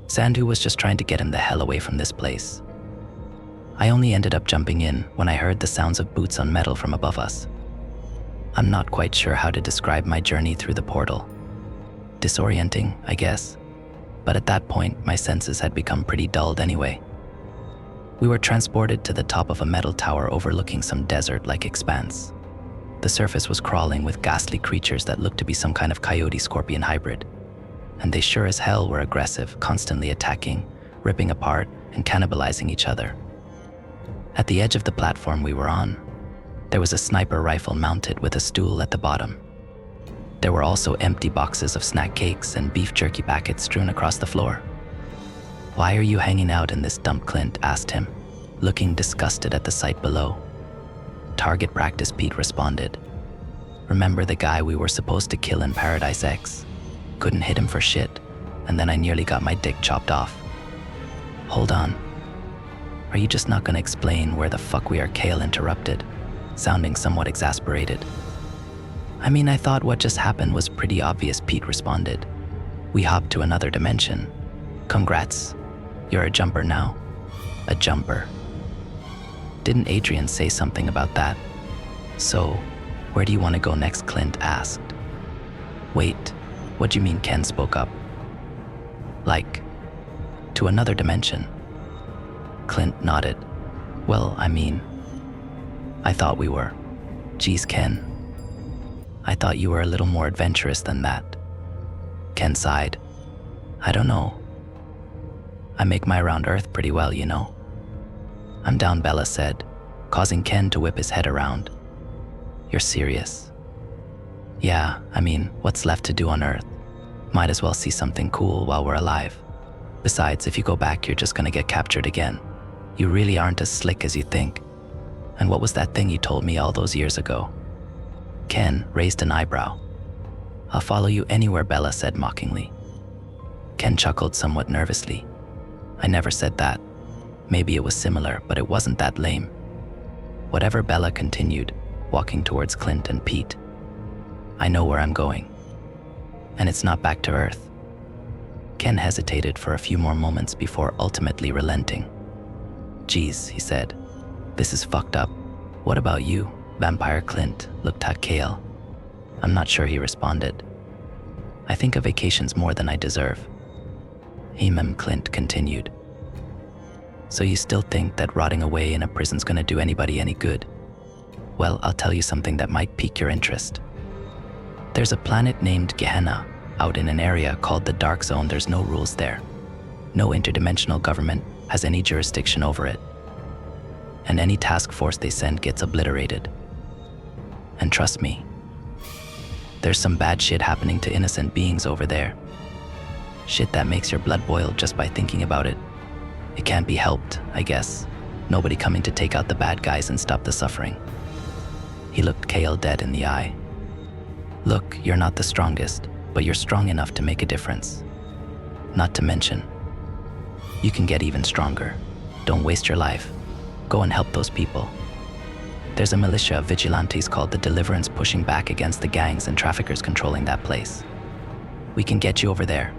Sandhu was just trying to get him the hell away from this place. I only ended up jumping in when I heard the sounds of boots on metal from above us. I'm not quite sure how to describe my journey through the portal. Disorienting, I guess. But at that point, my senses had become pretty dulled anyway. We were transported to the top of a metal tower overlooking some desert-like expanse. The surface was crawling with ghastly creatures that looked to be some kind of coyote-scorpion hybrid. And they sure as hell were aggressive, constantly attacking, ripping apart, and cannibalizing each other. At the edge of the platform we were on, there was a sniper rifle mounted with a stool at the bottom. There were also empty boxes of snack cakes and beef jerky packets strewn across the floor. "Why are you hanging out in this dump?" Clint asked him, looking disgusted at the sight below. "Target practice," Pete responded. "Remember the guy we were supposed to kill in Paradise X? Couldn't hit him for shit, and then I nearly got my dick chopped off." "Hold on. Are you just not gonna explain where the fuck we are?" Kale interrupted, sounding somewhat exasperated. "I mean, I thought what just happened was pretty obvious," Pete responded. "We hopped to another dimension. Congrats. You're a jumper now." "A jumper? Didn't Adrian say something about that?" "So, where do you want to go next?" Clint asked. "Wait, what do you mean?" Ken spoke up. "Like, to another dimension?" Clint nodded. "Well, I mean, I thought we were." "Geez, Ken. I thought you were a little more adventurous than that." Ken sighed. "I don't know. I make my round Earth pretty well, you know." "I'm down," Bella said, causing Ken to whip his head around. "You're serious?" "Yeah, I mean, what's left to do on Earth? Might as well see something cool while we're alive. Besides, if you go back, you're just gonna get captured again. You really aren't as slick as you think. And what was that thing you told me all those years ago?" Ken raised an eyebrow. "I'll follow you anywhere," Bella said mockingly. Ken chuckled somewhat nervously. "I never said that. Maybe it was similar, but it wasn't that lame." Whatever, Bella continued, walking towards Clint and Pete. "I know where I'm going. And it's not back to Earth." Ken hesitated for a few more moments before ultimately relenting. "Geez," he said. "This is fucked up. What about you?" Vampire Clint looked at Kale. "I'm not sure," he responded. "I think a vacation's more than I deserve." Clint continued. "So you still think that rotting away in a prison's gonna do anybody any good? Well, I'll tell you something that might pique your interest. There's a planet named Gehenna out in an area called the Dark Zone. There's no rules there. No interdimensional government has any jurisdiction over it. And any task force they send gets obliterated. And trust me, there's some bad shit happening to innocent beings over there. Shit that makes your blood boil just by thinking about it. It can't be helped, I guess. Nobody coming to take out the bad guys and stop the suffering." He looked Kale dead in the eye. "Look, you're not the strongest, but you're strong enough to make a difference. Not to mention, you can get even stronger. Don't waste your life. Go and help those people. There's a militia of vigilantes called the Deliverance pushing back against the gangs and traffickers controlling that place. We can get you over there.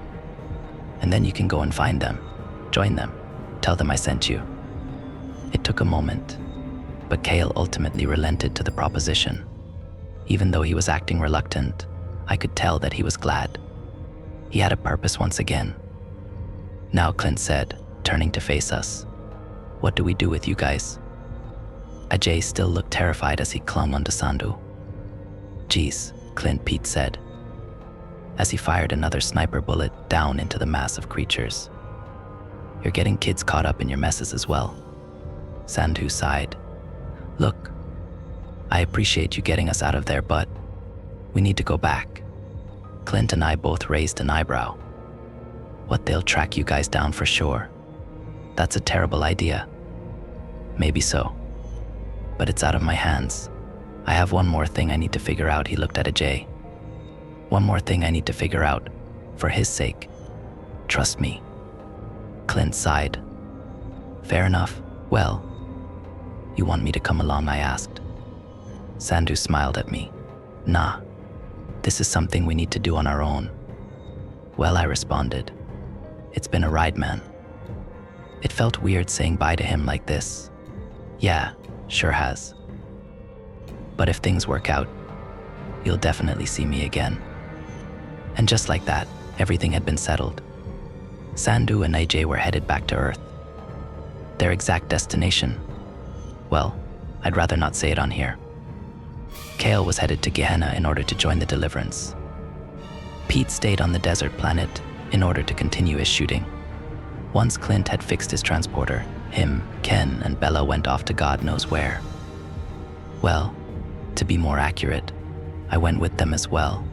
And then you can go and find them. Join them. Tell them I sent you." It took a moment, but Kale ultimately relented to the proposition. Even though he was acting reluctant, I could tell that he was glad. He had a purpose once again. "Now," Clint said, turning to face us, "what do we do with you guys?" Ajay still looked terrified as he clung onto Sandhu. "Geez," Pete said, as he fired another sniper bullet down into the mass of creatures. "You're getting kids caught up in your messes as well." Sandhu sighed. "Look, I appreciate you getting us out of there, but we need to go back." Clint and I both raised an eyebrow. "What, they'll track you guys down for sure? That's a terrible idea." "Maybe so, but it's out of my hands. I have one more thing I need to figure out, he looked at Ajay. One more thing I need to figure out, for his sake. Trust me. Clint sighed. Fair enough. Well, you want me to come along, I asked. Sandhu smiled at me. Nah, this is something we need to do on our own. Well, I responded. It's been a ride, man. It felt weird saying bye to him like this. Yeah, sure has. But if things work out, you'll definitely see me again. And just like that, everything had been settled. Sandhu and Ajay were headed back to Earth. Their exact destination, well, I'd rather not say it on here. Kale was headed to Gehenna in order to join the Deliverance. Pete stayed on the desert planet in order to continue his shooting. Once Clint had fixed his transporter, him, Ken, and Bella went off to God knows where. Well, to be more accurate, I went with them as well.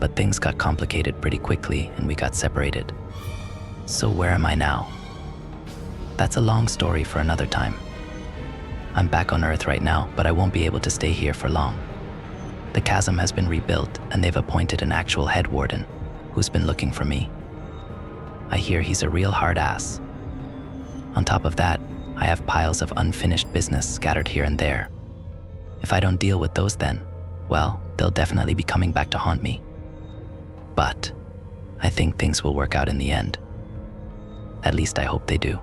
But things got complicated pretty quickly and we got separated. So where am I now? That's a long story for another time. I'm back on Earth right now, but I won't be able to stay here for long. The chasm has been rebuilt and they've appointed an actual head warden who's been looking for me. I hear he's a real hard ass. On top of that, I have piles of unfinished business scattered here and there. If I don't deal with those then, well, they'll definitely be coming back to haunt me. But I think things will work out in the end. At least I hope they do.